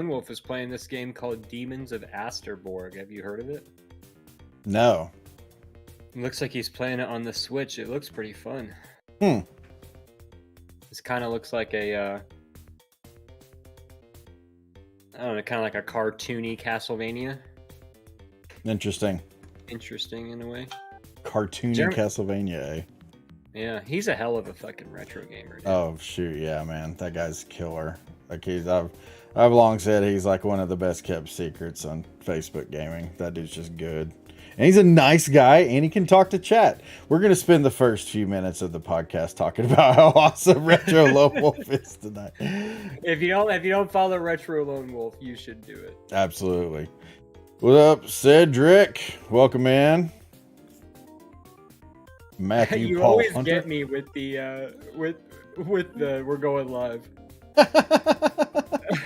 Wolf is playing this game called Demons of Asterborg. Have you heard of it? No. It looks like he's playing it on the Switch. It looks pretty fun. This kind of looks like a, I don't know, kind of like a cartoony Castlevania. Interesting In a way. Cartoony Castlevania, eh? Yeah, he's a hell of a fucking retro gamer, dude. Oh shoot, yeah, man, that guy's killer. Like I've long said he's like one of the best kept secrets on Facebook gaming. That dude's just good, and he's a nice guy, and he can talk to chat. We're gonna spend the first few minutes of the podcast talking about how awesome Retro Lone Wolf is tonight. If you don't follow Retro Lone Wolf, you should do it. Absolutely. What up, Cedric? Welcome in. Matthew You Paul always Hunter. get me with the with the we're going live.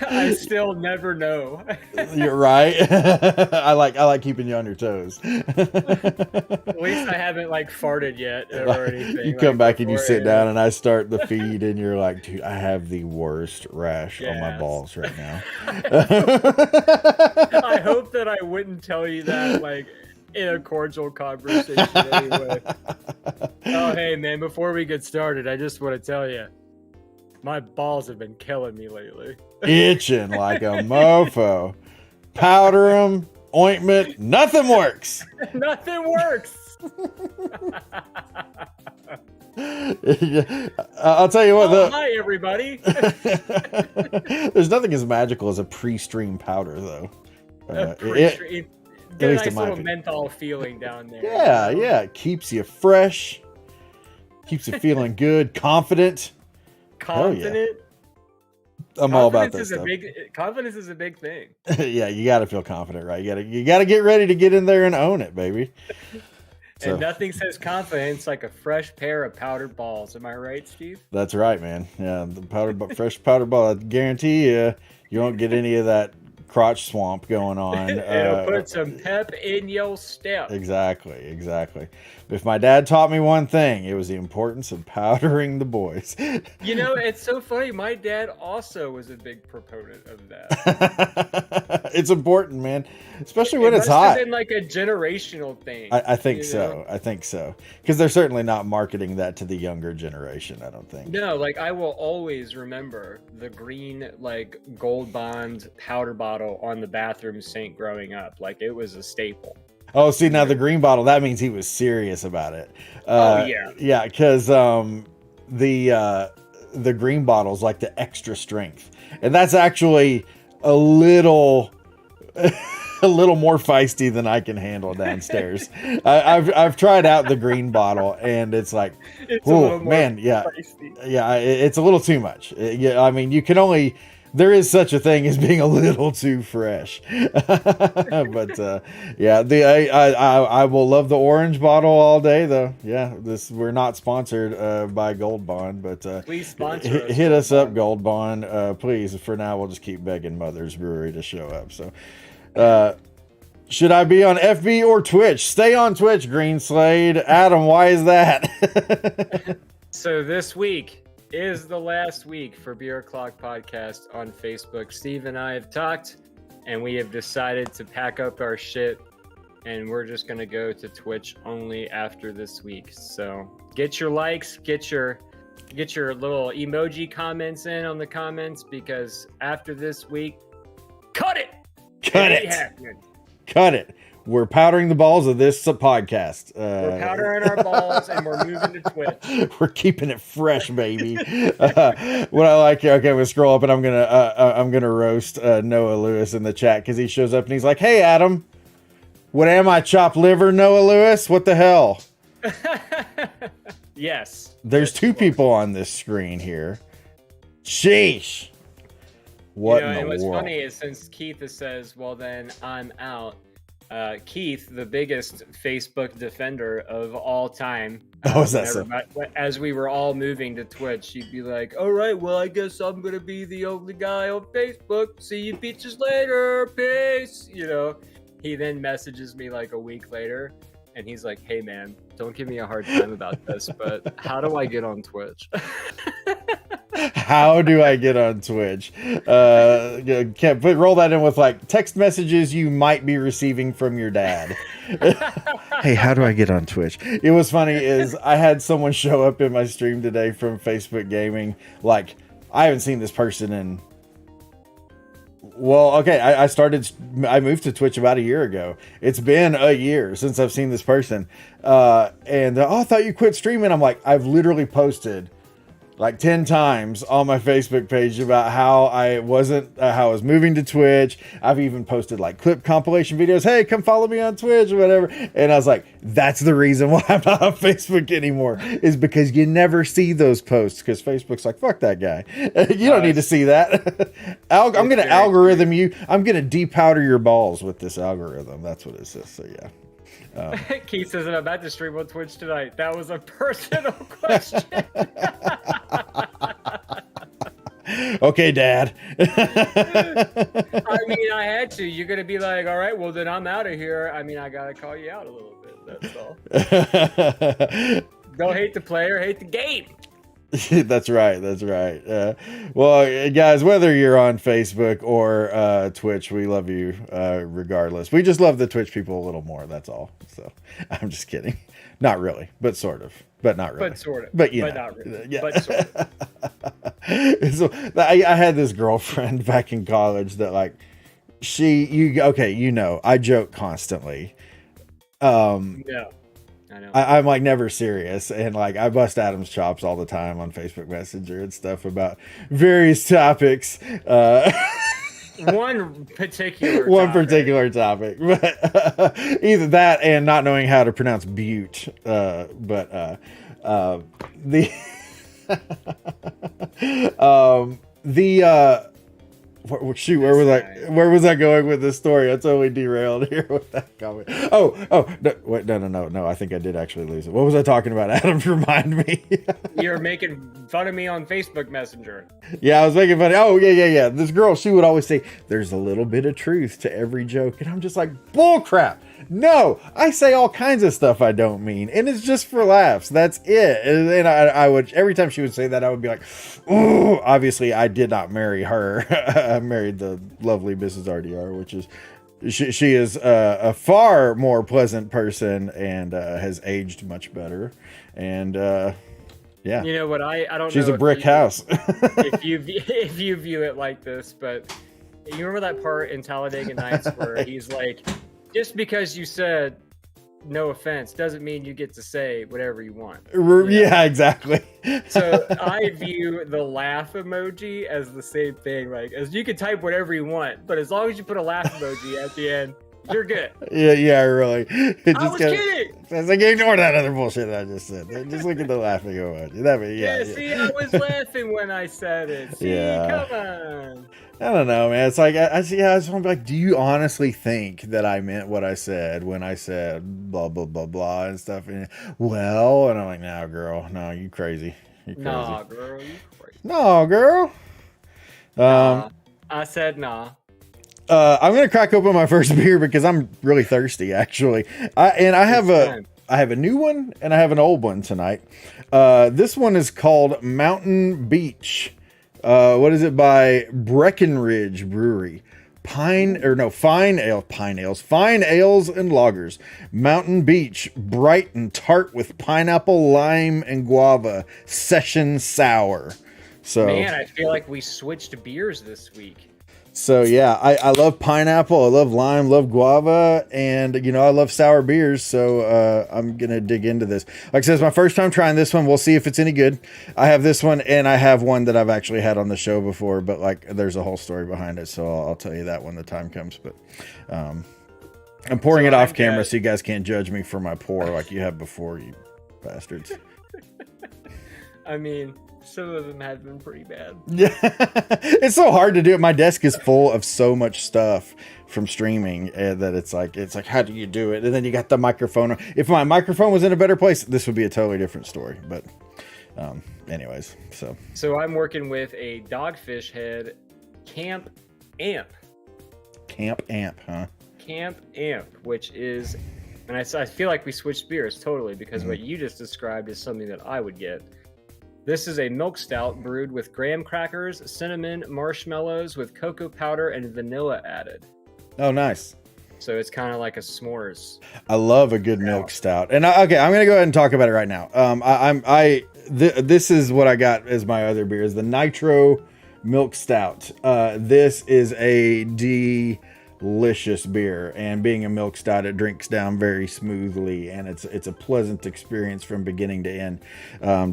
I still never know. You're right. I like keeping you on your toes. At least I haven't like farted yet or anything. You come back and you sit down yeah. and I start the feed and you're like, dude, I have the worst rash on my Yes. balls right now. I hope that I wouldn't tell you that like in a cordial conversation anyway. Oh, hey man, before we get started, I just want to tell you, my balls have been killing me lately. Itching like a mofo. Powder them, ointment, nothing works. Nothing works. I'll tell you what. Hi everybody. There's nothing as magical as a pre-stream powder, though. Get a least nice in my little opinion. menthol feeling down there. Yeah, it keeps you fresh, keeps you feeling good, confident. Confident. I'm all about that stuff. Confidence is a big thing. Yeah, you got to feel confident, right? You got to get ready to get in there and own it, baby. So, And nothing says confidence like a fresh pair of powdered balls. Am I right, Steve? that's right, man. Yeah, the fresh powder ball. I guarantee you won't get any of that crotch swamp going on. It'll put some pep in your step. Exactly. If my dad taught me one thing, it was the importance of powdering the boys. You know, it's so funny. My dad also was a big proponent of that. It's important, man, especially when It it's must hot. have been like a generational thing. I think you so. know? I think so. Because they're certainly not marketing that to the younger generation, I don't think. No, like I will always remember the green, like Gold Bond powder bottle on the bathroom sink growing up. Like it was a staple. Oh, see, now the green bottle, that means he was serious about it. Oh, yeah. Yeah, because the green bottle's like the extra strength. And that's actually a little more feisty than I can handle downstairs. I've tried out the green bottle and it's like, oh man, yeah, it's a little too much. Yeah, I mean, there is such a thing as being a little too fresh. But yeah, I will love the orange bottle all day though. Yeah, we're not sponsored by Gold Bond, but please sponsor us. Hit us up, Gold Bond, please. For now, we'll just keep begging Mother's Brewery to show up. So should I be on FB or Twitch? Stay on Twitch, Green Slade. Adam, why is that? So this week is the last week for Beer O'Clock Podcast on Facebook. Steve and I have talked, and we have decided to pack up our shit, and we're just going to go to Twitch only after this week. So get your likes, get your little emoji comments in on the comments, because after this week, cut it! Cut it. We're powdering the balls of this podcast. We're powdering our balls and we're moving to Twitch. We're keeping it fresh, baby. What I like here, okay, I'm gonna scroll up and I'm gonna roast Noah Lewis in the chat because he shows up and he's like, "Hey, Adam, what am I? Chopped liver, Noah Lewis? What the hell?" Yes. There's two people on this screen here. Sheesh. What in the what's world? funny is since Keith says, "Well, then I'm out." Keith, the biggest Facebook defender of all time. Is that so? As we were all moving to Twitch, he'd be like, "All right, well, I guess I'm gonna be the only guy on Facebook. See you bitches later. Peace." You know. He then messages me like a week later, and he's like, "Hey, man, don't give me a hard time about this, but how do I get on Twitch?" How do I get on Twitch? Roll that in with like text messages you might be receiving from your dad. Hey, how do I get on Twitch? It was funny is I had someone show up in my stream today from Facebook Gaming. Like, I haven't seen this person in... Well, okay, I moved to Twitch about a year ago. It's been a year since I've seen this person. I thought you quit streaming. I'm like, I've literally posted like 10 times on my Facebook page about how I was moving to Twitch. I've even posted like clip compilation videos. Hey, come follow me on Twitch or whatever. And I was like, that's the reason why I'm not on Facebook anymore, is because you never see those posts because Facebook's like, fuck that guy. You don't need to see that. I'm going to algorithm you. I'm going to depowder your balls with this algorithm. That's what it says. So yeah. Keith says, I'm about to stream on Twitch tonight. That was a personal question. Okay, Dad. I mean, I had to. You're going to be like, all right, well, then I'm out of here. I mean, I got to call you out a little bit. That's all. Don't hate the player, hate the game. That's right. That's right. Well, guys, whether you're on Facebook or Twitch, we love you regardless. We just love the Twitch people a little more. That's all. So I'm just kidding. Not really, but sort of. But not really. But sort of. But not really. Yeah. But sort of. So I had this girlfriend back in college that like I joke constantly. Yeah. I know. I'm like never serious, and like I bust Adam's chops all the time on Facebook Messenger and stuff about various topics. One particular topic, but either that and not knowing how to pronounce butte. Where was I going with this story? I totally derailed here with that comment. No. I think I did actually lose it. What was I talking about, Adam? Remind me. You're making fun of me on Facebook Messenger. Yeah, I was making fun. Oh, yeah. This girl, she would always say, there's a little bit of truth to every joke. And I'm just like, bull crap. No, I say all kinds of stuff I don't mean, and it's just for laughs. That's it. And I would, every time she would say that, I would be like, oh, obviously I did not marry her. I married the lovely Mrs. RDR, which is, she is a far more pleasant person and has aged much better. And yeah, you know what? I don't. She's know a brick house. if you view it like this, but you remember that part in Talladega Nights where he's like, just because you said no offense doesn't mean you get to say whatever you want. Yeah, exactly. So I view the laugh emoji as the same thing. Like, as you can type whatever you want, but as long as you put a laugh emoji at the end, you're good. Yeah, really. I was kidding. It's like, ignore that other bullshit that I just said. Just look at the laughing emoji. Yeah, see, I was laughing when I said it. See, come on. I don't know, man. It's like, I just want to be like, do you honestly think that I meant what I said when I said blah, blah, blah, blah and stuff? And, well, and I'm like, no, girl. No, you crazy. You crazy. Nah, girl. You crazy. No, girl. I said nah. I'm going to crack open my first beer because I'm really thirsty, actually. I have a new one and I have an old one tonight. This one is called Mountain Beach. What is it by Breckenridge Brewery? Fine ales and lagers. Mountain Beach, bright and tart with pineapple, lime, and guava. Session sour. So, man, I feel like we switched beers this week. So yeah, I love pineapple, I love lime, love guava, and I love sour beers. So I'm gonna dig into this. Like I said, it's my first time trying this one. We'll see if it's any good. I have this one, and I have one that I've actually had on the show before, but like there's a whole story behind it. So I'll tell you that when the time comes. But I'm pouring it off camera so you guys can't judge me for my pour like you have before, you bastards. I mean, some of them have been pretty bad. Yeah, it's so hard to do it. My desk is full of so much stuff from streaming that it's like, how do you do it? And then you got the microphone. If my microphone was in a better place, this would be a totally different story. But anyways, so I'm working with a Dogfish Head Camp Amp. Camp Amp, huh? Camp Amp, which is, and I feel like we switched beers totally because what you just described is something that I would get. This is a milk stout brewed with graham crackers, cinnamon, marshmallows with cocoa powder, and vanilla added. Oh, nice. So it's kind of like a s'mores. I love a good milk stout. And okay, I'm gonna go ahead and talk about it right now. This is what I got as my other beer, is the Nitro milk stout. This is a delicious beer, and being a milk stout, it drinks down very smoothly, and it's a pleasant experience from beginning to end.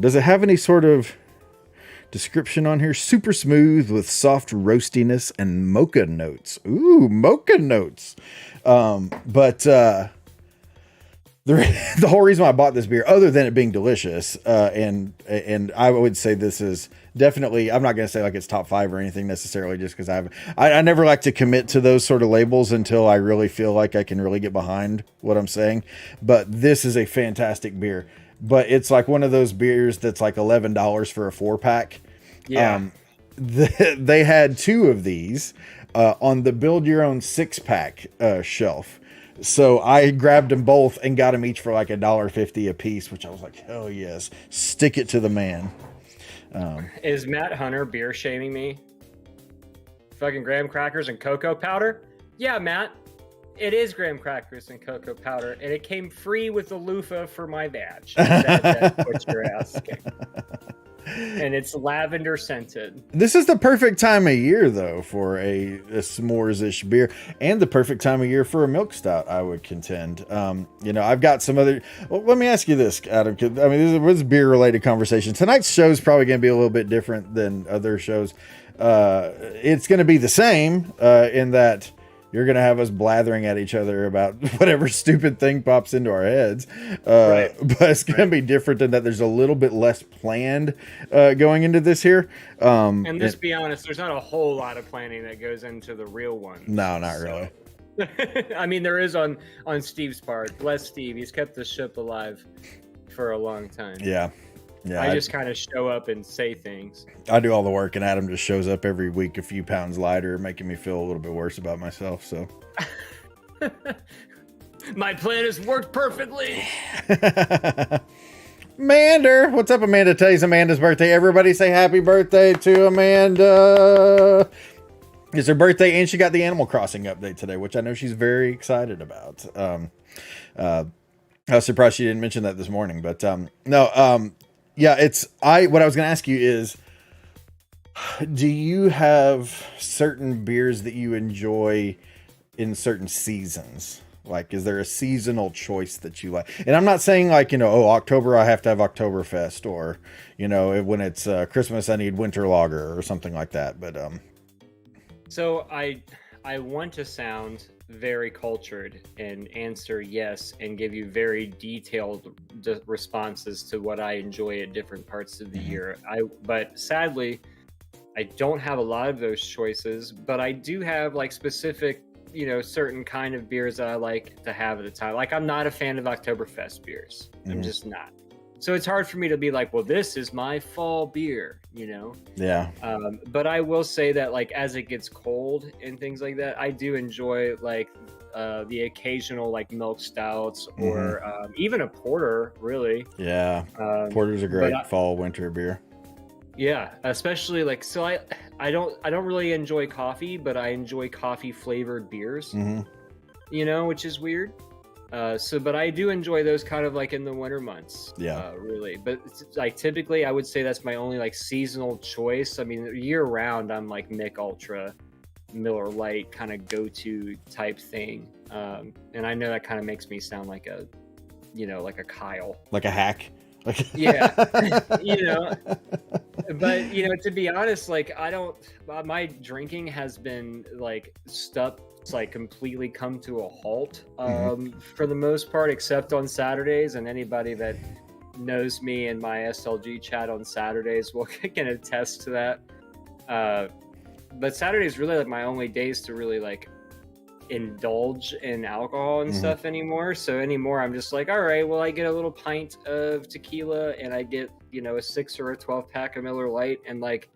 Does it have any sort of description on here? Super smooth with soft roastiness and mocha notes. Ooh, mocha notes. The whole reason why I bought this beer, other than it being delicious, and I would say this is definitely, I'm not going to say like it's top 5 or anything necessarily, just because I never like to commit to those sort of labels until I really feel like I can really get behind what I'm saying. But this is a fantastic beer. But it's like one of those beers that's like $11 for a 4-pack. Yeah. They had 2 of these on the build your own 6-pack shelf. So I grabbed them both and got them each for like $1.50 a piece, which I was like, hell yes, stick it to the man. Is Matt Hunter beer shaming me? Fucking graham crackers and cocoa powder? Yeah, Matt, it is graham crackers and cocoa powder, and it came free with the loofah for my badge. That's what you're asking. And it's lavender scented. This is the perfect time of year, though, for a s'mores-ish beer, and the perfect time of year for a milk stout, I would contend. I've got some other. Well, let me ask you this, Adam. I mean, this is beer-related conversation. Tonight's show is probably going to be a little bit different than other shows. It's going to be the same in that you're going to have us blathering at each other about whatever stupid thing pops into our heads. Right. But it's going to be different in that there's a little bit less planned going into this here. And let's be honest, there's not a whole lot of planning that goes into the real one. No, not really. I mean, there is on Steve's part. Bless Steve. He's kept the ship alive for a long time. Yeah. Yeah, I just kind of show up and say things. I do all the work, and Adam just shows up every week a few pounds lighter, making me feel a little bit worse about myself. So, my plan has worked perfectly. Mander, what's up, Amanda? Today's Amanda's birthday. Everybody say happy birthday to Amanda. It's her birthday, and she got the Animal Crossing update today, which I know she's very excited about. I was surprised she didn't mention that this morning, but yeah, what I was going to ask you is, do you have certain beers that you enjoy in certain seasons? Like, is there a seasonal choice that you like? And I'm not saying like, October, I have to have Oktoberfest, or, when it's Christmas, I need Winter Lager or something like that. But, so I want to sound very cultured and answer yes and give you very detailed responses to what I enjoy at different parts of the year. But sadly, I don't have a lot of those choices, but I do have like specific, certain kind of beers that I like to have at the time. Like, I'm not a fan of Oktoberfest beers. I'm just not. So it's hard for me to be like, well, this is my fall beer, Yeah. But I will say that, like, as it gets cold and things like that, I do enjoy like the occasional like milk stouts or even a porter, really. Yeah. Porter's a great fall winter beer. Yeah, especially like, so I don't really enjoy coffee, but I enjoy coffee flavored beers. Which is weird. But I do enjoy those kind of like in the winter months. Yeah. Really. But like typically I would say that's my only like seasonal choice. I mean, year round, I'm like Mick Ultra, Miller Lite kind of go-to type thing. And I know that kind of makes me sound like a, like a Kyle. Like a hack. Yeah. But, to be honest, like my drinking has been like stuck, like completely come to a halt for the most part, except on Saturdays. And anybody that knows me and my SLG chat on Saturdays can attest to that. But Saturdays really like my only days to really like indulge in alcohol and stuff anymore. So anymore, I'm just like, all right, well, I get a little pint of tequila and I get, a 6 or a 12 pack of Miller Lite, and like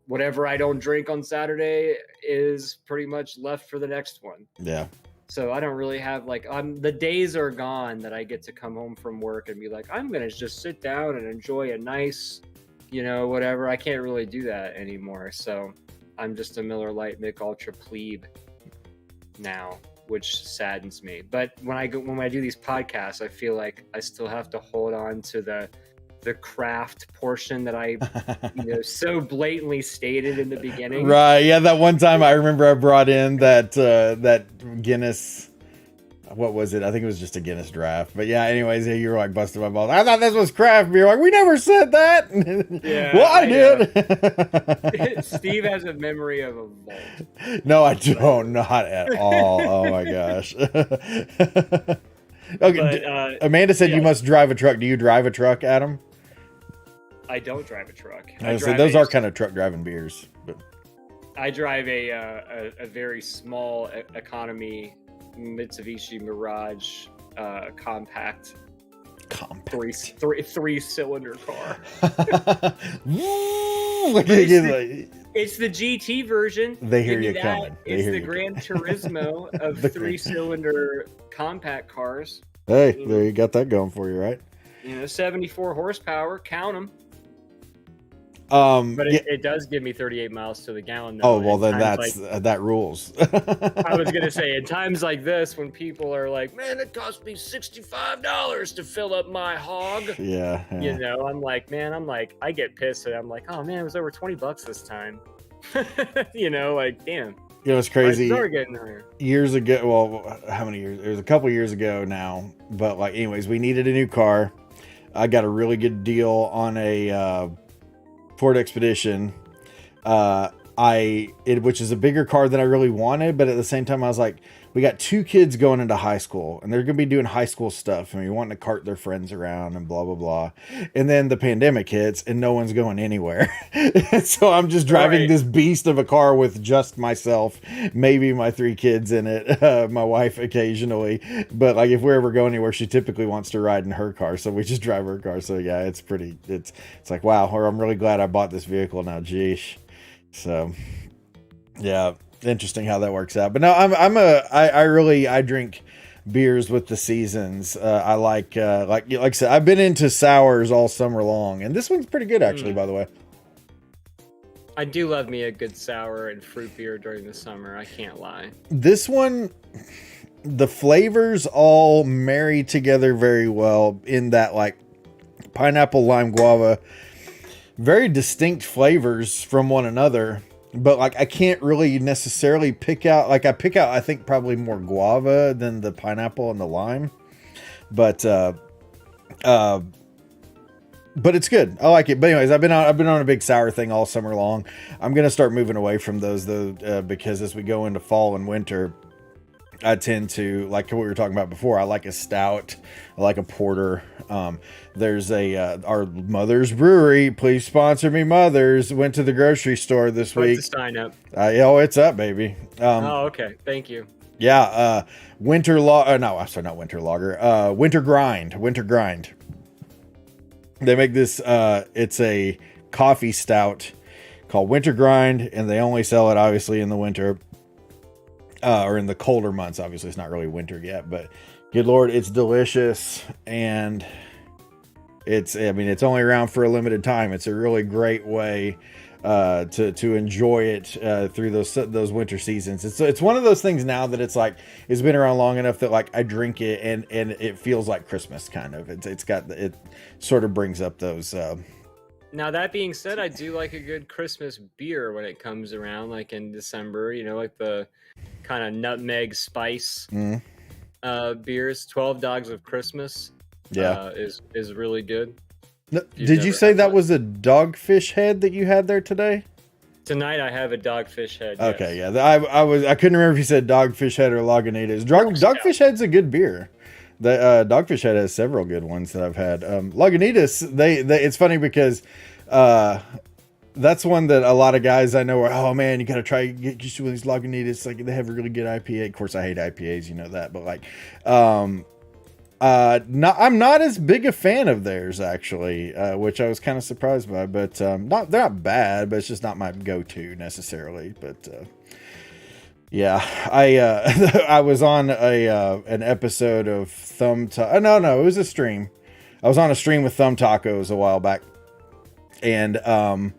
whatever I don't drink on Saturday is pretty much left for the next one. Yeah. So I don't really have like, the days are gone that I get to come home from work and be like, I'm going to just sit down and enjoy a nice whatever. I can't really do that anymore. So I'm just a Miller Lite Mick Ultra plebe now, which saddens me. But when I do these podcasts, I feel like I still have to hold on to the craft portion that I so blatantly stated in the beginning. Right. Yeah, that one time I remember I brought in that Guinness. What was it? I think it was just a Guinness draft. But yeah, anyways, you were like busting my balls. I thought this was craft beer. Like, we never said that. Yeah, well, I did. Steve has a memory of a vault. No, I don't. Not at all. Oh my gosh. Okay. But, Amanda said you must drive a truck. Do you drive a truck, Adam? I don't drive a truck. Those are kind of truck driving beers. But I drive a very small economy Mitsubishi Mirage compact three-cylinder car. It's the GT version. They hear you coming. It's the Gran Turismo of three-cylinder compact cars. Hey, there you got that going for you, right? 74 horsepower. Count them. But it does give me 38 miles to the gallon. Though, oh, well, then that rules. I was going to say, in times like this, when people are like, man, it cost me $65 to fill up my hog. Yeah. I'm like, I get pissed. And I'm like, oh, man, it was over $20 this time. Like, damn. It's crazy. Getting higher. Years ago, well, how many years? It was a couple years ago now. But, anyways, we needed a new car. I got a really good deal on a Ford Expedition, which is a bigger car than I really wanted, but at the same time I was like, we got 2 kids going into high school and they're going to be doing high school stuff and we want to cart their friends around and blah, blah, blah. And then the pandemic hits and no one's going anywhere. So I'm just driving this beast of a car with just myself, maybe my 3 kids in it, my wife occasionally. But if we're ever going anywhere, she typically wants to ride in her car. So we just drive her car. So yeah, it's like, wow, I'm really glad I bought this vehicle now. Geesh. So yeah. Interesting how that works out. But no, I drink beers with the seasons. I like I said, I've been into sours all summer long, and this one's pretty good actually, by the way. I do love me a good sour and fruit beer during the summer. I can't lie. This one, the flavors all marry together very well in that pineapple, lime, guava, very distinct flavors from one another. But I can't really necessarily pick out, I think probably more guava than the pineapple and the lime, but it's good. I like it. But anyways, I've been on a big sour thing all summer long. I'm going to start moving away from those though, because as we go into fall and winter, I tend to, like what we were talking about before, I like a stout, I like a porter. There's our Mother's Brewery, please sponsor me, Mother's, went to the grocery store this week. What's the sign up? It's up, baby. Okay, thank you. Yeah, winter grind. They make this, it's a coffee stout called Winter Grind, and they only sell it obviously in the winter. Or in the colder months. Obviously it's not really winter yet, but good Lord, it's delicious. And it's only around for a limited time. It's a really great way to enjoy it through those winter seasons. It's one of those things now that it's been around long enough that I drink it and it feels like Christmas kind of. It sort of brings up those. Now that being said, I do like a good Christmas beer when it comes around, in December. The kind of nutmeg spice beers. 12 Dogs of Christmas is really good. Did you say that was a Dogfish Head that you had there today? Tonight I have a Dogfish Head. Okay, yes. Yeah. I couldn't remember if you said Dogfish Head or Lagunitas. Dogfish Head's a good beer. The Dogfish Head has several good ones that I've had. Lagunitas, they it's funny because that's one that a lot of guys I know are, oh man, you got to try get used to these Lagunitas. They have a really good IPA. Of course, I hate IPAs, you know that, but I'm not as big a fan of theirs actually, which I was kind of surprised by. But they're not bad, but it's just not my go-to necessarily. But yeah, I was on an episode of No, it was a stream. I was on a stream with Thumb Tacos a while back. And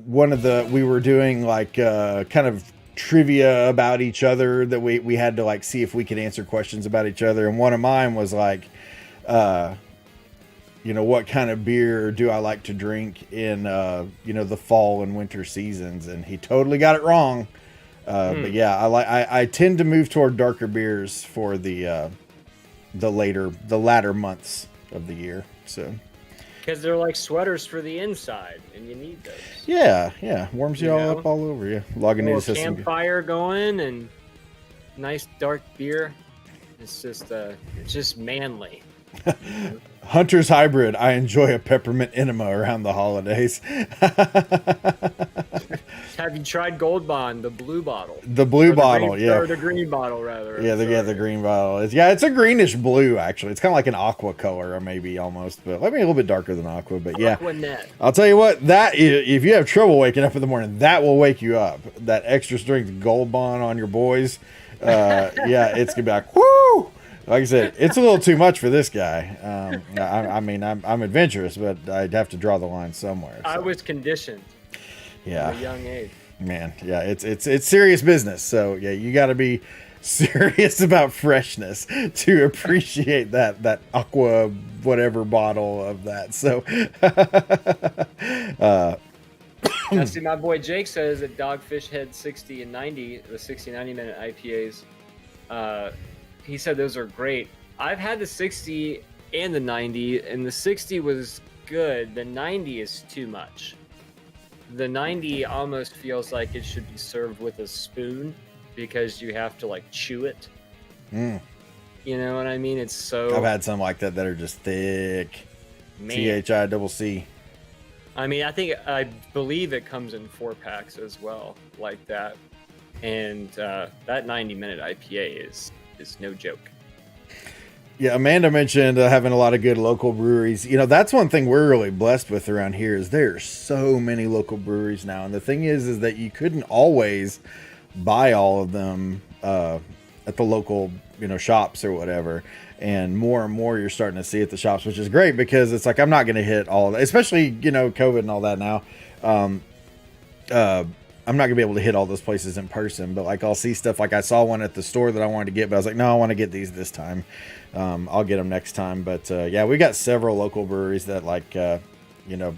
we were doing like kind of trivia about each other that we had to like see if we could answer questions about each other. And one of mine was like, what kind of beer do I like to drink in, the fall and winter seasons? And he totally got it wrong. But yeah, I tend to move toward darker beers for the latter months of the year. So. Because they're like sweaters for the inside, and you need those. Yeah. Warms you all up all over. Yeah. Lagunitas has some campfire going and nice dark beer. It's just manly. Hunter's Hybrid. I enjoy a peppermint enema around the holidays. Have you tried Gold Bond, the blue bottle? The blue bottle, yeah. Or the green bottle, rather. Yeah, the green bottle. It's a greenish blue, actually. It's kind of like an aqua color, or maybe almost, but maybe a little bit darker than aqua. But yeah, Aquanet. I'll tell you what. That if you have trouble waking up in the morning, that will wake you up. That extra strength Gold Bond on your boys. Yeah, it's gonna be like whoo. Like I said, it's a little too much for this guy. I'm adventurous, but I'd have to draw the line somewhere. So. I was conditioned. Yeah. At a young age. Man, yeah, it's serious business. So yeah, you got to be serious about freshness to appreciate that aqua whatever bottle of that. So. Now, see, my boy Jake says that Dogfish Head 60 and 90, the 60-90 minute IPAs. He said those are great. I've had the 60 and the 90, and the 60 was good. The 90 is too much. The 90 almost feels like it should be served with a spoon because you have to like chew it. You know what I mean? It's so. I've had some like that are just thick. THICC. I mean, I believe it comes in 4-packs as well, like that. And that 90-minute IPA is no joke. Yeah, Amanda mentioned having a lot of good local breweries. That's one thing we're really blessed with around here is there's so many local breweries now. And the thing is that you couldn't always buy all of them at the local, shops or whatever. And more you're starting to see at the shops, which is great because it's like I'm not going to hit all of that, especially, COVID and all that now. I'm not gonna be able to hit all those places in person, but like I'll see stuff. Like I saw one at the store that I wanted to get, but I was like, no, I want to get these this time. I'll get them next time. But yeah, we got several local breweries that like,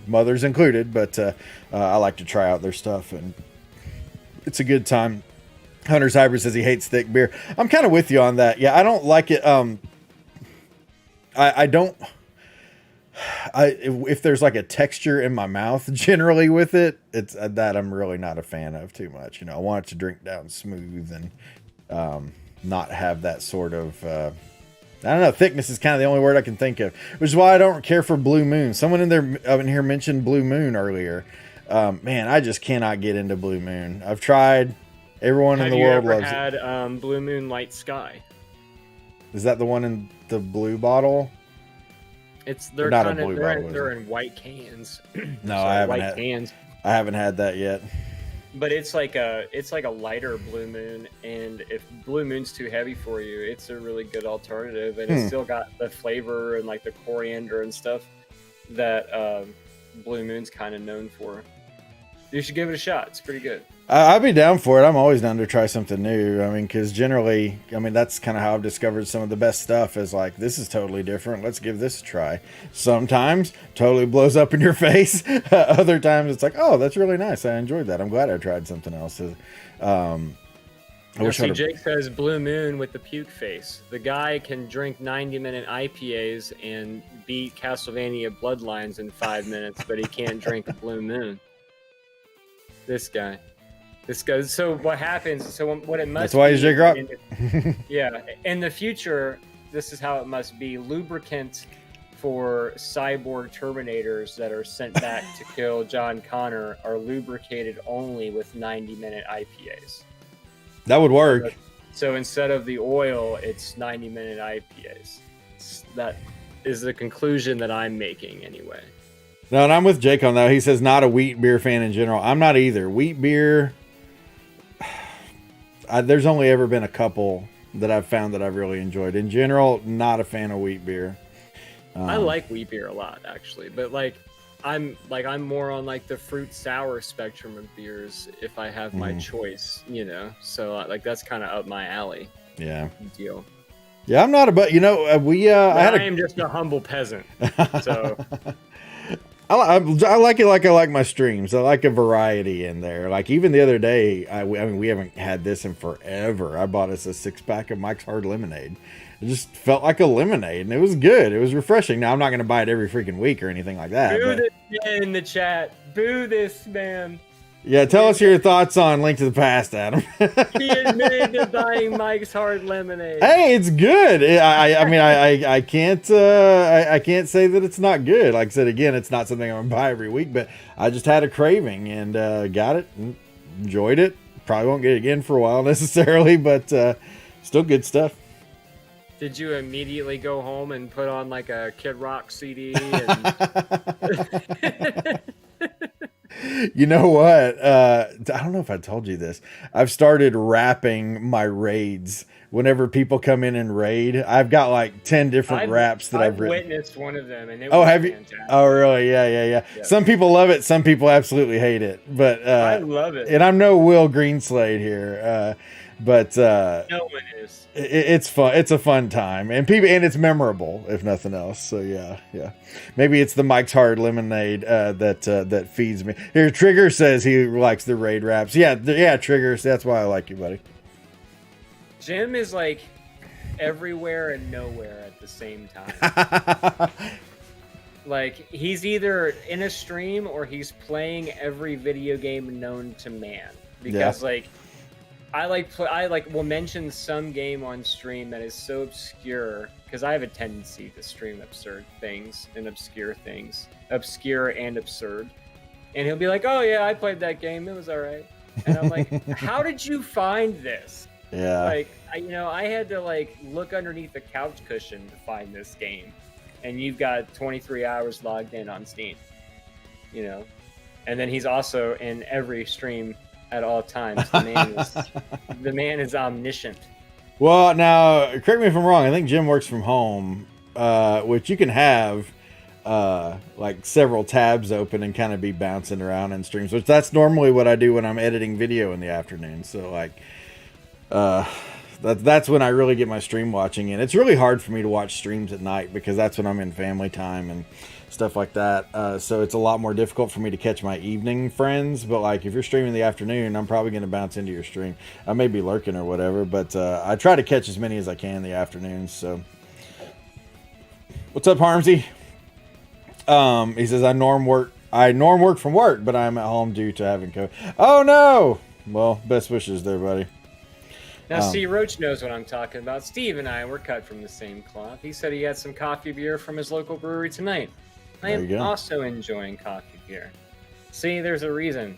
mothers included, but I like to try out their stuff and it's a good time. Hunter's Hybrid says he hates thick beer. I'm kind of with you on that. Yeah, I don't like it. I don't. If there's like a texture in my mouth generally with it, it's that I'm really not a fan of too much. I want it to drink down smooth and not have that sort of I don't know, thickness is kind of the only word I can think of, which is why I don't care for Blue Moon. Someone in here mentioned Blue Moon earlier. Man, I just cannot get into Blue Moon. I've tried. Everyone in the world loves it. Have you ever had Blue Moon Light Sky? Is that the one in the blue bottle? They're not kind a of blue they're, bottle, they're in white cans. No, I haven't had that yet. But it's like a lighter Blue Moon, and if Blue Moon's too heavy for you, it's a really good alternative, and it's still got the flavor and like the coriander and stuff that Blue Moon's kind of known for. You should give it a shot. It's pretty good. I'd be down for it. I'm always down to try something new. I mean, because generally, that's kind of how I've discovered some of the best stuff is like, this is totally different. Let's give this a try. Sometimes totally blows up in your face. Other times it's like, oh, that's really nice. I enjoyed that. I'm glad I tried something else. Jake says Blue Moon with the puke face. The guy can drink 90-minute IPAs and beat Castlevania Bloodlines in 5 minutes, but he can't drink a Blue Moon. This guy. So what happens? So what it must. That's why he's Jake Rock. Yeah, in the future, this is how it must be: lubricant for cyborg Terminators that are sent back to kill John Connor are lubricated only with 90-minute IPAs. That would work. So instead of the oil, it's 90-minute IPAs. That is the conclusion that I'm making, anyway. No, and I'm with Jake on that. He says not a wheat beer fan in general. I'm not either. Wheat beer. There's only ever been a couple that I've found that I've really enjoyed. In general, not a fan of wheat beer. I like wheat beer a lot, actually, but like I'm more on like the fruit sour spectrum of beers if I have my choice, you know. So like that's kind of up my alley. Yeah. Deal. Yeah, I'm not about, you know, I am just a humble peasant. So I like it like I like my streams. I like a variety in there. Like even the other day, I mean, we haven't had this in forever. I bought us a 6-pack of Mike's Hard Lemonade. It just felt like a lemonade, and it was good. It was refreshing. Now, I'm not going to buy it every freaking week or anything like that. Boo this man in the chat. Boo this man. Yeah, tell us your thoughts on Link to the Past, Adam. He admitted to buying Mike's Hard Lemonade. Hey, it's good. I mean, I can't say that it's not good. Like I said, again, it's not something I'm going to buy every week, but I just had a craving and got it, and enjoyed it. Probably won't get it again for a while necessarily, but still good stuff. Did you immediately go home and put on like a Kid Rock CD? And... You know what? I don't know if I told you this. I've started rapping my raids. Whenever people come in and raid, I've got like 10 different raps that I've written. Witnessed one of them, and it was fantastic. You? Oh, really? Yeah. Some people love it. Some people absolutely hate it. But I love it. And I'm no Will Greenslade here. But no one is. It's fun. It's a fun time, and it's memorable, if nothing else. So yeah. Maybe it's the Mike's Hard Lemonade that feeds me. Here, Trigger says he likes the raid raps. Yeah, Triggers. That's why I like you, buddy. Jim is like everywhere and nowhere at the same time. Like he's either in a stream or he's playing every video game known to man. Because like. I will mention some game on stream that is so obscure because I have a tendency to stream obscure and absurd, and he'll be like, "Oh yeah, I played that game. It was all right," and I'm like, "How did you find this?" Yeah, like I had to like look underneath the couch cushion to find this game, and you've got 23 hours logged in on Steam, you know, and then he's also in every stream. At all times, the man is omniscient. Well, now correct me if I'm wrong. I think Jim works from home, which you can have like several tabs open and kind of be bouncing around in streams. Which that's normally what I do when I'm editing video in the afternoon. So like, that's when I really get my stream watching in. It's really hard for me to watch streams at night because that's when I'm in family time and stuff like that. So it's a lot more difficult for me to catch my evening friends. But like if you're streaming in the afternoon, I'm probably going to bounce into your stream. I may be lurking or whatever, but I try to catch as many as I can in the afternoons. So what's up, Harmsy? He says I norm work from work, but I'm at home due to having COVID. Oh no! Well, best wishes there, buddy. Now, see, Roach knows what I'm talking about. Steve and I were cut from the same cloth. He said he had some coffee beer from his local brewery tonight. I am also enjoying coffee beer. See, there's a reason.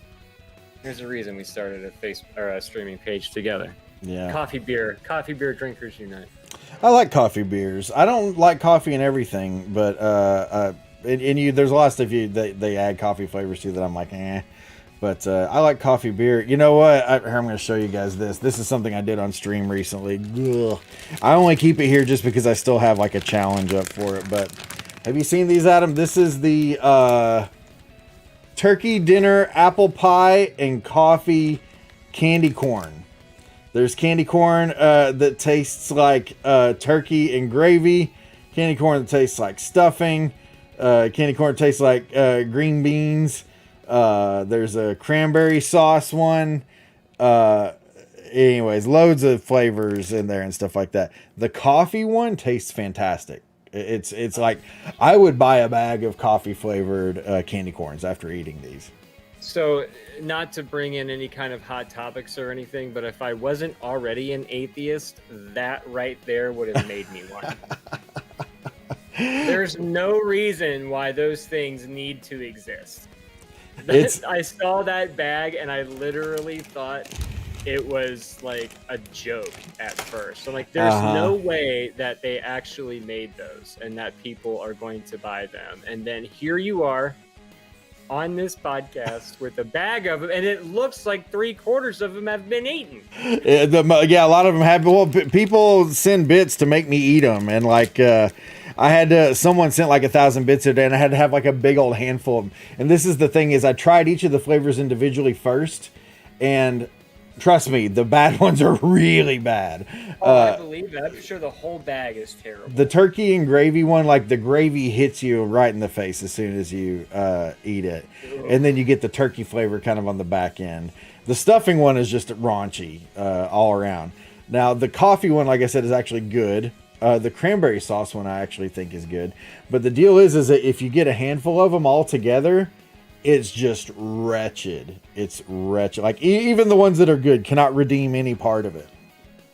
There's a reason we started a streaming page together. Yeah. Coffee beer drinkers unite. I like coffee beers. I don't like coffee and everything, but there's a lot of stuff they add coffee flavors to that I'm like, eh. But I like coffee beer. You know what? I'm going to show you guys this. This is something I did on stream recently. Ugh. I only keep it here just because I still have like a challenge up for it. But have you seen these, Adam? This is the turkey dinner, apple pie, and coffee candy corn. There's candy corn that tastes like turkey and gravy. Candy corn that tastes like stuffing. Candy corn tastes like green beans. There's a cranberry sauce one. Anyways, loads of flavors in there and stuff like that. The coffee one tastes fantastic. It's like I would buy a bag of coffee flavored candy corns after eating these. So, not to bring in any kind of hot topics or anything, but if I wasn't already an atheist, that right there would have made me one. There's no reason why those things need to exist. I saw that bag and I literally thought it was like a joke at first. So like, there's no way that they actually made those and that people are going to buy them. And then here you are on this podcast with a bag of them, and it looks like 3/4 of them have been eaten. Yeah, a lot of them have. Well, people send bits to make me eat them, and like I had to, someone sent like 1,000 bits a day, and I had to have like a big old handful of them. And this is the thing is I tried each of the flavors individually first, and trust me, the bad ones are really bad. I believe that. I'm sure the whole bag is terrible. The turkey and gravy one, like the gravy hits you right in the face as soon as you eat it. Ugh. And then you get the turkey flavor kind of on the back end. The stuffing one is just raunchy all around. Now, the coffee one, like I said, is actually good. The cranberry sauce one I actually think is good. But the deal is that if you get a handful of them all together, it's just wretched. It's wretched. Like, even the ones that are good cannot redeem any part of it.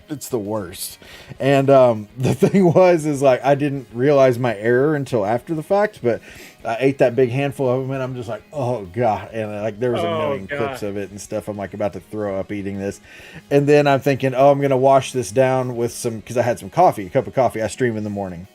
It's the worst. And the thing is like, I didn't realize my error until after the fact, but I ate that big handful of them, and I'm just like, oh, God. And like, there was a million clips of it and stuff. I'm like about to throw up eating this. And then I'm thinking, oh, I'm going to wash this down with some, because I had some coffee, a cup of coffee. I stream in the morning.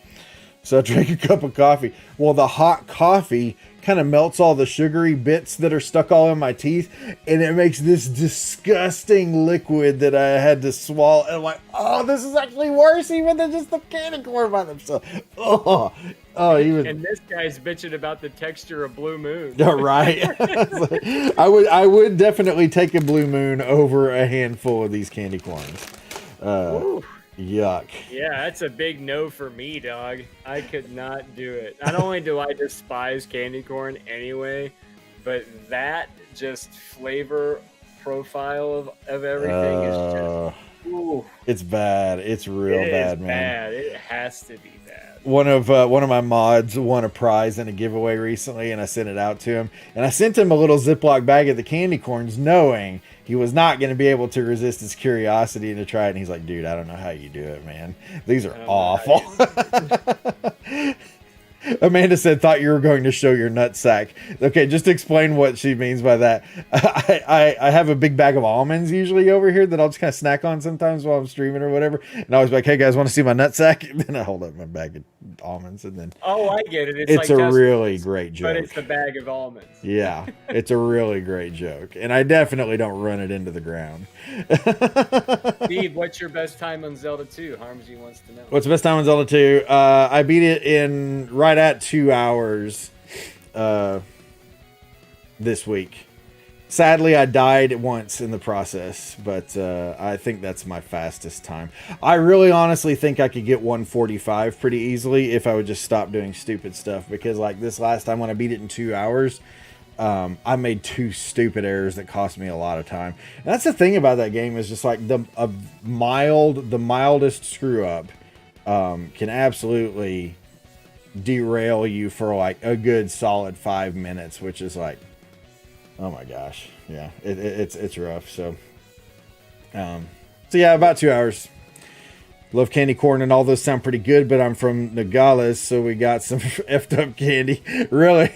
So I drank a cup of coffee. Well, the hot coffee kind of melts all the sugary bits that are stuck all in my teeth, and it makes this disgusting liquid that I had to swallow. And I'm like, oh, this is actually worse even than just the candy corn by themselves. Even. And this guy's bitching about the texture of Blue Moon. Right. I would definitely take a Blue Moon over a handful of these candy corns. Yuck. Yeah, that's a big no for me, dog. I could not do it. Not only do I despise candy corn anyway, but that just flavor profile of everything is just... Ooh. It's bad. It's real bad, man. Bad. It has to be bad. One of my mods won a prize in a giveaway recently, and I sent it out to him. And I sent him a little Ziploc bag of the candy corns, knowing he was not going to be able to resist his curiosity and to try it. And he's like, dude, I don't know how you do it, man. These are awful. Amanda said, thought you were going to show your nutsack. Okay, just explain what she means by that. I have a big bag of almonds usually over here that I'll just kind of snack on sometimes while I'm streaming or whatever. And I was like, hey guys, want to see my nutsack? And then I hold up my bag of almonds, and then... Oh, I get it. It's like a really great joke. But it's the bag of almonds. Yeah, it's a really great joke. And I definitely don't run it into the ground. Steve, what's your best time on Zelda 2? Harmsy wants to know. What's the best time on Zelda 2? I beat it in right at 2 hours this week. Sadly, I died once in the process, but I think that's my fastest time. I really honestly think I could get 145 pretty easily if I would just stop doing stupid stuff, because like this last time when I beat it in 2 hours, I made 2 stupid errors that cost me a lot of time. And that's the thing about that game, is just like the mildest screw up can absolutely derail you for like a good solid 5 minutes, which is like, oh my gosh, yeah, it's rough. So yeah, about 2 hours. Love candy corn and all those sound pretty good, but I'm from Nogales, so we got some effed up candy. Really.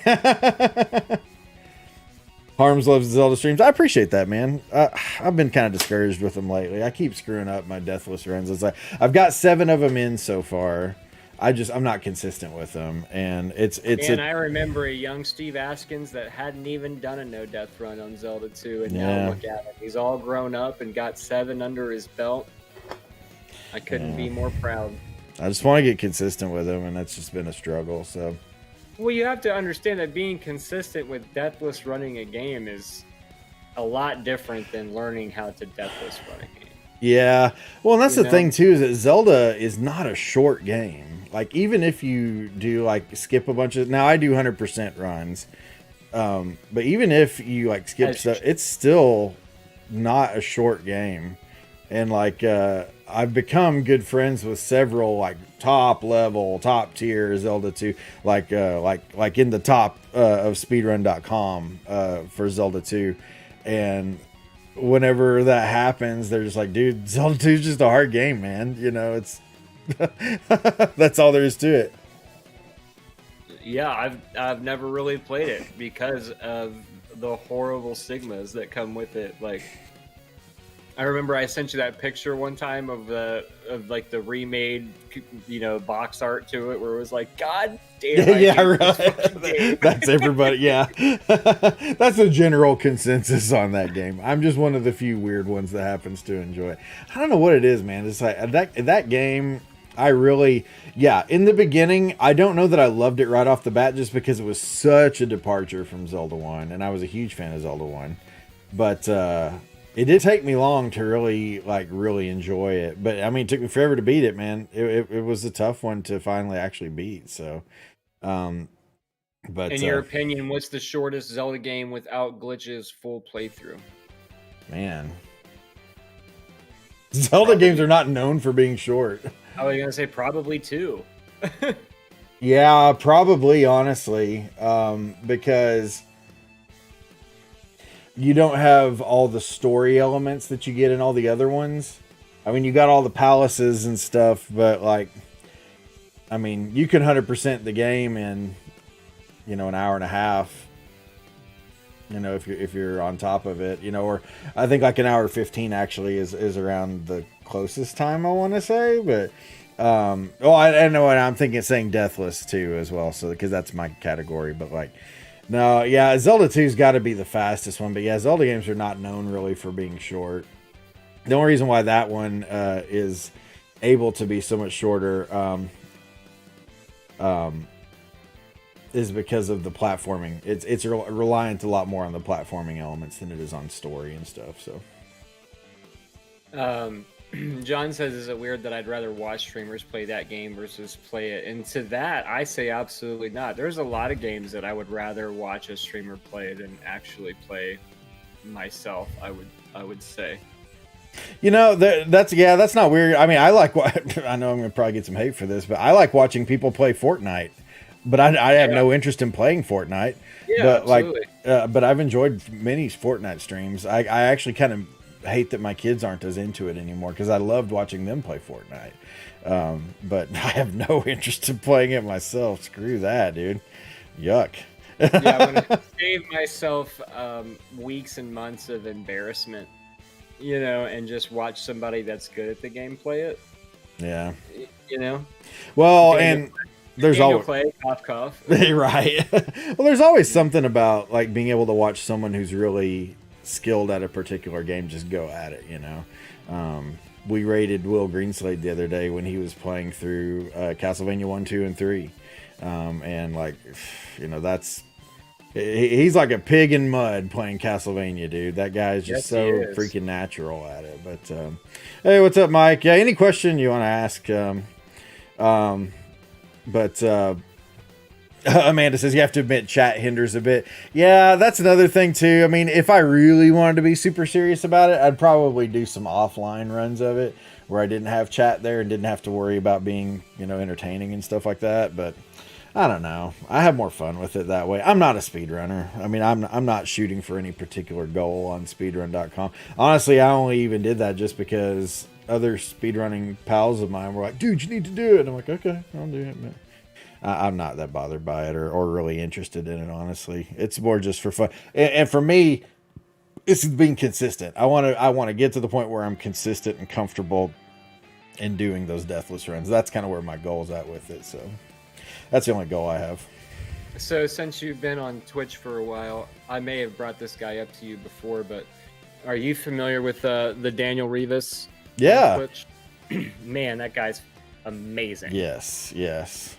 Harms loves Zelda streams. I appreciate that, man. I've been kind of discouraged with them lately. I keep screwing up my deathless runs. It's like I've got 7 of them in so far. I'm not consistent with them, and And I remember a young Steve Askins that hadn't even done a no death run on Zelda 2, and now look at him. He's all grown up and got 7 under his belt. I couldn't be more proud. I just want to get consistent with him, and that's just been a struggle. So. Well, you have to understand that being consistent with deathless running a game is a lot different than learning how to deathless run a game. Yeah. Well, and that's the thing, too, is that Zelda is not a short game. Like, even if you do, like, skip a bunch of... Now, I do 100% runs. But even if you, like, skip stuff, it's still not a short game. And, like, I've become good friends with several, like, top tier Zelda 2, like in the top of speedrun.com for Zelda 2. And whenever that happens, they're just like, dude, Zelda 2 is just a hard game, man. You know, it's that's all there is to it. Yeah, I've never really played it because of the horrible stigmas that come with it. Like, I remember I sent you that picture one time of the remade, box art to it, where it was like, God damn. Yeah, right. That's everybody. Yeah, that's a general consensus on that game. I'm just one of the few weird ones that happens to enjoy it. I don't know what it is, man. It's like that game. In the beginning, I don't know that I loved it right off the bat just because it was such a departure from Zelda 1, and I was a huge fan of Zelda 1. But it did take me long to really enjoy it. But I mean, it took me forever to beat it, man. It was a tough one to finally actually beat. So, but in your opinion, what's the shortest Zelda game without glitches full playthrough? Man, Zelda games are not known for being short. I was gonna say probably 2. Yeah, probably, honestly, because you don't have all the story elements that you get in all the other ones. I mean, you got all the palaces and stuff, but like, I mean, you can 100% the game in, an hour and a half. If you're on top of it, or I think like an hour 15 actually is around the closest time I want to say, but I know what I'm thinking, saying Deathless too as well, so because that's my category, but like, no, yeah, Zelda 2's got to be the fastest one, but yeah, Zelda games are not known really for being short. The only reason why that one is able to be so much shorter is because of the platforming. It's reliant a lot more on the platforming elements than it is on story and stuff. So, John says, "Is it weird that I'd rather watch streamers play that game versus play it?" And to that, I say absolutely not. There's a lot of games that I would rather watch a streamer play than actually play myself. I would say. That's not weird. I mean, I know I'm gonna probably get some hate for this, but I like watching people play Fortnite. But I have no interest in playing Fortnite. Yeah, but absolutely. But I've enjoyed many Fortnite streams. I actually kind of hate that my kids aren't as into it anymore because I loved watching them play Fortnite. But I have no interest in playing it myself. Screw that, dude. Yuck. Yeah, I'm gonna save myself weeks and months of embarrassment, and just watch somebody that's good at the game play it. Yeah. Daniel, Well, and there's always Clay, cough. Right. Well, there's always something about like being able to watch someone who's really skilled at a particular game just go at it. We rated Will Greenslade the other day when he was playing through Castlevania 1, 2, and 3, and like, that's he's like a pig in mud playing Castlevania, dude. That guy is just so freaking natural at it. But hey, what's up, Mike? Yeah, any question you want to ask? But Amanda says you have to admit chat hinders a bit. Yeah, that's another thing too. I mean, if I really wanted to be super serious about it, I'd probably do some offline runs of it where I didn't have chat there and didn't have to worry about being, entertaining and stuff like that. But I don't know. I have more fun with it that way. I'm not a speedrunner. I mean, I'm not shooting for any particular goal on speedrun.com. Honestly, I only even did that just because other speedrunning pals of mine were like, dude, you need to do it. And I'm like, okay, I'll do it. But I'm not that bothered by it or really interested in it, honestly. It's more just for fun. And for me, it's being consistent. I want to get to the point where I'm consistent and comfortable in doing those deathless runs. That's kind of where my goal's at with it. So that's the only goal I have. So since you've been on Twitch for a while, I may have brought this guy up to you before, but are you familiar with the Daniel Rivas? Yeah. Man, that guy's amazing. Yes.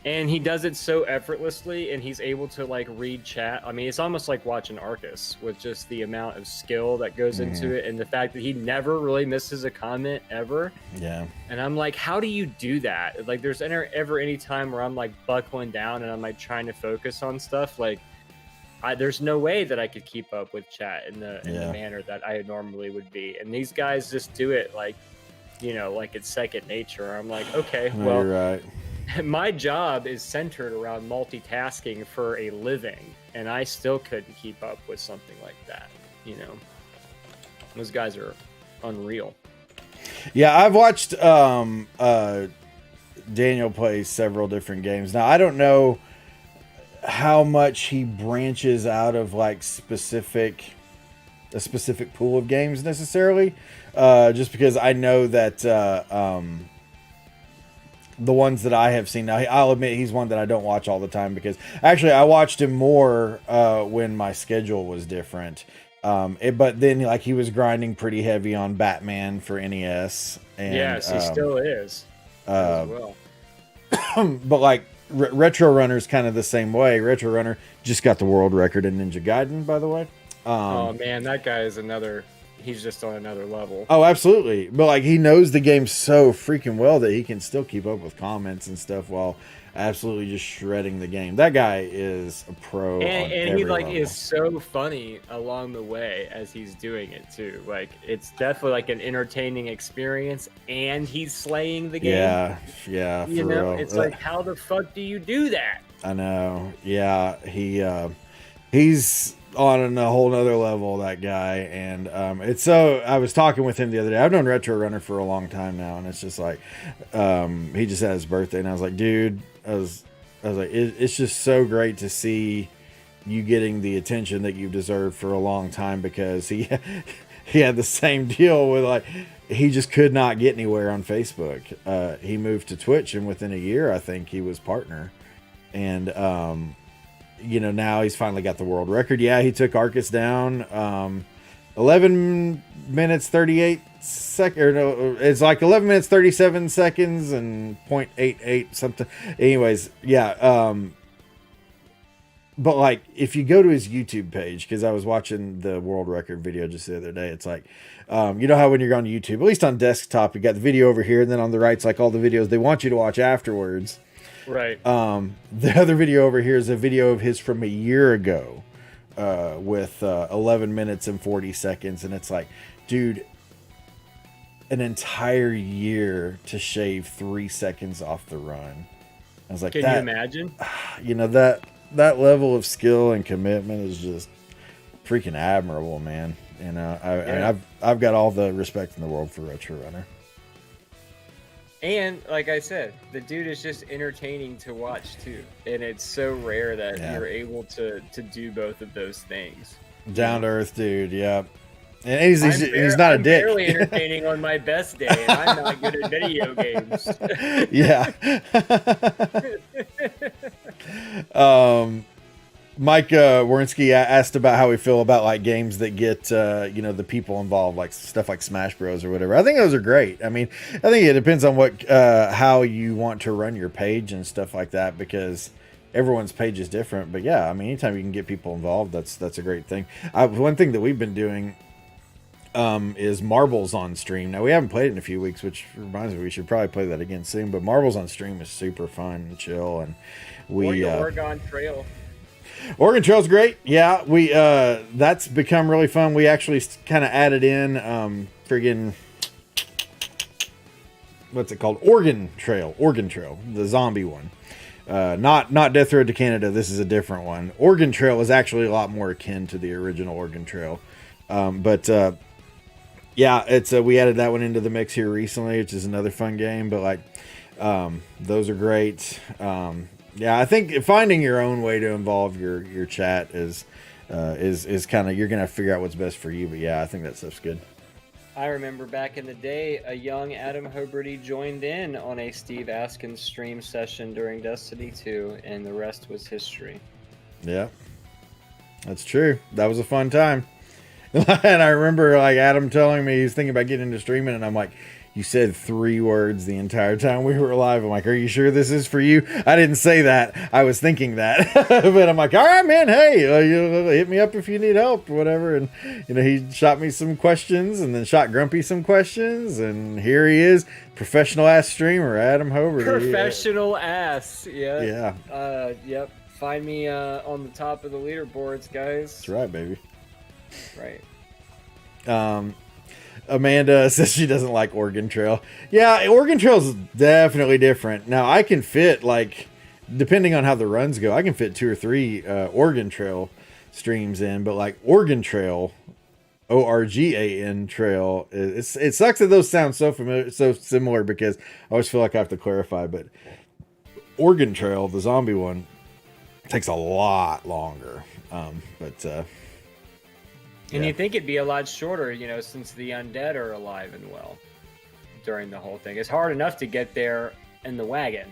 And he does it so effortlessly, and he's able to like read chat. I mean, it's almost like watching Arcus with just the amount of skill that goes into it, and the fact that he never really misses a comment ever. Yeah. And I'm like, how do you do that? Like, there's ever any time where I'm like buckling down and I'm like trying to focus on stuff. Like, there's no way that I could keep up with chat in the manner that I normally would be. And these guys just do it like, like it's second nature. I'm like, okay, well, you're right. My job is centered around multitasking for a living, and I still couldn't keep up with something like that. Those guys are unreal. Yeah, I've watched Daniel play several different games. Now, I don't know how much he branches out of like a specific pool of games necessarily, just because I know that the ones that I have seen, now I'll admit he's one that I don't watch all the time because actually I watched him more when my schedule was different. But then like he was grinding pretty heavy on Batman for NES. And, yes, he still is. as well. But like Retro Runner's kind of the same way. Retro Runner just got the world record in Ninja Gaiden, by the way. Oh man, that guy is he's just on another level. Oh, absolutely. But like he knows the game so freaking well that he can still keep up with comments and stuff while absolutely just shredding the game. That guy is a pro. And he like level. is so funny along the way as he's doing it too. Like it's definitely like an entertaining experience, and he's slaying the game. Yeah. You for know, real. it's like, how the fuck do you do that? I know. Yeah, he's on a whole nother level, that guy. And it's so, I was talking with him the other day. I've known Retro Runner for a long time now, and it's just like he just had his birthday, and I was like, dude, I was like, it's just so great to see you getting the attention that you've deserved for a long time, because he had the same deal with like, he just could not get anywhere on Facebook. He moved to Twitch, and within a year, I think he was partner. And, you know, now he's finally got the world record. Yeah, he took Arcus down 11 minutes 38 seconds. Or no, it's like 11 minutes 37 seconds and 0.88 something. Anyways, yeah. But like, if you go to his YouTube page, because I was watching the world record video just the other day, it's like, you know how when you're on YouTube, at least on desktop, you got the video over here, and then on the right's like all the videos they want you to watch afterwards. Right. The other video over here is a video of his from a year ago, with 11 minutes and 40 seconds, and it's like, dude, an entire year to shave 3 seconds off the run. I was like, can you imagine? You know, that level of skill and commitment is just freaking admirable, man. You know, I've got all the respect in the world for Retro Runner. And like I said, the dude is just entertaining to watch too, and it's so rare that you're able to do both of those things. Down to earth, dude. Yeah, and he's not a dick. I'm barely entertaining on my best day, and I'm not good at video games. Yeah. Mike Wernski asked about how we feel about like games that get you know, the people involved, like stuff like Smash Bros or whatever. I think those are great. I mean, I think it depends on what how you want to run your page and stuff like that, because everyone's page is different. But yeah, I mean, anytime you can get people involved, that's a great thing. One thing that we've been doing is Marbles on stream. Now, we haven't played it in a few weeks, which reminds me we should probably play that again soon. But Marbles on stream is super fun and chill, and we Oregon Trail. Oregon Trail's great. Yeah, we that's become really fun. We actually kind of added in friggin' what's it called? Oregon Trail, the zombie one. Not Death Road to Canada. This is a different one. Oregon Trail is actually a lot more akin to the original Oregon Trail. Yeah, it's we added that one into the mix here recently, which is another fun game. But like, those are great. Yeah, I think finding your own way to involve your chat is kind of, you're gonna figure out what's best for you. But yeah, I think that stuff's good. I remember back in the day, a young Adam Hoberty joined in on a Steve Askins stream session during Destiny 2, and the rest was history. Yeah, that's true. That was a fun time. And I remember like Adam telling me he's thinking about getting into streaming, and I'm like, you said 3 words the entire time we were live. I'm like, are you sure this is for you? I didn't say that. I was thinking that. But I'm like, all right, man, hey, hit me up if you need help or whatever. And, you know, he shot me some questions, and then shot Grumpy some questions. And here he is, professional ass streamer, Adam Hoberty. Professional ass. Yeah. Yep. Find me on the top of the leaderboards, guys. That's right, baby. Right. Amanda says she doesn't like Oregon Trail. Yeah, Oregon Trail is definitely different. Now, I can fit, like, depending on how the runs go, I can fit 2 or 3 Oregon Trail streams in. But, like, Oregon Trail, ORGAN Trail, it sucks that those sound so familiar, so similar, because I always feel like I have to clarify. But Oregon Trail, the zombie one, takes a lot longer. And you think it'd be a lot shorter, you know, since the undead are alive and well during the whole thing. It's hard enough to get there in the wagon,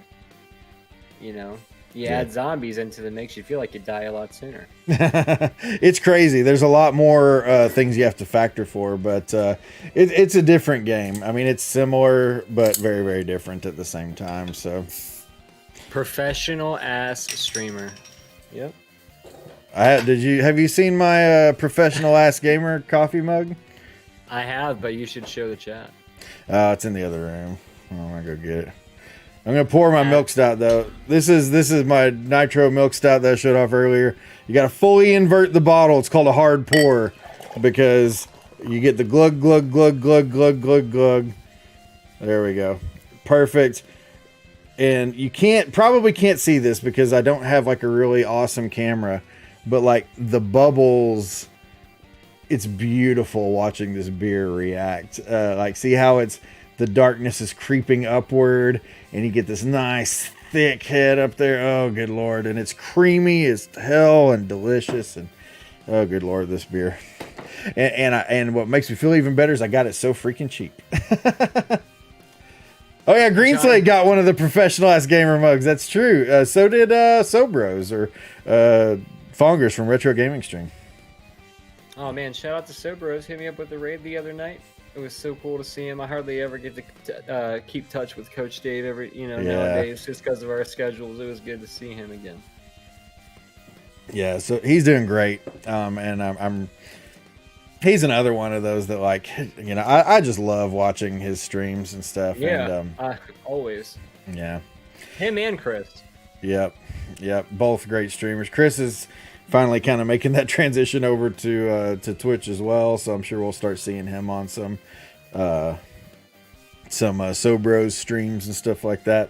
you know. You add zombies into the makes you feel like you die a lot sooner. It's crazy. There's a lot more things you have to factor for, but it's a different game. I mean, it's similar, but very, very different at the same time. So, professional ass streamer. Yep. have you seen my professional ass gamer coffee mug? I have, but you should show the chat. It's in the other room. I'm gonna go get it. I'm gonna pour my milk stout though. This is my Nitro milk stout that I showed off earlier. You gotta fully invert the bottle. It's called a hard pour because you get the glug glug glug glug glug glug glug. There we go. Perfect. And you probably can't see this because I don't have like a really awesome camera, but like the bubbles, it's beautiful watching this beer react. Like see how the darkness is creeping upward and you get this nice thick head up there. Oh, good Lord. And it's creamy as hell and delicious. And oh, good Lord, this beer. And what makes me feel even better is I got it so freaking cheap. Oh, yeah. Green Slate got one of the professional ass gamer mugs. That's true. So did Sobros or Fongers from Retro Gaming Stream. Oh, man. Shout out to Sobros. Hit me up with the raid the other night. It was so cool to see him. I hardly ever get to keep touch with Coach Dave nowadays just because of our schedules. It was good to see him again. Yeah, so he's doing great. And he's another one of those that I just love watching his streams and stuff. Yeah, always. Yeah. Him and Chris. Yep. Both great streamers. Chris is finally kind of making that transition over to Twitch as well, so I'm sure we'll start seeing him on some Sobros streams and stuff like that.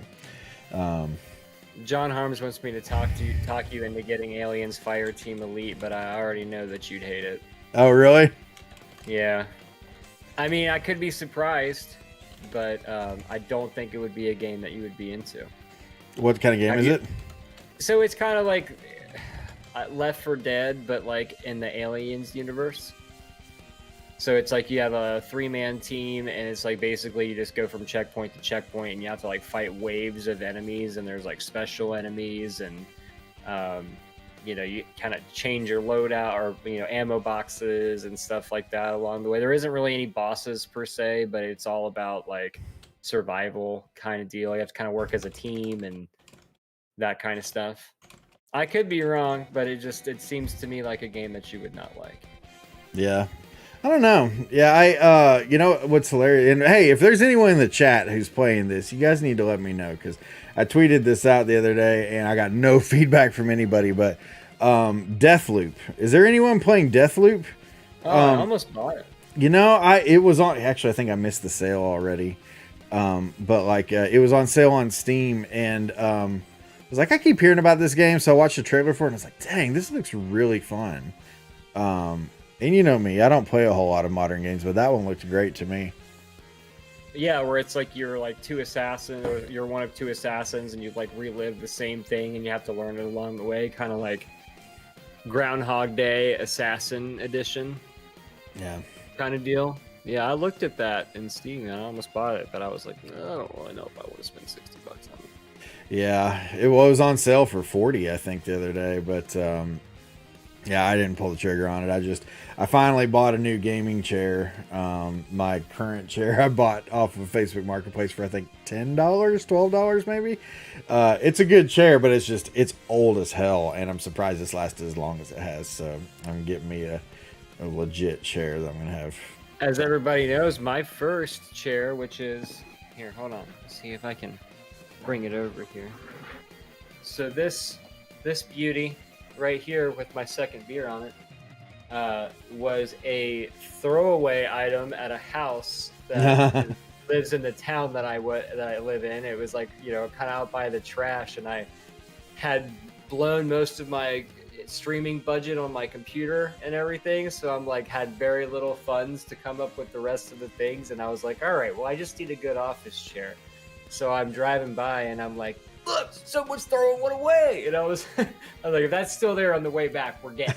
John Harms wants me to talk you into getting Aliens Fire Team Elite, but I already know that you'd hate it. Oh, really? Yeah. I mean, I could be surprised, but I don't think it would be a game that you would be into. What kind of game is it? So it's kind of like Left 4 Dead, but like in the Aliens universe. So it's like you have a 3-man team, and it's like basically you just go from checkpoint to checkpoint, and you have to like fight waves of enemies, and there's like special enemies, and you kind of change your loadout or ammo boxes and stuff like that along the way. There isn't really any bosses per se, but it's all about like survival kind of deal. You have to kind of work as a team and that kind of stuff. I could be wrong, but it seems to me like a game that you would not like. Yeah. I don't know. Yeah, you know what's hilarious? And hey, if there's anyone in the chat who's playing this, you guys need to let me know, because I tweeted this out the other day and I got no feedback from anybody. But Deathloop. Is there anyone playing Deathloop? Oh, I almost bought it. It was on. Actually, I think I missed the sale already. But like, it was on sale on Steam, and I was like, I keep hearing about this game, so I watched the trailer for it, and I was like, dang, this looks really fun. And you know me, I don't play a whole lot of modern games, but that one looked great to me. Yeah, where it's like you're like two assassins, or you're one of two assassins, and you like relive the same thing, and you have to learn it along the way, kind of like Groundhog Day Assassin Edition. Yeah. Kind of deal. Yeah, I looked at that in Steam, and I almost bought it, but I was like, no, I don't really know if I would have spent $60 on it. Yeah, it was on sale for $40, I think, the other day, but yeah, I didn't pull the trigger on it. I finally bought a new gaming chair. My current chair I bought off of Facebook Marketplace for I think $10, $12 maybe. It's a good chair, but it's old as hell, and I'm surprised it's lasted as long as it has. So I'm getting me a legit chair that I'm gonna have. As everybody knows, my first chair, which is here, hold on, let's see if I can bring it over here. So this beauty right here with my second beer on it was a throwaway item at a house that lives in the town that I live in. It was like, kind of out by the trash, and I had blown most of my streaming budget on my computer and everything, so I'm like had very little funds to come up with the rest of the things, and I was like, all right, well, I just need a good office chair. So I'm driving by and I'm like, look, someone's throwing one away. And I was like, if that's still there on the way back, we're getting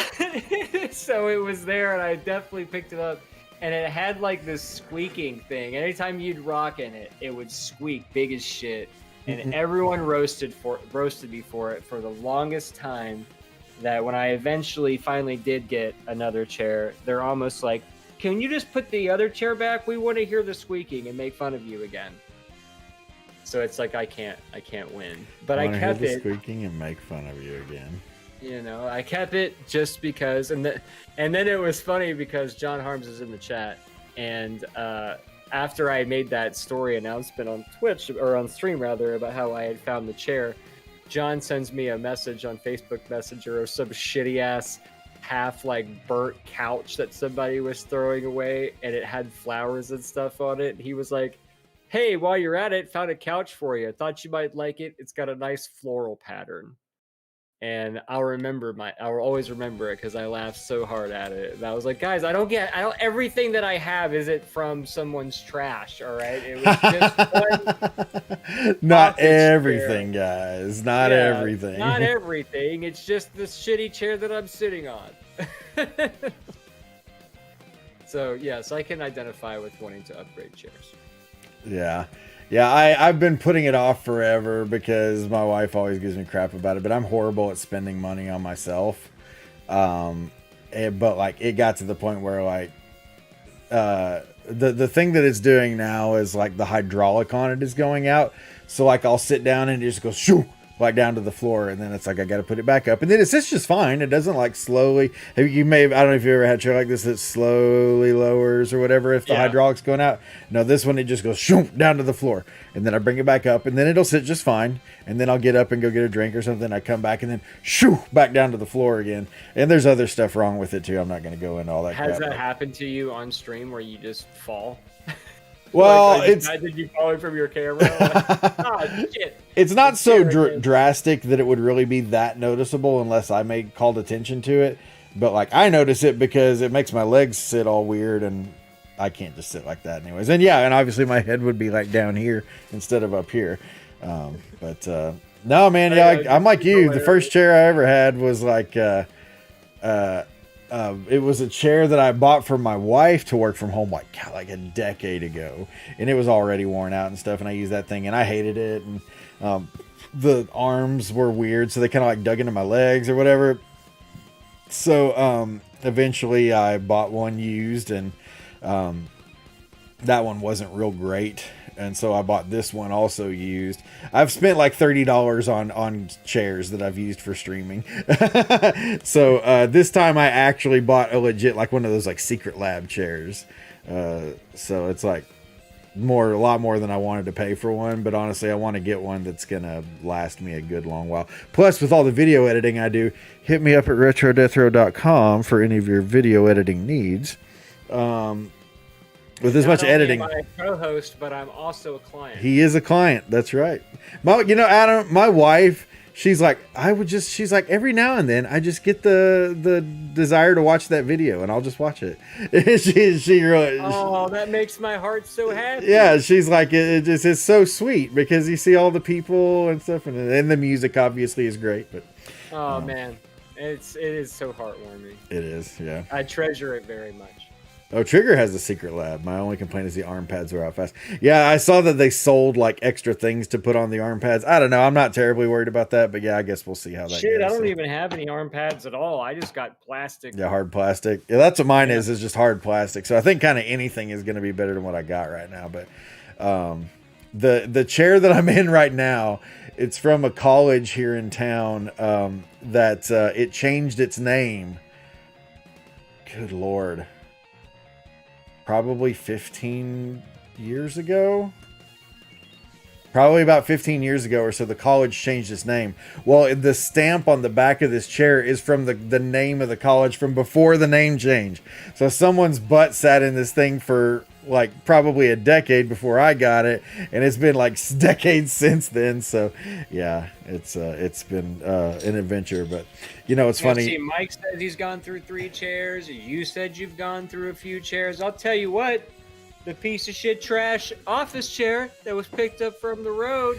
it. So it was there, and I definitely picked it up. And it had like this squeaking thing. Anytime you'd rock in it, it would squeak big as shit. and everyone roasted me for it for the longest time. That when I eventually finally did get another chair, they're almost like, "Can you just put the other chair back? We want to hear the squeaking and make fun of you again." So it's like I can't win, but I kept hear the it. Squeaking and make fun of you again. You know, I kept it just because, and then it was funny because John Harms is in the chat, and after I made that story announcement on Twitch, or on stream rather, about how I had found the chair, John sends me a message on Facebook Messenger of some shitty ass half like burnt couch that somebody was throwing away, and it had flowers and stuff on it. And he was like, "Hey, while you're at it, found a couch for you. Thought you might like it. It's got a nice floral pattern." And I'll always remember it because I laughed so hard at it. And I was like, guys, everything that I have isn't from someone's trash, all right? It was just one Not everything, chair. Guys. Not everything. Not everything. It's just this shitty chair that I'm sitting on. So, yes, I can identify with wanting to upgrade chairs. Yeah. Yeah, I've been putting it off forever because my wife always gives me crap about it, but I'm horrible at spending money on myself. But like it got to the point where like the thing that it's doing now is like the hydraulic on it is going out. So like I'll sit down and it just goes shoo, like down to the floor, and then it's like I got to put it back up, and then it sits just fine. It doesn't like slowly. I don't know if you ever had a chair like this that slowly lowers or whatever if the hydraulic's going out. No, this one it just goes shoo down to the floor, and then I bring it back up, and then it'll sit just fine, and then I'll get up and go get a drink or something. I come back and then shoo back down to the floor again. And there's other stuff wrong with it too. I'm not going to go into all that. Has that happened to you on stream where you just fall? Well, like, did you fall from your camera? Like, oh, shit. It's not so drastic that it would really be that noticeable unless I called attention to it. But like I notice it because it makes my legs sit all weird, and I can't just sit like that anyways. And and obviously my head would be like down here instead of up here. No, man, I'm like you. The first chair I ever had was like it was a chair that I bought for my wife to work from home like a decade ago, and it was already worn out and stuff, and I used that thing and I hated it, and the arms were weird, so they kind of like dug into my legs or whatever. So eventually I bought one used, and that one wasn't real great, and so I bought this one also used. I've spent like $30 on chairs that I've used for streaming. So this time I actually bought a legit, like one of those like Secret Lab chairs. So it's like a lot more than I wanted to pay for one, but honestly I want to get one that's gonna last me a good long while. Plus, with all the video editing I do, hit me up at retrodethro.com for any of your video editing needs. With as much editing. I'm a co-host, but I'm also a client. He is a client. That's right. Adam, my wife, she's like, every now and then I just get the desire to watch that video, and I'll just watch it. she really. Oh, that makes my heart so happy. Yeah, she's like, it's so sweet because you see all the people and stuff, and the music obviously is great. But man, it is so heartwarming. It is, yeah. I treasure it very much. Oh, Trigger has a Secret Lab. My only complaint is the arm pads are out fast. Yeah, I saw that they sold like extra things to put on the arm pads. I don't know. I'm not terribly worried about that, but yeah, I guess we'll see how that goes. Shit, I don't even have any arm pads at all. I just got plastic. Yeah, hard plastic. Yeah, that's what mine is just hard plastic. So I think kind of anything is going to be better than what I got right now. But the chair that I'm in right now, it's from a college here in town that it changed its name. Good Lord. Probably 15 years ago. Probably about 15 years ago or so, the college changed its name. Well, the stamp on the back of this chair is from the name of the college from before the name change. So someone's butt sat in this thing for like probably a decade before I got it, and it's been like decades since then. So yeah, it's been an adventure. But it's funny. See, Mike says he's gone through 3 chairs. You said you've gone through a few chairs. I'll tell you what, the piece of shit trash office chair that was picked up from the road,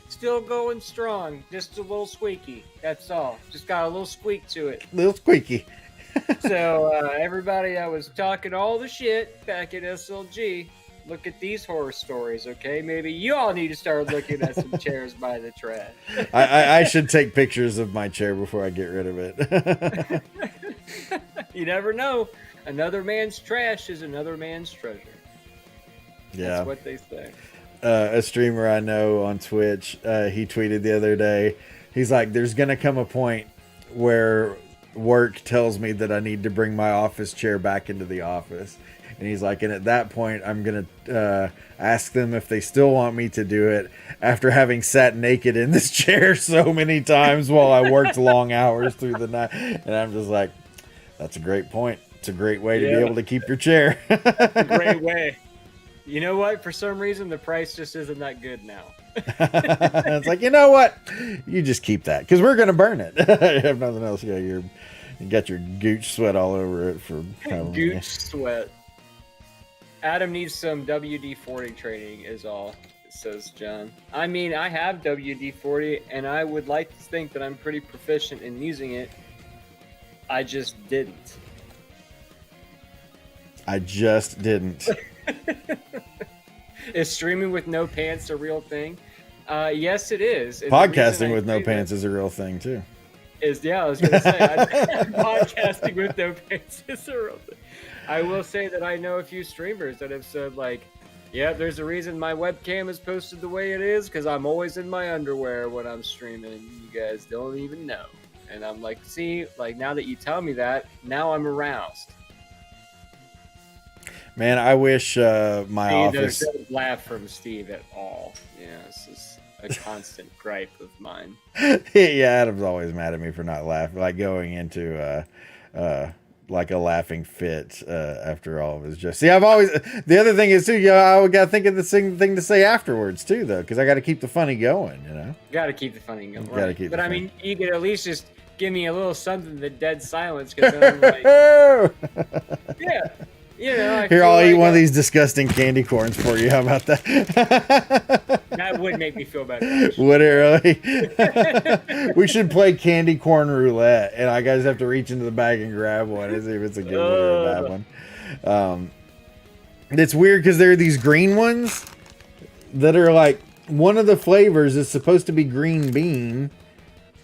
still going strong. Just a little squeaky. That's all. Just got a little squeak to it. Little squeaky. So everybody that was talking all the shit back at SLG, look at these horror stories, okay? Maybe you all need to start looking at some chairs by the trash. I should take pictures of my chair before I get rid of it. You never know. Another man's trash is another man's treasure. Yeah. That's what they say. A streamer I know on Twitch, he tweeted the other day, he's like, there's going to come a point where work tells me that I need to bring my office chair back into the office. And he's like, and at that point, I'm going to ask them if they still want me to do it after having sat naked in this chair so many times while I worked long hours through the night. And I'm just like, that's a great point. It's a great way to be able to keep your chair. A great way. You know what? For some reason, the price just isn't that good now. It's like, you know what? You just keep that because we're going to burn it. You have nothing else. You got your gooch sweat all over it for gooch sweat. Adam needs some WD-40 training is all, says John. I mean, I have WD-40 and I would like to think that I'm pretty proficient in using it. I just didn't. Is streaming with no pants a real thing? Yes, it is. And podcasting with no pants is a real thing too. I was going to say, podcasting with no pants is a real thing. I will say that I know a few streamers that have said, like, yeah, there's a reason my webcam is posted the way it is because I'm always in my underwear when I'm streaming. You guys don't even know. And I'm like, see, like, now that you tell me that, now I'm aroused. Man, I wish my office... There's no laugh from Steve at all. Yeah, this is a constant gripe of mine. Yeah, Adam's always mad at me for not laughing, like going into like a laughing fit after all of his jokes. See, I've always... The other thing is, too, I got to think of the same thing to say afterwards, too, though, because I got to keep the funny going, you know? Got to keep the funny going. Got to keep But, I funny. mean, you could at least just give me a little something to dead silence, because then I'm like... Yeah. You know, Here, I'll eat one of these disgusting candy corns for you. How about that? That would make me feel better. Actually. Would it really? We should play candy corn roulette, and I guys have to reach into the bag and grab one and see if it's a good one or a bad one. It's weird because there are these green ones that are like, one of the flavors is supposed to be green bean,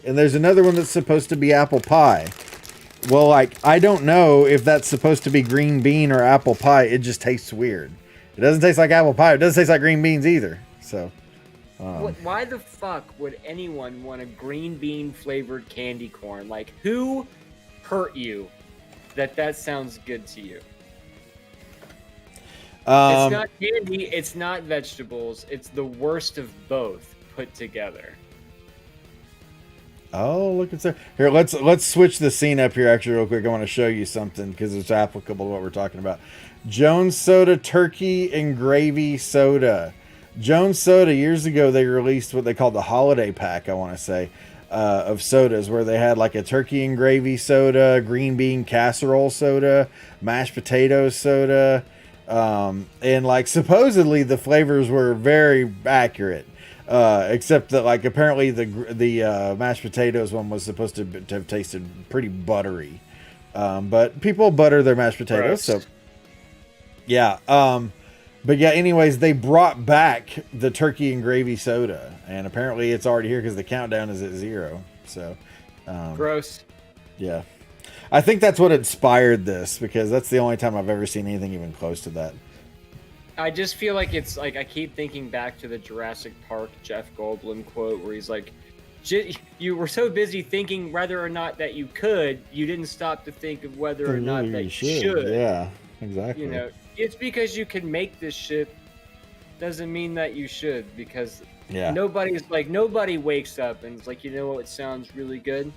and there's another one that's supposed to be apple pie. Well, like, I don't know if that's supposed to be green bean or apple pie. It just tastes weird. It doesn't taste like apple pie. It doesn't taste like green beans either. So, why the fuck would anyone want a green bean flavored candy corn? Like, who hurt you that sounds good to you? It's not candy. It's not vegetables. It's the worst of both put together. Oh, look at that. Here, let's switch the scene up here actually real quick. I want to show you something because it's applicable to what we're talking about. Jones Soda Turkey and Gravy Soda. Jones Soda, years ago, they released what they called the holiday pack, I want to say, of sodas, where they had like a turkey and gravy soda, green bean casserole soda, mashed potato soda, and like supposedly the flavors were very accurate. Except that, like, apparently the mashed potatoes one was supposed to have tasted pretty buttery. But people butter their mashed potatoes, so yeah. But yeah, anyways, they brought back the turkey and gravy soda, and apparently it's already here because the countdown is at 0. So, gross. Yeah, I think that's what inspired this because that's the only time I've ever seen anything even close to that. I just feel like it's like I keep thinking back to the Jurassic Park Jeff Goldblum quote where he's like, you were so busy thinking whether or not that you could, you didn't stop to think of whether or not that you should. Yeah, exactly. You know, it's because you can make this shit doesn't mean that you should, because nobody wakes up and it's like, you know what sounds really good?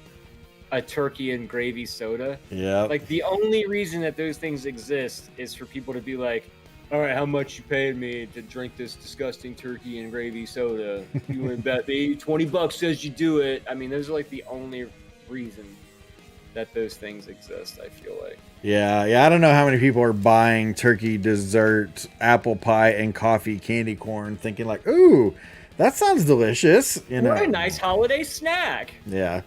A turkey and gravy soda. Yeah. Like the only reason that those things exist is for people to be like, all right, how much you paying me to drink this disgusting turkey and gravy soda? You want to bet me $20 says you do it. I mean, those are like the only reason that those things exist, I feel like. Yeah. I don't know how many people are buying turkey, dessert, apple pie, and coffee candy corn thinking like, ooh, that sounds delicious. You know, what a nice holiday snack. Yeah.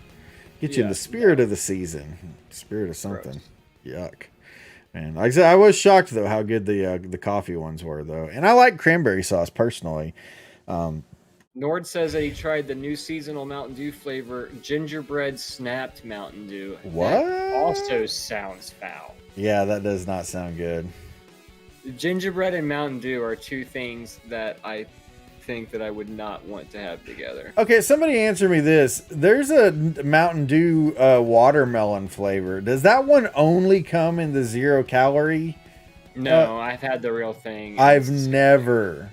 Get you in the spirit of the season. Spirit of something. Gross. Yuck. And like I said, I was shocked though how good the coffee ones were though, and I like cranberry sauce personally. Nord says that he tried the new seasonal Mountain Dew flavor, gingerbread snapped Mountain Dew. What? That also sounds foul. Yeah, that does not sound good. Gingerbread and Mountain Dew are two things that I think that I would not want to have together. Okay, somebody answer me this. There's a Mountain Dew watermelon flavor. Does that one only come in the 0 calorie? No, I've had the real thing. I've never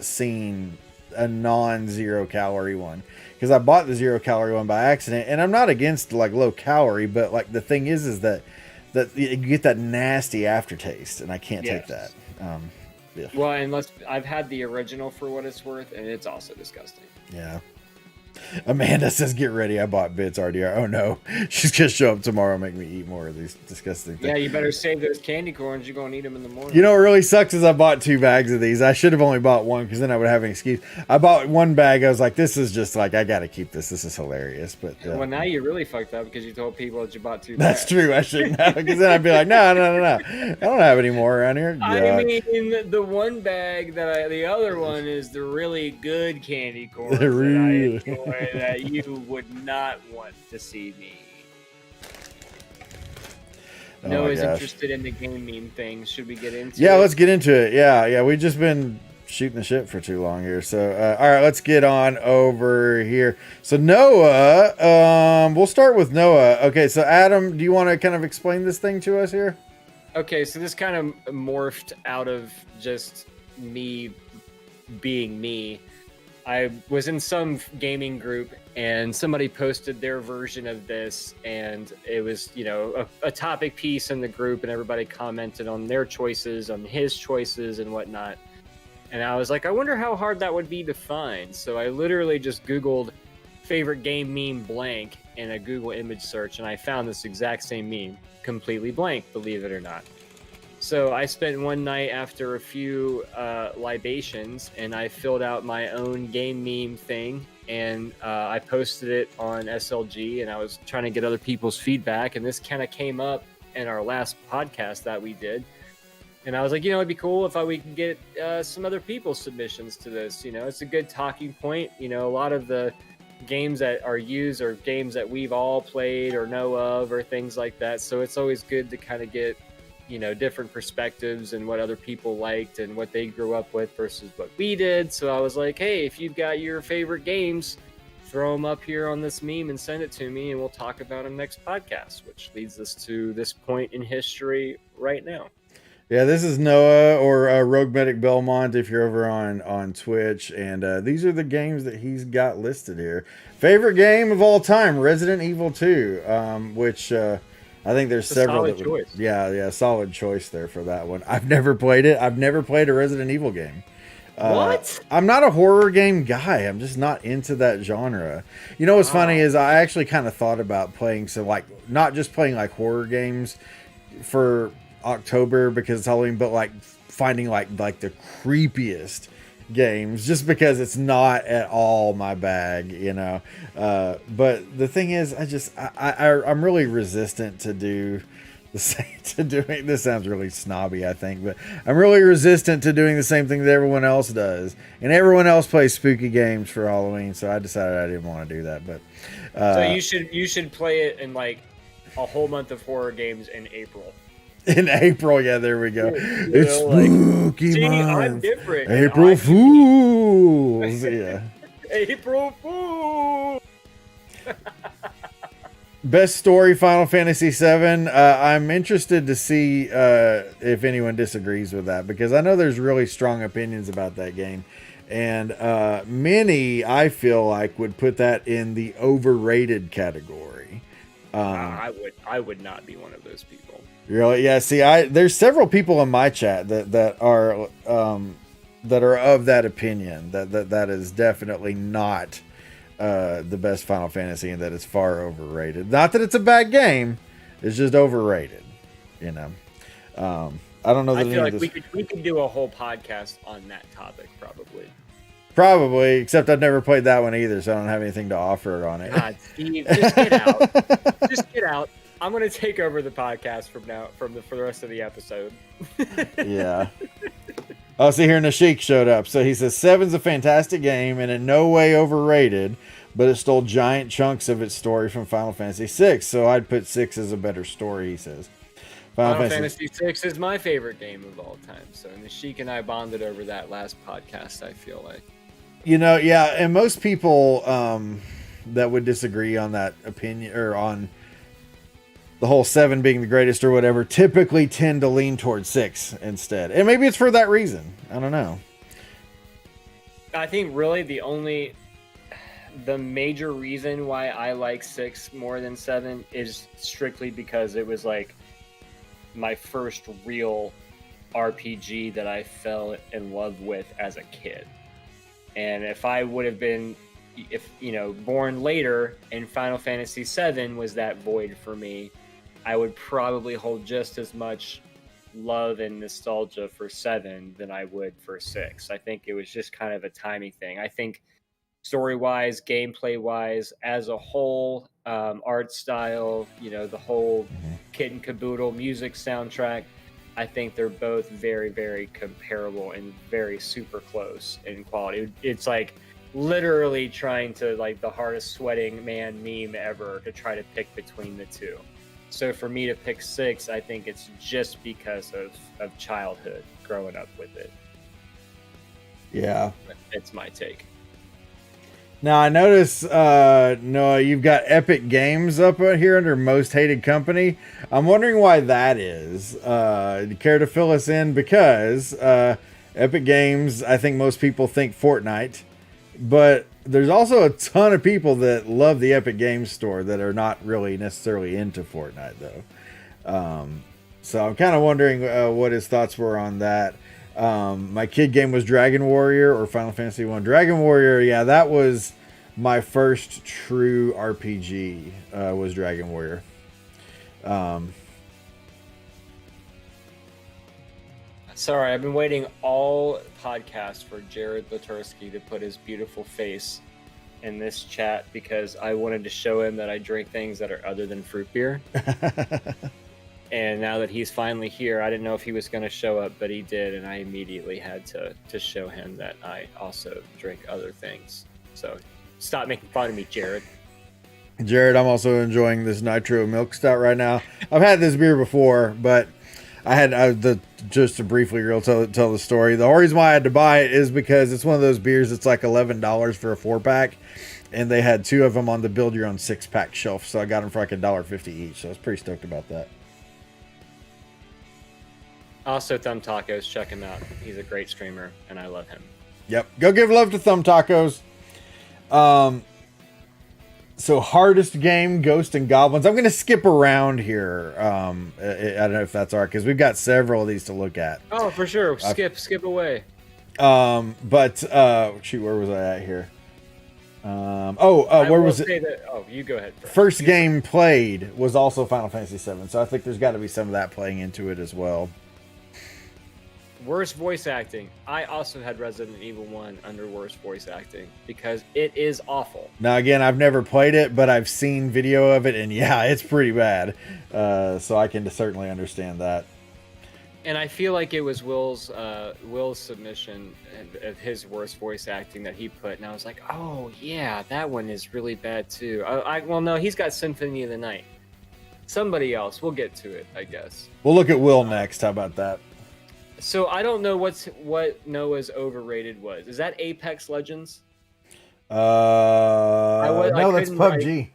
seen a non-0 calorie one, because I bought the 0 calorie one by accident, and I'm not against like low calorie, but like the thing is that you get that nasty aftertaste, and I can't take that. Yeah. Well, unless I've had the original for what it's worth, and it's also disgusting. Yeah. Amanda says, "Get ready. I bought Bits RDR." Oh no, she's gonna show up tomorrow and make me eat more of these disgusting things. Yeah, you better save those candy corns. You're gonna eat them in the morning. You know what really sucks is I bought 2 bags of these. I should have only bought one, because then I would have an excuse. I bought 1 bag. I was like, "This is just like, I gotta keep this. This is hilarious." But well, now you really fucked up because you told people that you bought 2 that's bags. true. I shouldn't have, because then I'd be like, "No, I don't have any more around here." I mean, the 1 bag the other one is the really good candy corns that I enjoy that you would not want to see me. Noah's interested in the game meme thing. Should we get into it? Yeah, let's get into it. Yeah, we've just been shooting the shit for too long here. So, all right, let's get on over here. So, Noah, we'll start with Noah. Okay, so Adam, do you want to kind of explain this thing to us here? Okay, so this kind of morphed out of just me being me. I was in some gaming group and somebody posted their version of this, and it was, a topic piece in the group, and everybody commented on their choices, on his choices and whatnot. And I was like, I wonder how hard that would be to find. So I literally just Googled favorite game meme blank in a Google image search, and I found this exact same meme, completely blank, believe it or not. So I spent one night after a few libations, and I filled out my own game meme thing, and I posted it on SLG, and I was trying to get other people's feedback, and this kind of came up in our last podcast that we did. And I was like, it'd be cool if we could get some other people's submissions to this. It's a good talking point. A lot of the games that are used are games that we've all played or know of, or things like that. So it's always good to kind of get different perspectives and what other people liked and what they grew up with versus what we did. So I was like, hey, if you've got your favorite games, throw them up here on this meme and send it to me, and we'll talk about them next podcast, which leads us to this point in history right now. Yeah, this is Noah, or Rogue Medic Belmont if you're over on Twitch, and these are the games that he's got listed here. Favorite game of all time, Resident Evil 2, which I think there's several. Solid choice. Yeah, solid choice there for that one. I've never played it. I've never played a Resident Evil game. What? I'm not a horror game guy. I'm just not into that genre. What's funny is I actually kind of thought about playing some, like, not just playing like horror games for October because it's Halloween, but like finding like the creepiest games, just because it's not at all my bag, but the thing is, I'm really resistant to do the same, to doing this. Sounds really snobby, I think, but I'm really resistant to doing the same thing that everyone else does, and everyone else plays spooky games for Halloween, so I decided I didn't want to do that. But so you should play it in like a whole month of horror games in April. In April, yeah, there we go. It's spooky month. I'm different. April Fools. Yeah. April Fools. Best story, Final Fantasy VII. I'm interested to see if anyone disagrees with that, because I know there's really strong opinions about that game, and many, I feel like, would put that in the overrated category. I would not be one of those people. Really? Yeah. See, there's several people in my chat that are of that opinion, that is definitely not the best Final Fantasy, and that it's far overrated. Not that it's a bad game, it's just overrated. I don't know that I feel like we could do a whole podcast on that topic, Probably, except I've never played that one either, so I don't have anything to offer on it. God, Steve, just get out. Just get out. I'm gonna take over the podcast for the rest of the episode. Yeah. Oh, see here, Nashik showed up. So he says 7's a fantastic game and in no way overrated, but it stole giant chunks of its story from Final Fantasy VI. So I'd put 6 as a better story, he says. Final Fantasy VI is my favorite game of all time. So Nashik and I bonded over that last podcast, I feel like. You know, yeah, and most people that would disagree on that opinion or on the whole 7 being the greatest or whatever typically tend to lean towards 6 instead. And maybe it's for that reason. I don't know. I think really the major reason why I like 6 more than 7 is strictly because it was like my first real RPG that I fell in love with as a kid. And if I would have been born later and Final Fantasy VII was that void for me, I would probably hold just as much love and nostalgia for 7 than I would for 6. I think it was just kind of a timing thing. I think story-wise, gameplay-wise, as a whole, art style, the whole kit and caboodle music soundtrack, I think they're both very, very comparable and very super close in quality. It's like literally trying to like the hardest sweating man meme ever to try to pick between the two. So for me to pick 6, I think it's just because of childhood, growing up with it. Yeah. It's my take. Now I notice, Noah, you've got Epic Games up here under Most Hated Company. I'm wondering why that is. Do you care to fill us in? Because Epic Games, I think most people think Fortnite, but there's also a ton of people that love the Epic Games Store that are not really necessarily into Fortnite, though. So I'm kind of wondering what his thoughts were on that. My kid game was Dragon Warrior or Final Fantasy 1. Dragon Warrior, yeah, that was my first true RPG, was Dragon Warrior. Sorry, I've been waiting all podcast for Jared Latursky to put his beautiful face in this chat because I wanted to show him that I drink things that are other than fruit beer. And now that he's finally here, I didn't know if he was going to show up, but he did, and I immediately had to show him that I also drink other things. So stop making fun of me, Jared. Jared, I'm also enjoying this Nitro Milk Stout right now. I've had this beer before, but just to briefly tell the story. The whole reason why I had to buy it is because it's one of those beers that's like $11 for a 4-pack, and they had 2 of them on the build your own 6-pack shelf, so I got them for like $1.50 each. So I was pretty stoked about that. Also, Thumb Tacos, check him out. He's a great streamer, and I love him. Yep, go give love to Thumb Tacos. So hardest game, Ghost and Goblins. I'm going to skip around here. I don't know if that's all right, because we've got several of these to look at. Oh, for sure. Skip away. But shoot, where was I at here? Where was it? You go ahead. First game played was also Final Fantasy VII, so I think there's got to be some of that playing into it as well. Worst voice acting. I also had Resident Evil 1 under worst voice acting because it is awful. Now, again, I've never played it, but I've seen video of it, and yeah, it's pretty bad. So I can certainly understand that. And I feel like it was Will's submission of his worst voice acting that he put, and I was like, oh yeah, that one is really bad too. Well, no, he's got Symphony of the Night. Somebody else. We'll get to it, I guess. We'll look at Will next. How about that? So I don't know what Noah's overrated was. Is that Apex Legends? No, that's PUBG.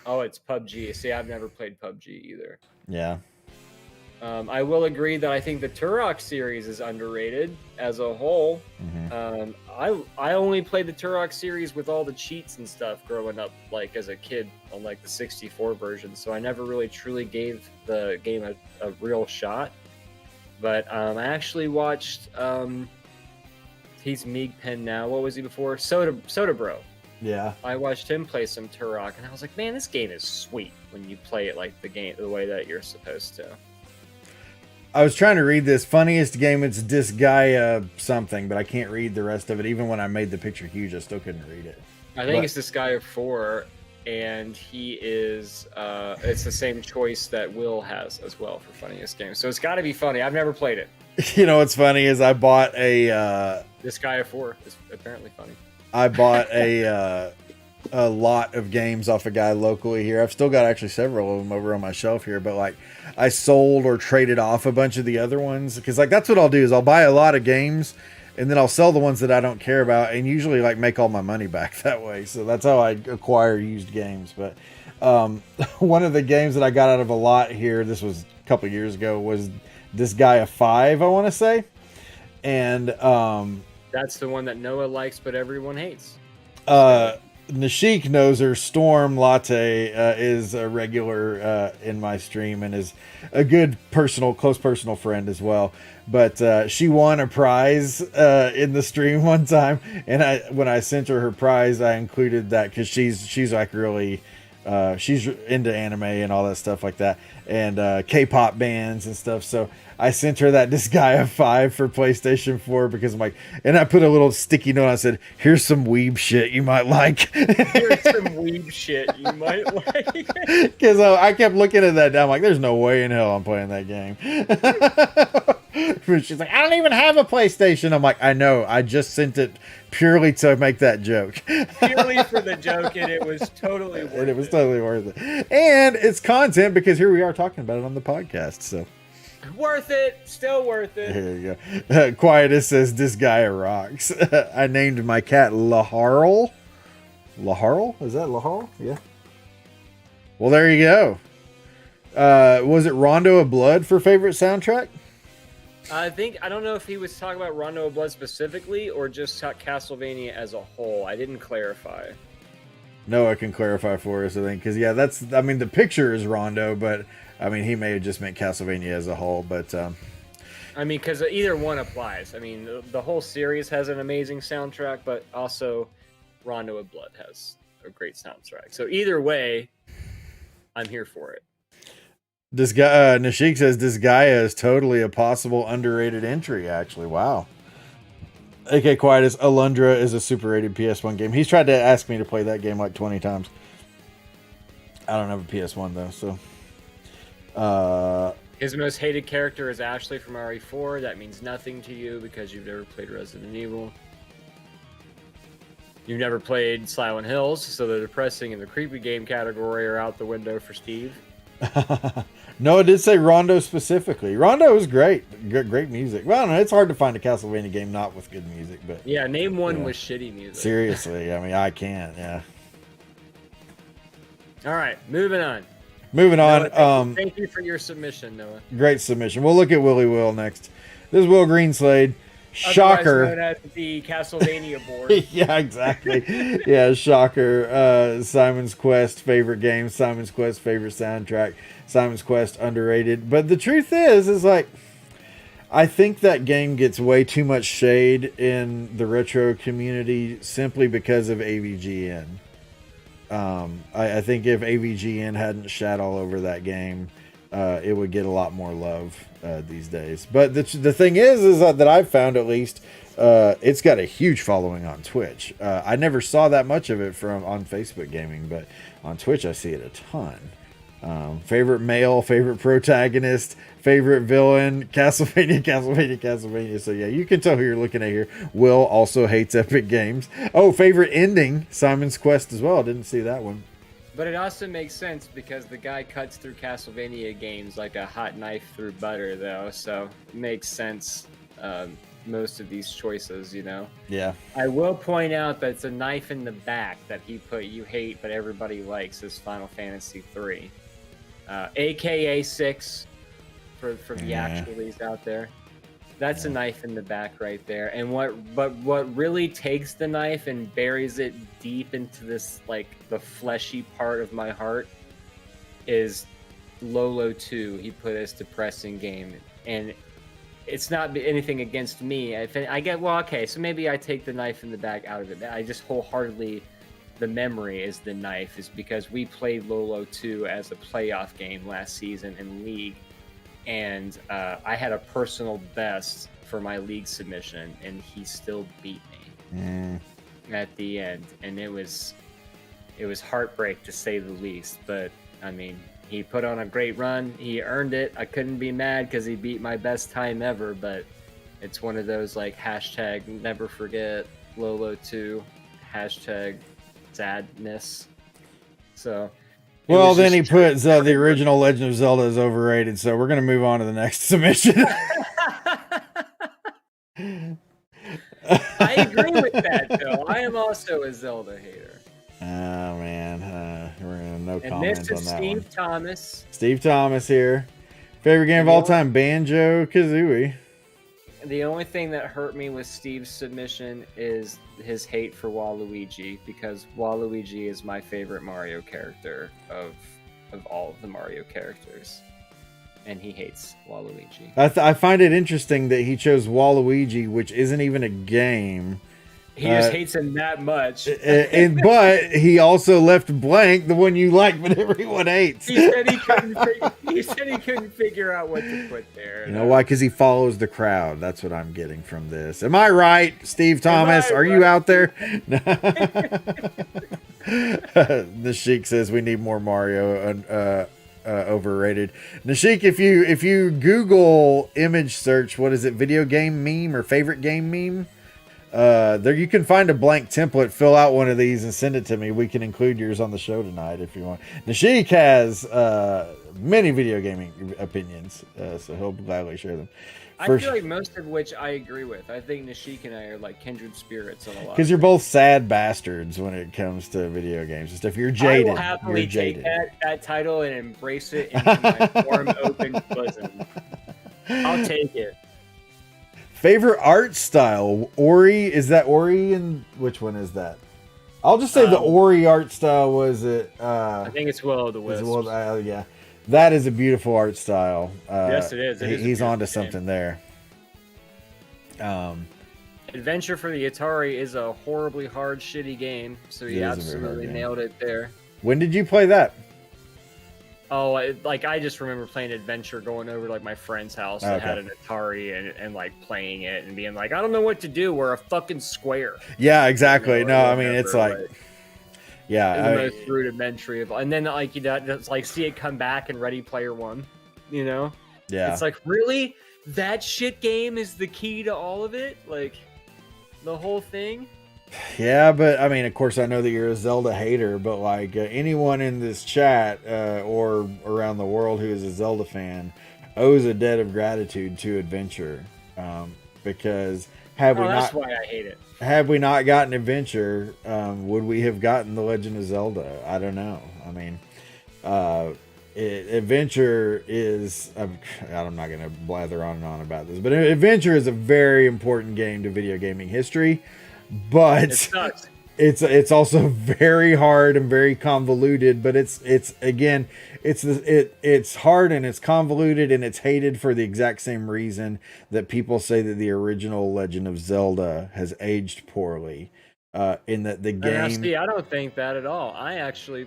Oh, it's PUBG. See, I've never played PUBG either. Yeah. I will agree that I think the Turok series is underrated as a whole. Mm-hmm. I only played the Turok series with all the cheats and stuff growing up, like as a kid on like the 64 version. So I never really truly gave the game a real shot. But I actually watched. He's Meegpen now. What was he before? Soda Bro. Yeah. I watched him play some Turok, and I was like, man, this game is sweet when you play it like the way that you're supposed to. I was trying to read this funniest game. It's Disgaea something, but I can't read the rest of it. Even when I made the picture huge, I still couldn't read it. I think it's Disgaea 4. and he is it's the same choice that Will has as well for funniest game. So it's got to be funny. I've never played it. You know what's funny is I bought a This guy of 4 is apparently funny. I bought a lot of games off a guy locally here. I've still got actually several of them over on my shelf here, but like I sold or traded off a bunch of the other ones because like that's what I'll do is I'll buy a lot of games and then I'll sell the ones that I don't care about and usually like make all my money back that way. So that's how I acquire used games. But one of the games that I got out of a lot here, this was a couple years ago, was This Guy a 5, I want to say. And that's the one that Noah likes but everyone hates. Nashik knows her. Storm Latte is a regular in my stream and is a good close personal friend as well. But she won a prize in the stream one time, and when I sent her prize, I included that because she's like really she's into anime and all that stuff like that, and K-pop bands and stuff. So I sent her that This Guy a 5 for PlayStation 4 because I'm like, and I put a little sticky note. I said, "Here's some weeb shit you might like." Here's some weeb shit you might like. Because I kept looking at that. I'm like, "There's no way in hell I'm playing that game." She's like, "I don't even have a PlayStation." I'm like, "I know. I just sent it purely to make that joke." Purely for the joke, and it was totally worth it. And it was totally worth it. And it's content because here we are talking about it on the podcast. So worth it. Still worth it. here you go. Quietus says, "This guy rocks." I named my cat Laharl. Laharl? Is that Laharl? Yeah. Well, there you go. Was it Rondo of Blood for favorite soundtrack? I don't know if he was talking about Rondo of Blood specifically or just Castlevania as a whole. I didn't clarify. Noah can clarify for us, I think, because the picture is Rondo, but I mean, he may have just meant Castlevania as a whole, but because either one applies. I mean, the whole series has an amazing soundtrack, but also Rondo of Blood has a great soundtrack. So either way, I'm here for it. This guy, Nashik says, "This guy is totally a possible underrated entry." Actually, wow. AK Quiet is Alundra is a super rated PS1 game. He's tried to ask me to play that game like 20 times. I don't have a PS1 though, so. His most hated character is Ashley from RE4. That means nothing to you because you've never played Resident Evil. You've never played Silent Hills, so the depressing and the creepy game category are out the window for Steve. No, it did say Rondo specifically. Rondo is great. Great music. Well, I don't know. It's hard to find a Castlevania game not with good music, but yeah, name one with shitty music. Seriously, I mean, I can't. Yeah. All right, moving on. Noah, thank you for your submission, Noah. Great submission. We'll look at Willie Will next. This is Will Greenslade. Shocker. Known as the Castlevania board. Yeah, exactly. Yeah, shocker. Simon's Quest favorite game. Simon's Quest favorite soundtrack. Simon's Quest underrated. But the truth is like, I think that game gets way too much shade in the retro community simply because of AVGN. I think if AVGN hadn't shat all over that game, it would get a lot more love these days. But the thing is that I've found, at least, it's got a huge following on Twitch. I never saw that much of it on Facebook gaming, but on Twitch I see it a ton. Favorite male, favorite protagonist, favorite villain, Castlevania. So yeah, you can tell who you're looking at here. Will also hates epic games. Oh, favorite ending, Simon's Quest as well. Didn't see that one. But it also makes sense because the guy cuts through Castlevania games like a hot knife through butter, though. So it makes sense, most of these choices, you know? Yeah. I will point out that it's a knife in the back that he put you hate, but everybody likes is Final Fantasy 3. AKA 6 for the actualies out there. That's a knife in the back right there. And what really takes the knife and buries it deep into this, like, the fleshy part of my heart is Lolo 2. He put as depressing game. And it's not anything against me. So maybe I take the knife in the back out of it. I just wholeheartedly, the memory is the knife, is because we played Lolo 2 as a playoff game last season in League. And I had a personal best for my league submission, and he still beat me at the end. And it was it was heartbreak to say the least. But I mean, he put on a great run. He earned it. I couldn't be mad because he beat my best time ever. But it's one of those like hashtag never forget Lolo 2, hashtag sadness. So. Well, then he put the original Legend of Zelda is overrated. So we're gonna move on to the next submission. I agree with that, though. I am also a Zelda hater. Oh man, we're gonna no And comment this on is that Steve one. Thomas. Steve Thomas here. Favorite game of all time, Banjo Kazooie. The only thing that hurt me with Steve's submission is his hate for Waluigi, because Waluigi is my favorite Mario character of all of the Mario characters. And he hates Waluigi. I find it interesting that he chose Waluigi, which isn't even a game. He just hates him that much. But he also left blank the one you like, but everyone hates. He said he couldn't figure out what to put there. You know why? Because he follows the crowd. That's what I'm getting from this. Am I right, Steve Thomas? Are you out there? Nashik says we need more Mario. Overrated. Nashik, if you Google image search, what is it, video game meme or favorite game meme, there you can find a blank template. Fill out one of these and send it to me. We can include yours on the show tonight if you want. Nashik has many video gaming opinions, so he'll gladly share them. I feel like most of which I agree with. I think Nashik and I are like kindred spirits on a lot. Because you're both sad bastards when it comes to video games and stuff. You're jaded. I will happily take that title and embrace it into my warm, open bosom. I'll take it. Favorite art style? Ori? Is that Ori? And which one is that? I'll just say the Ori art style was it. I think it's Will of the Wisps. Yeah. That is a beautiful art style. Yes, it is. He's onto something there. Adventure for the Atari is a horribly hard, shitty game, so he absolutely nailed it there. When did you play that? Oh, I just remember playing Adventure, going over to like my friend's house that had an Atari and like playing it and being like, I don't know what to do. We're a fucking square. Yeah, exactly. No, I mean it's like. Yeah, the most rudimentary of, and then like you just like see it come back in Ready Player One, you know? Yeah, it's like, really, that shit game is the key to all of it, like the whole thing. Yeah, but I mean, of course, I know that you're a Zelda hater, but like anyone in this chat or around the world who is a Zelda fan owes a debt of gratitude to Adventure, because that's why I hate it. Had we not gotten Adventure, would we have gotten The Legend of Zelda? I don't know. I mean, Adventure is... I'm not going to blather on and on about this, but Adventure is a very important game to video gaming history, but it sucks. It's also very hard and very convoluted, but it's hard and it's convoluted and it's hated for the exact same reason that people say that the original Legend of Zelda has aged poorly. In that the game... I don't think that at all.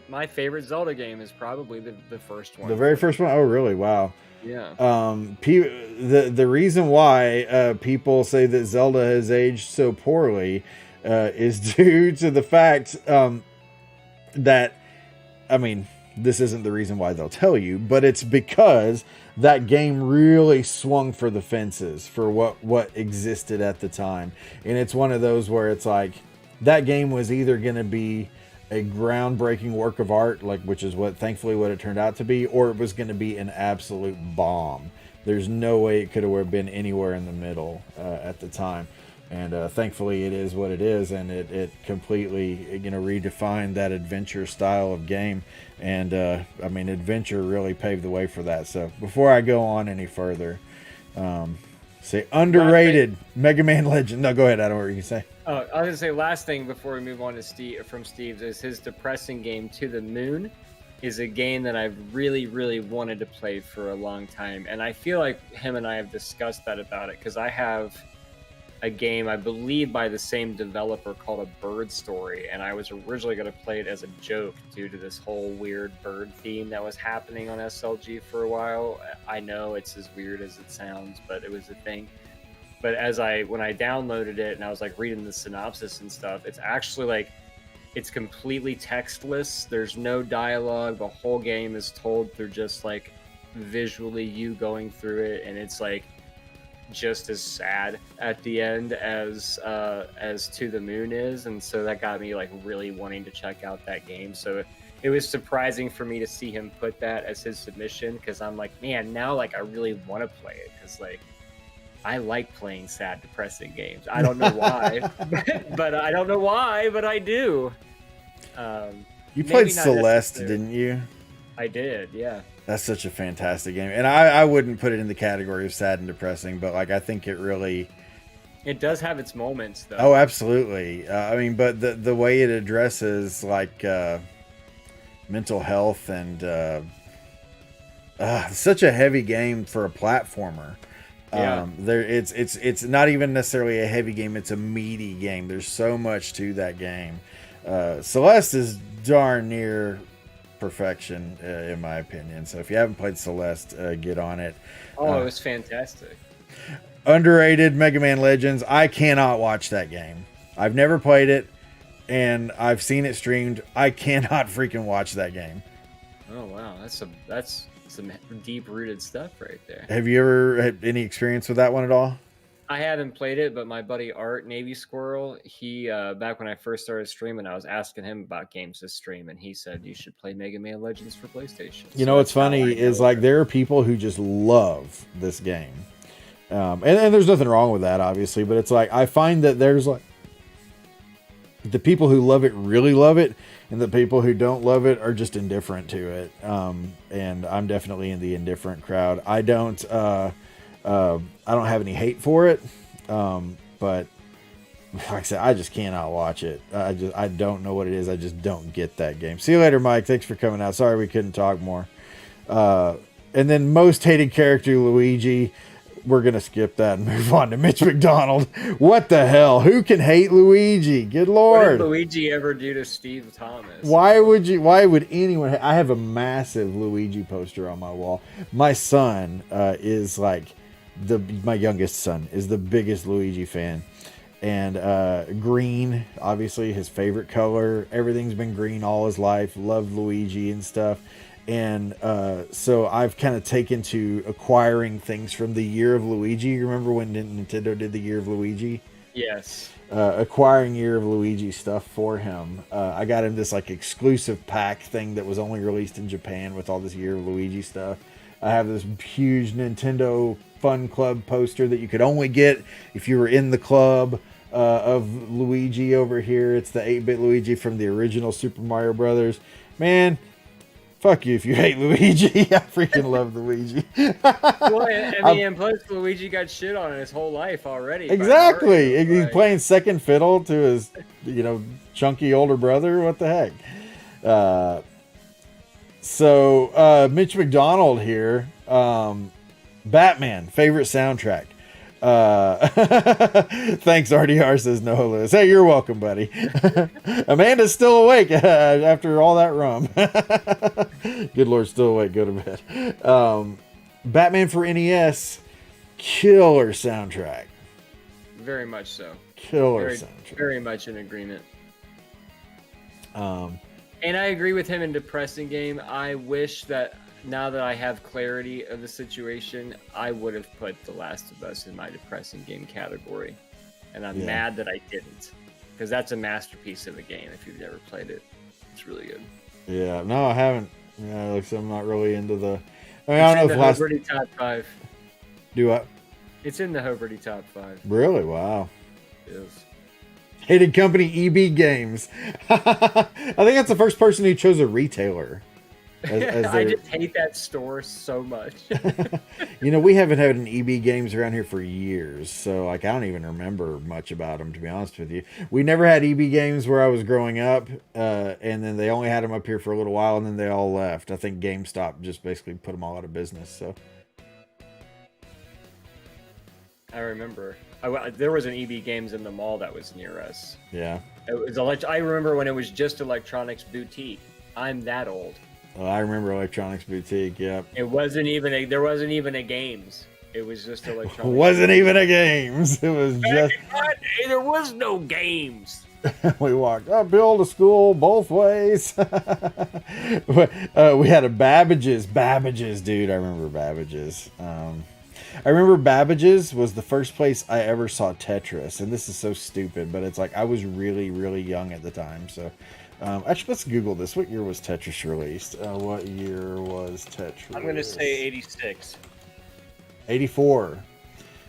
My favorite Zelda game is probably the first one. The very first one? Oh, really? Wow. Yeah. The reason why people say that Zelda has aged so poorly is due to the fact that, I mean, this isn't the reason why they'll tell you, but it's because that game really swung for the fences for what existed at the time. And it's one of those where it's like, that game was either going to be a groundbreaking work of art, like, which is thankfully what it turned out to be, or it was going to be an absolute bomb. There's no way it could have been anywhere in the middle at the time. And thankfully it is what it is, and it completely, redefined that adventure style of game. And I mean, Adventure really paved the way for that. So before I go on any further, say underrated Mega Man Legend. No, go ahead. I don't know what you can say. Oh, I was gonna say, last thing before we move on to Steve's is his depressing game To the Moon is a game that I've really, really wanted to play for a long time, and I feel like him and I have discussed that about it, because I have a game, I believe, by the same developer called A Bird Story, and I was originally going to play it as a joke due to this whole weird bird theme that was happening on SLG for a while. I know it's as weird as it sounds, but it was a thing. But when I downloaded it and I was like reading the synopsis and stuff, it's actually like It's completely textless. There's no dialogue. The whole game is told through just like visually you going through it, and it's like just as sad at the end as To the Moon is, and so that got me like really wanting to check out that game. So it was surprising for me to see him put that as his submission, because I'm like, man, now like I really want to play it, because like I like playing sad, depressing games. I don't know why, but I don't know why, but I do. You played Celeste, didn't you? I did, yeah. That's such a fantastic game, and I wouldn't put it in the category of sad and depressing, but like I think it really. It does have its moments, though. Oh, absolutely. I mean, but the way it addresses like mental health and such a heavy game for a platformer. Yeah. It's not even necessarily a heavy game, it's a meaty game. There's so much to that game. Celeste is darn near perfection, in my opinion. So if you haven't played Celeste, get on it. Oh, it was fantastic. Underrated Mega Man Legends. I cannot watch that game. I've never played it, and I've seen it streamed. I cannot freaking watch that game. Oh wow, that's some deep-rooted stuff right there. Have you ever had any experience with that one at all? I haven't played it, but my buddy Art, Navy Squirrel, he back when I first started streaming, I was asking him about games to stream, and he said you should play Mega Man Legends for PlayStation. You know what's funny is like there are people who just love this game, and there's nothing wrong with that, obviously, but it's like I find that there's like the people who love it really love it, and the people who don't love it are just indifferent to it. And I'm definitely in the indifferent crowd. I don't have any hate for it, but like I said, I just cannot watch it. I don't know what it is. I just don't get that game. See you later, Mike. Thanks for coming out. Sorry we couldn't talk more. And then most hated character, Luigi. We're going to skip that and move on to Mitch McDonald. What the hell? Who can hate Luigi? Good Lord. What did Luigi ever do to Steve Thomas? Why would anyone? I have a massive Luigi poster on my wall. My son is like my youngest son is the biggest Luigi fan. And green, obviously his favorite color. Everything's been green all his life. Loved Luigi and stuff. And so I've kind of taken to acquiring things from the Year of Luigi. You remember when Nintendo did the Year of Luigi? Yes. Acquiring Year of Luigi stuff for him. I got him this like exclusive pack thing that was only released in Japan with all this Year of Luigi stuff. I have this huge Nintendo Fun Club poster that you could only get if you were in the club of Luigi over here. It's the 8-bit Luigi from the original Super Mario Brothers. Man, fuck you if you hate Luigi. I freaking love Luigi. Well, I mean, and plus Luigi got shit on his whole life already. Exactly. He's playing second fiddle to his, chunky older brother. What the heck? So Mitch McDonald here. Batman, favorite soundtrack. Thanks, RDR says no, Lewis. Hey, you're welcome, buddy. Amanda's still awake after all that rum. Good Lord, still awake. Go to bed. Batman for NES, killer soundtrack. Very much so. Killer soundtrack. Very much in agreement. And I agree with him in depressing game. I wish that now that I have clarity of the situation, I would have put The Last of Us in my depressing game category. And I'm mad that I didn't. Because that's a masterpiece of a game if you've never played it. It's really good. Yeah, no, I haven't. Yeah, like I'm not really into the... I don't know if Hoverty Top 5. Do what? It's in the Hoverty Top 5. Really? Wow. It is. Hated company EB Games. I think that's the first person who chose a retailer. I just hate that store so much. We haven't had an EB Games around here for years, so like I don't even remember much about them, to be honest with you. We never had EB Games where I was growing up, and then they only had them up here for a little while, and then they all left. I think GameStop just basically put them all out of business. So I remember there was an EB Games in the mall that was near us. Yeah, it was I remember when it was just Electronics Boutique. I'm that old. Oh, I remember Electronics Boutique. Yep. There wasn't even a games. It was just Electronics. Wasn't even a games. It was just. There was no games. We walked uphill to school both ways. We had a Babbage's, dude. I remember Babbage's. I remember Babbage's was the first place I ever saw Tetris, and this is so stupid, but it's like I was really, really young at the time. So, actually, let's Google this. What year was Tetris released? What year was Tetris? I'm gonna say 86. 84.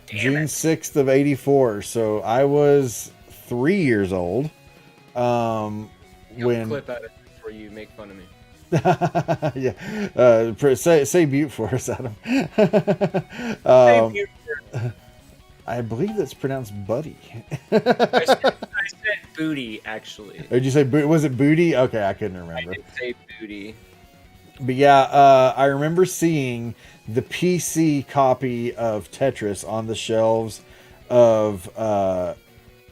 June 6th of 84. So I was 3 years old. You'll When clip out of it before you make fun of me. yeah, say Butte for us, Adam. I believe that's pronounced Buddy. I said booty, actually. Did you say was it Booty? Okay, I couldn't remember. I did say booty. But yeah, I remember seeing the PC copy of Tetris on the shelves of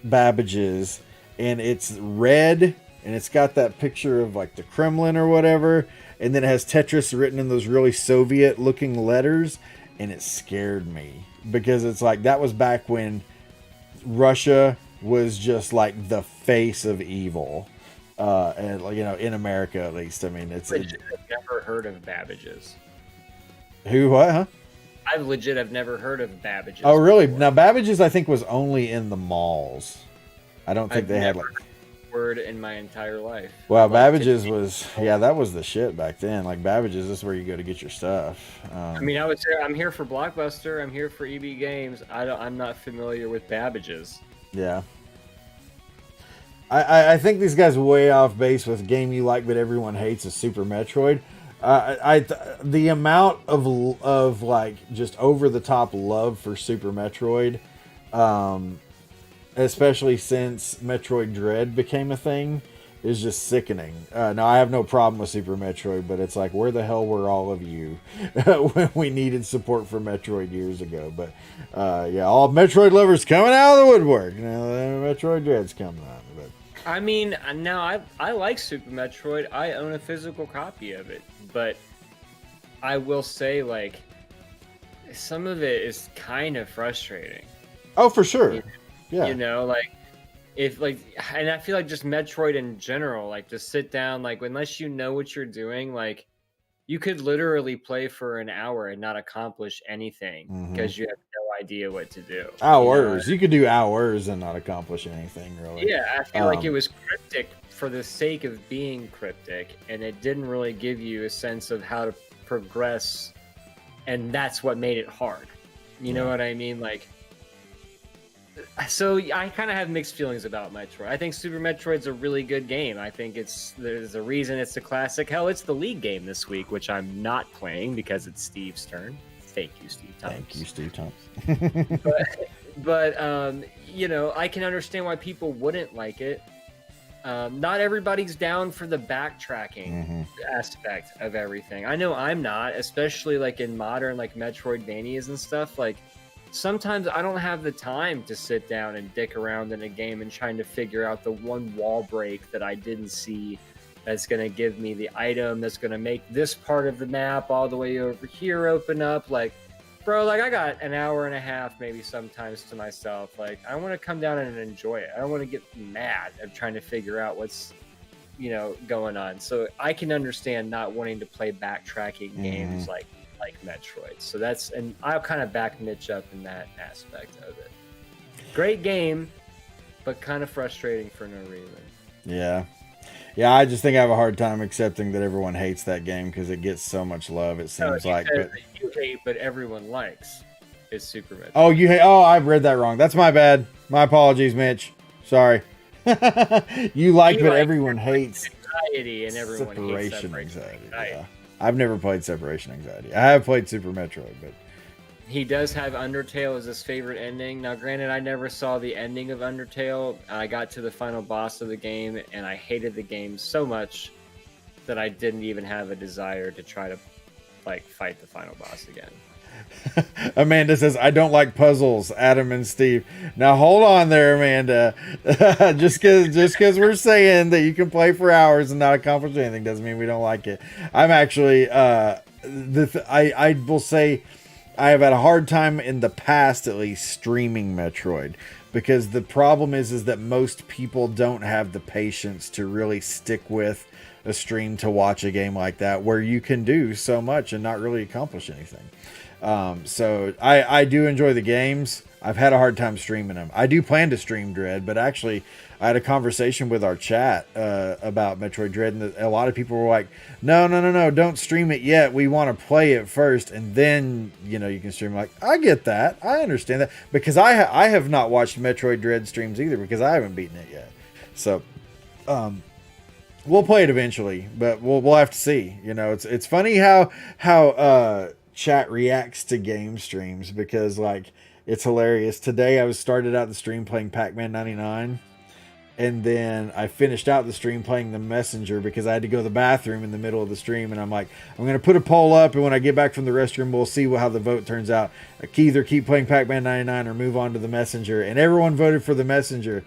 Babbage's, and it's red, and it's got that picture of like the Kremlin or whatever, and then it has Tetris written in those really Soviet looking letters, and it scared me because it's like that was back when Russia was just like the face of evil, and in America at least. I mean, I've never heard of Babbage's. Who? What? Huh? I legit have never heard of Babbage's. Oh, really? Before. Now Babbage's I think was only in the malls. I don't think they had like word in my entire life. Well, Babbage's was that was the shit back then. Like Babbage's, this is where you go to get your stuff. I mean, I'm here for Blockbuster. I'm here for EB Games. I'm not familiar with Babbage's. Yeah. I think these guys are way off base with game you like but everyone hates is Super Metroid. The amount of like just over the top love for Super Metroid, especially since Metroid Dread became a thing, is just sickening. Now I have no problem with Super Metroid, but it's like, where the hell were all of you when we needed support for Metroid years ago? But all Metroid lovers coming out of the woodwork. Metroid Dread's coming out. But I mean, now I like Super Metroid. I own a physical copy of it, but I will say, like, some of it is kind of frustrating. Oh, for sure. Yeah. And I feel like just Metroid in general, like, to sit down, like, unless you know what you're doing, like, you could literally play for an hour and not accomplish anything because you have no idea what to do. Hours. You could do hours and not accomplish anything, really. Yeah, I feel like it was cryptic for the sake of being cryptic, and it didn't really give you a sense of how to progress, and that's what made it hard. You know what I mean? Like, so I kind of have mixed feelings about Metroid. I think Super Metroid's a really good game. I think there's a reason it's a classic. Hell, it's the league game this week, which I'm not playing because it's Steve's turn. Thank you, Steve Thomas. Thank you, Steve Thomas. but I can understand why people wouldn't like it. Not everybody's down for the backtracking aspect of everything. I know I'm not, especially like in modern like Metroidvanias and stuff. Like, sometimes I don't have the time to sit down and dick around in a game and trying to figure out the one wall break that I didn't see that's going to give me the item that's going to make this part of the map all the way over here open up. Like, bro, like, I got an hour and a half maybe sometimes to myself. Like, I want to come down and enjoy it. I don't want to get mad at trying to figure out what's going on. So I can understand not wanting to play backtracking games like Metroid. So and I'll kind of back Mitch up in that aspect of it. Great game, but kind of frustrating for no reason. Yeah, I just think I have a hard time accepting that everyone hates that game because it gets so much love, it seems like. But you hate, but everyone likes is Super Metroid. Oh, you hate? Oh, I've read that wrong. That's my bad. My apologies, Mitch. Sorry. You like, but everyone hates. Anxiety, and everyone hates separation anxiety. Yeah. I've never played Separation Anxiety. I have played Super Metroid, but he does have Undertale as his favorite ending. Now, granted, I never saw the ending of Undertale. I got to the final boss of the game, and I hated the game so much that I didn't even have a desire to try to fight the final boss again. Amanda says, I don't like puzzles, Adam and Steve. Now hold on there, Amanda. just because we're saying that you can play for hours and not accomplish anything doesn't mean we don't like it. I'm actually I will say I have had a hard time in the past, at least, streaming Metroid, because the problem is that most people don't have the patience to really stick with a stream to watch a game like that, where you can do so much and not really accomplish anything. So I do enjoy the games. I've had a hard time streaming them. I do plan to stream Dread, but actually I had a conversation with our chat about Metroid Dread, and a lot of people were like, no, don't stream it yet. We want to play it first, and then, you know, you can stream. Like, I get that. I understand that, because I have not watched Metroid Dread streams either, because I haven't beaten it yet. So, we'll play it eventually, but we'll have to see. You know, it's funny how chat reacts to game streams, because like, it's hilarious. Today I started out the stream playing Pac-Man 99, and then I finished out the stream playing The Messenger because I had to go to the bathroom in the middle of the stream, and I'm like, I'm going to put a poll up, and when I get back from the restroom, we'll see how the vote turns out. I can either keep playing Pac-Man 99 or move on to The Messenger, and everyone voted for The Messenger.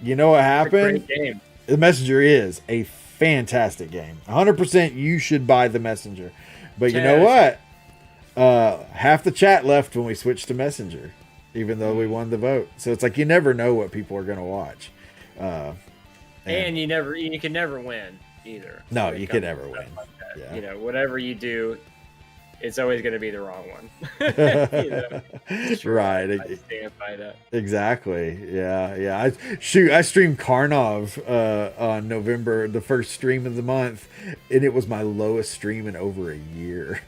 You know what happened? It's a great game. The Messenger is a fantastic game. 100% you should buy The Messenger. But you know what? Half the chat left when we switched to Messenger, even though we won the vote. So it's like, you never know what people are going to watch. And you can never win either. No, you can never win. Like yeah. You know, whatever you do, it's always going to be the wrong one. You know? Right. I stand by that. Exactly. Yeah. I streamed Karnov on November, the first stream of the month, and it was my lowest stream in over a year.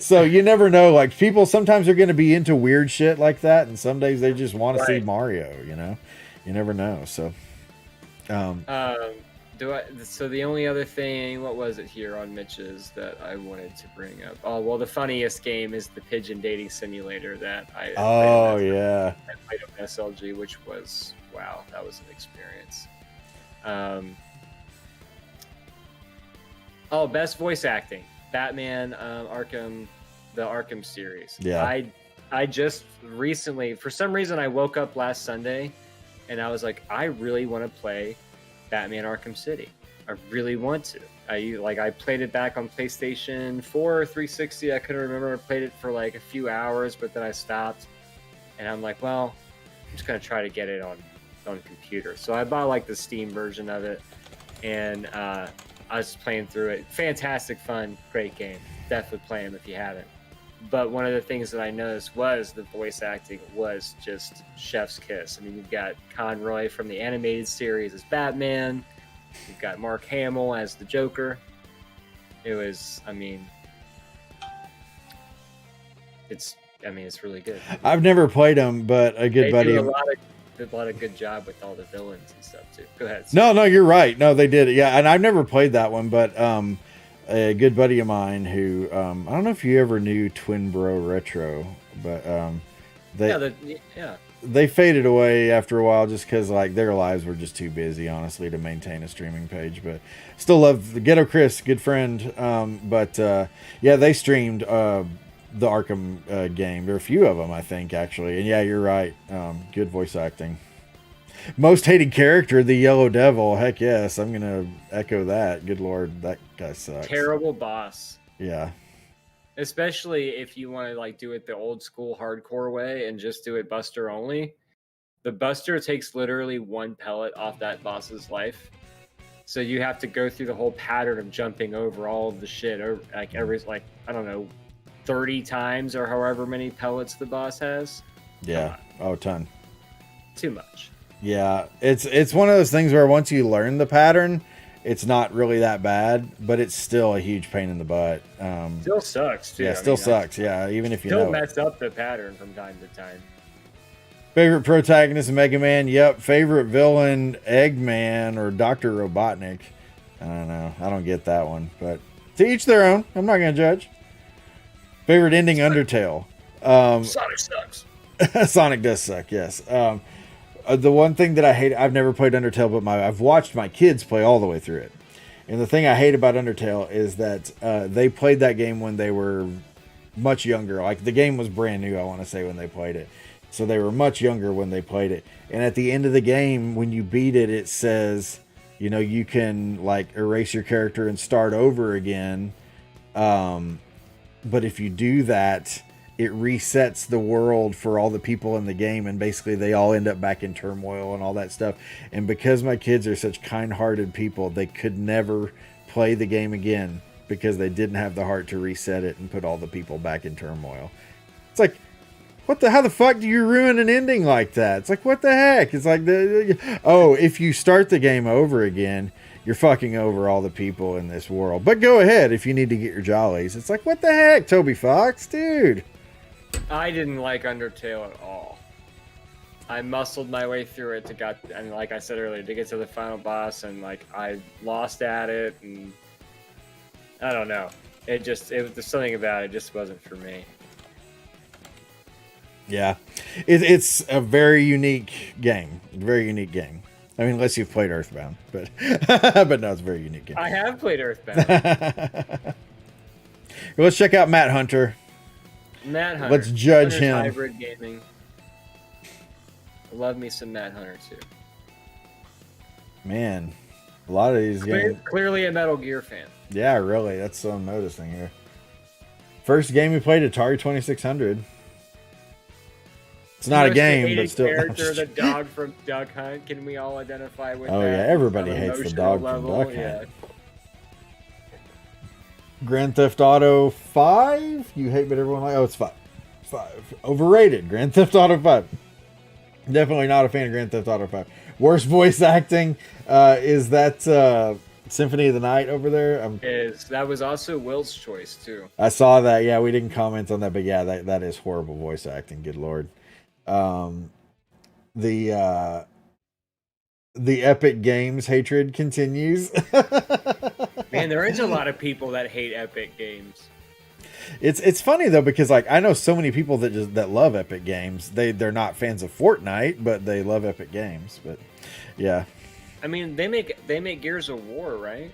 So you never know. Like, people sometimes are going to be into weird shit like that, and some days they just want to see Mario. You know, you never know. So, So the only other thing, what was it here on Mitch's that I wanted to bring up? Oh, well, the funniest game is the Pigeon Dating Simulator that I played on SLG, which was, wow, that was an experience. Best voice acting. Batman, Arkham, the Arkham series. Yeah. I just recently, for some reason, I woke up last Sunday and I was like, I really want to play Batman Arkham City. I really want to. I played it back on PlayStation 4 or 360. I couldn't remember. I played it for like a few hours, but then I stopped. And I'm like, well, I'm just going to try to get it on computer. So I bought like the Steam version of it. And I was playing through it. Fantastic fun. Great game. Definitely play them if you haven't. But one of the things that I noticed was the voice acting was just chef's kiss. I mean, you've got Conroy from the animated series as Batman. You've got Mark Hamill as the Joker. It was, it's really good. I've never played them, but a good buddy. They do a lot of good job with all the villains and stuff too. Go ahead. No, you're right. No, they did. Yeah, and I've never played that one, but a good buddy of mine who I don't know if you ever knew Twin Bro Retro, but they faded away after a while just because like their lives were just too busy, honestly, to maintain a streaming page. But still love the Ghetto Chris, good friend. They streamed the Arkham game. There are a few of them, I think, actually. And yeah, you're right. Good voice acting. Most hated character, the Yellow Devil. Heck yes, I'm gonna echo that. Good lord, that guy sucks. Terrible boss. Yeah. Especially if you want to like do it the old school hardcore way and just do it Buster only. The Buster takes literally one pellet off that boss's life. So you have to go through the whole pattern of jumping over all of the shit, or like every 30 times or however many pellets the boss has. Yeah. Oh, a ton. Too much. Yeah, it's one of those things where once you learn the pattern, it's not really that bad, but it's still a huge pain in the butt. Still sucks too. Yeah, sucks. Yeah, even if you still know mess up the pattern from time to time. Favorite protagonist, Mega Man. Yep. Favorite villain, Eggman or Dr. Robotnik. I don't know. I don't get that one, but to each their own. I'm not gonna judge. Favorite ending, Undertale. Sonic sucks. Sonic does suck. Yes. The one thing that I hate, I've never played Undertale, but I've watched my kids play all the way through it. And the thing I hate about Undertale is that they played that game when they were much younger. Like, the game was brand new, I want to say, when they played it. So they were much younger when they played it. And at the end of the game, when you beat it, it says, you know, you can like erase your character and start over again. But if you do that, it resets the world for all the people in the game, and basically they all end up back in turmoil and all that stuff. And because my kids are such kind-hearted people, they could never play the game again because they didn't have the heart to reset it and put all the people back in turmoil. It's like, how the fuck do you ruin an ending like that? It's like, what the heck? It's like, if you start the game over again, you're fucking over all the people in this world. But go ahead if you need to get your jollies. It's like, what the heck, Toby Fox, dude? I didn't like Undertale at all. I muscled my way through it and like I said earlier, to get to the final boss, and like I lost at it, and I don't know. There's something about it just wasn't for me. Yeah, it's a very unique game. Very unique game. I mean, unless you've played Earthbound, but but no, it's a very unique game. I have played Earthbound. Let's check out Matt Hunter. Matt Hunter. Let's judge him. Hybrid gaming. I love me some Matt Hunter too. Man, a lot of these games. Clearly a Metal Gear fan. Yeah, really. That's what I'm noticing here. First game we played, Atari 2600. It's not a game, but still. Character, the dog from Duck Hunt. Can we all identify with that? Oh yeah, everybody hates the dog from Duck Hunt. Grand Theft Auto 5? You hate, but everyone like. Oh, it's 5. 5. Overrated. Grand Theft Auto 5. Definitely not a fan of Grand Theft Auto 5. Worst voice acting. Is that Symphony of the Night over there? That was also Will's choice too. I saw that. Yeah, we didn't comment on that, but yeah, that is horrible voice acting. Good lord. The Epic Games hatred continues. Man, there is a lot of people that hate Epic Games. It's funny though, because like I know so many people that love Epic Games. They're not fans of Fortnite, but they love Epic Games. But yeah, I mean they make Gears of War, right?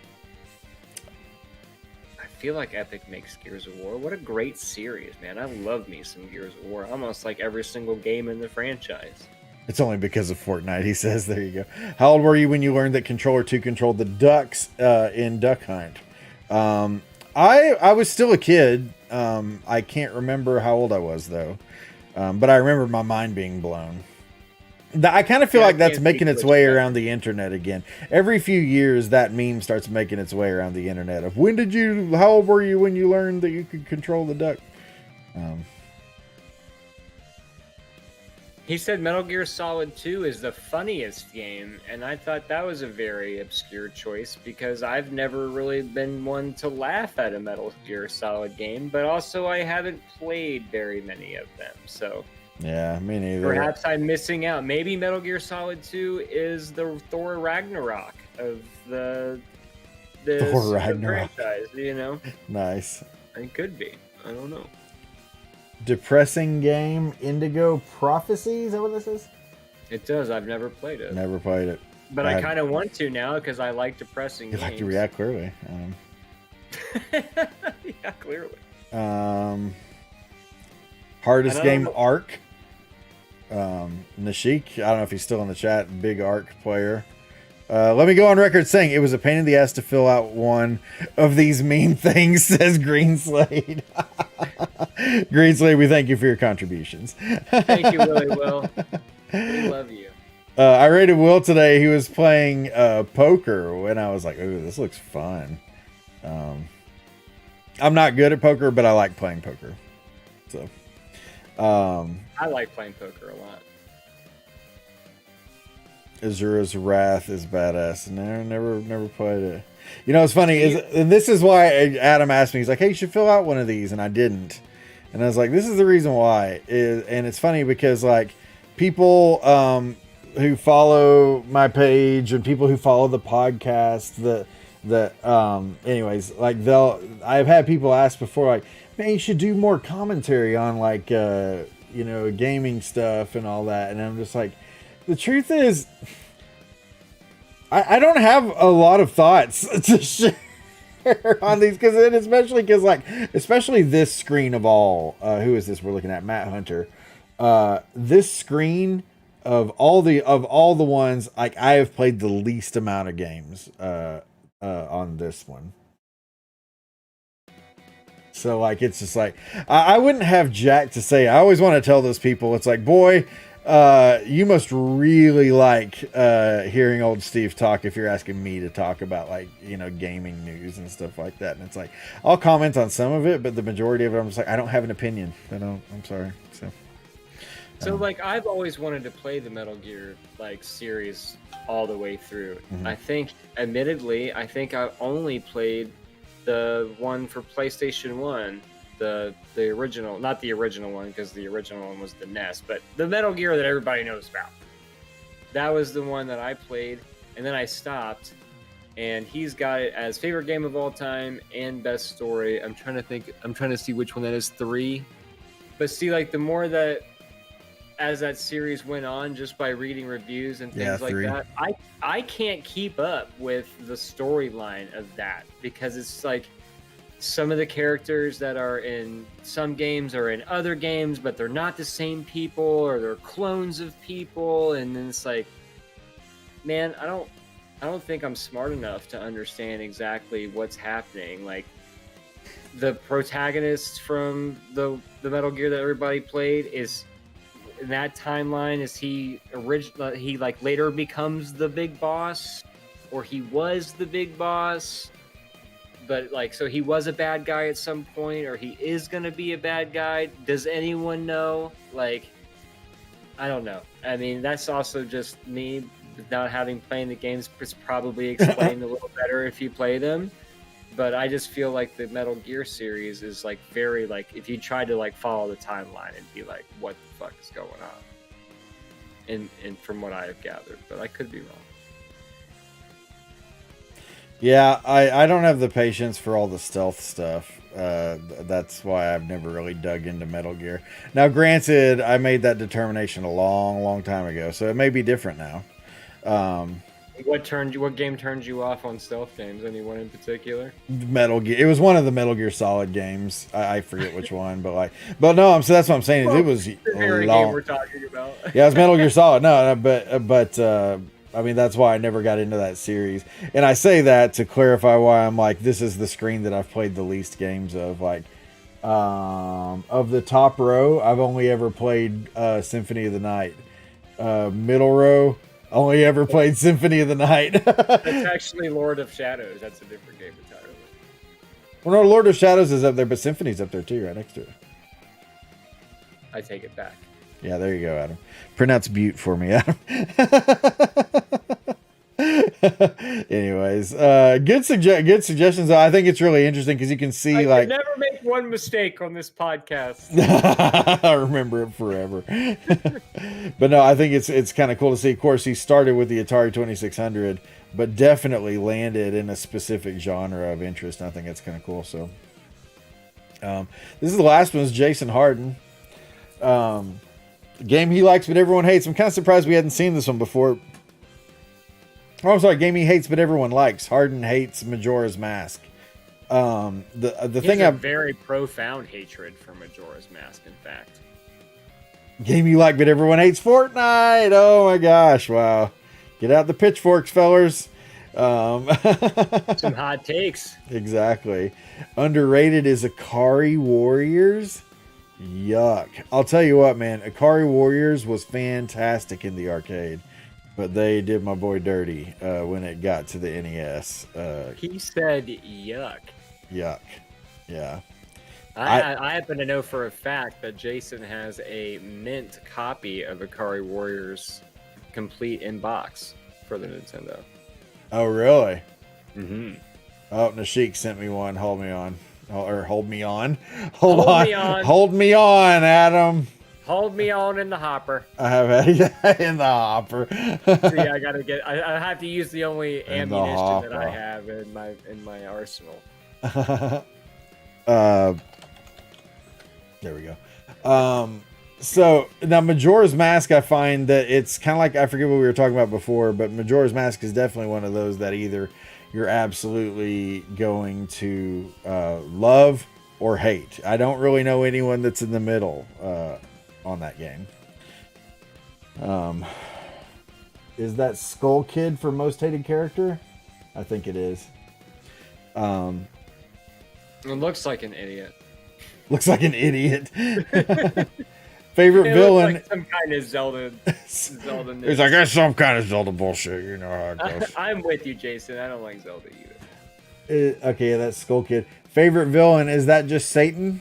I feel like Epic makes Gears of War. What a great series, man! I love me some Gears of War. Almost like every single game in the franchise. It's only because of Fortnite, he says. There you go. How old were you when you learned that Controller 2 controlled the ducks in Duck Hunt? I was still a kid. I can't remember how old I was, though. But I remember my mind being blown. I kind of feel like that's making its way around the internet again. Every few years, that meme starts making its way around the internet of, how old were you when you learned that you could control the duck? He said Metal Gear Solid 2 is the funniest game, and I thought that was a very obscure choice because I've never really been one to laugh at a Metal Gear Solid game, but also I haven't played very many of them, so... Yeah, me neither. Perhaps I'm missing out. Maybe Metal Gear Solid 2 is the Thor Ragnarok of the Thor Ragnarok franchise, you know? Nice. It could be. I don't know. Depressing game, Indigo Prophecy. Is that what this is? It does. I've never played it. Never played it. But I kind of want to now because I like depressing games. You like to react clearly. Yeah, clearly. Hardest game, Ark. Nashik, I don't know if he's still in the chat. Big Ark player. Let me go on record saying it was a pain in the ass to fill out one of these meme things, says Greenslade. Greenslade, we thank you for your contributions. Thank you, Willie Will. We love you. I rated Will today. He was playing poker, and I was like, ooh, this looks fun. I'm not good at poker, but I like playing poker. So, I like playing poker a lot. Azura's Wrath is badass. Never played it. You know, it's funny, and this is why Adam asked me, he's like, hey, you should fill out one of these, and I didn't. And I was like, this is the reason why. And it's funny because, like, people who follow my page and people who follow the podcast, anyways, like, I've had people ask before, like, man, you should do more commentary on, like, gaming stuff and all that. And I'm just like, the truth is, I don't have a lot of thoughts to share on these, especially this screen of all. Who is this we're looking at? Matt Hunter. This screen of all the ones, like, I have played the least amount of games on this one. So like, it's just like, I wouldn't have jack to say. I always want to tell those people, it's like, boy, you must really like hearing old Steve talk if you're asking me to talk about like, gaming news and stuff like that. And it's like, I'll comment on some of it, but the majority of it, I'm just like, I don't have an opinion. I'm sorry. So like, I've always wanted to play the Metal Gear like series all the way through. Mm-hmm. I think, admittedly, I only played the one for PlayStation 1, the original, not the original one, because the original one was the NES, but the Metal Gear that everybody knows about. That was the one that I played, and then I stopped, and he's got it as favorite game of all time and best story. I'm trying to see which one that is, 3. But see, like, the more that, as that series went on, just by reading reviews and things like 3. that, I can't keep up with the storyline of that, because it's like some of the characters that are in some games are in other games, but they're not the same people, or they're clones of people, and then it's like, man, I don't think I'm smart enough to understand exactly what's happening. Like, the protagonist from the Metal Gear that everybody played is, in that timeline, is he like later becomes the big boss, or he was the big boss, but like, so he was a bad guy at some point, or he is gonna be a bad guy? Does anyone know? Like, I don't know. I mean, that's also just me not having played the games. It's probably explained a little better if you play them. But I just feel like the Metal Gear series is like very, like, if you try to like follow the timeline and be like, what the fuck is going on? And from what I have gathered, but I could be wrong. Yeah, I don't have the patience for all the stealth stuff. That's why I've never really dug into Metal Gear. Now, granted, I made that determination a long, long time ago, so it may be different now. What game turned you off on stealth games? Anyone in particular? Metal Gear. It was one of the Metal Gear Solid games. I forget which one, but no. So that's what I'm saying. Is it was the very long. game we're talking about. Yeah, it's Metal Gear Solid. No, but I mean, that's why I never got into that series. And I say that to clarify why I'm like, this is the screen that I've played the least games of. Like, of the top row, I've only ever played Symphony of the Night. Middle row, only ever played Symphony of the Night. That's actually Lord of Shadows. That's a different game entirely. Well, no, Lord of Shadows is up there, but Symphony's up there too, right next to it. I take it back. Yeah, there you go, Adam. Pronounce Butte for me, Adam. Anyways, good suggestions. I think it's really interesting because you can see, I can never make one mistake on this podcast. I remember it forever. But no, I think it's kind of cool to see. Of course, he started with the Atari 2600, but definitely landed in a specific genre of interest. And I think that's kind of cool. So, this is the last one. Is Jason Harden. Game he likes but everyone hates. I'm kind of surprised we hadn't seen this one before. Oh, I'm sorry. Game he hates but everyone likes. Harden hates Majora's Mask. The thing, a very profound hatred for Majora's Mask. In fact, game you like but everyone hates, Fortnite. Oh my gosh! Wow, get out the pitchforks, fellers. Some hot takes. Exactly. Underrated is Akari Warriors. Yuck. I'll tell you what, man. Akari Warriors was fantastic in the arcade, but they did my boy dirty when it got to the NES. He said yuck. Yuck. Yeah. I happen to know for a fact that Jason has a mint copy of Akari Warriors complete in box for the Nintendo. Oh, really? Mm-hmm. Oh, Nashik sent me one. Hold me on. Hold me on. Hold me on. Hold me on, Adam. Hold me on in the hopper. I have it in the hopper. See, I have to use the only ammunition that I have in my arsenal. There we go. So now Majora's Mask, I find that it's kind of like, I forget what we were talking about before, but Majora's Mask is definitely one of those that either you're absolutely going to love or hate. I don't really know anyone that's in the middle on that game. Is that Skull Kid for most hated character? I think it is. It looks like an idiot. Looks like an idiot. Favorite It villain? looks like some kind of Zelda. It's like that's some kind of Zelda bullshit. You know how it goes. I'm with you, Jason. I don't like Zelda either. Okay, that's Skull Kid. Favorite villain? Is that just Satan?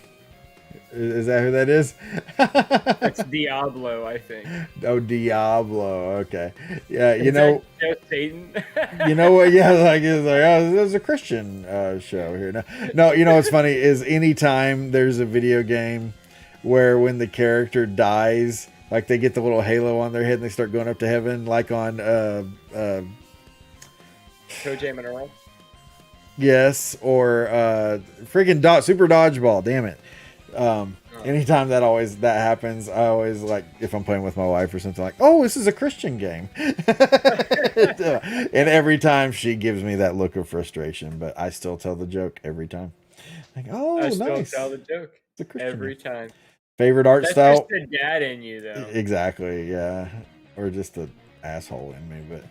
Is that who that is? It's Diablo, I think. Oh, Diablo. Okay. Yeah, you Is know. that just Satan? You know what? Yeah, like it's like oh, there's a Christian show here. No, you know what's funny is anytime there's a video game where when the character dies, like they get the little halo on their head and they start going up to heaven, like on Toe Jam and Earl? yes, or freaking Super Dodgeball. Damn it. Anytime that happens, I always like if I'm playing with my wife or something like, oh, this is a Christian game. And every time she gives me that look of frustration, but I still tell the joke every time. Like, oh, I still nice. tell the joke It's a Christian every game. time. Favorite art That's style? just the dad in you, though. Exactly, yeah. Or just the asshole in me, but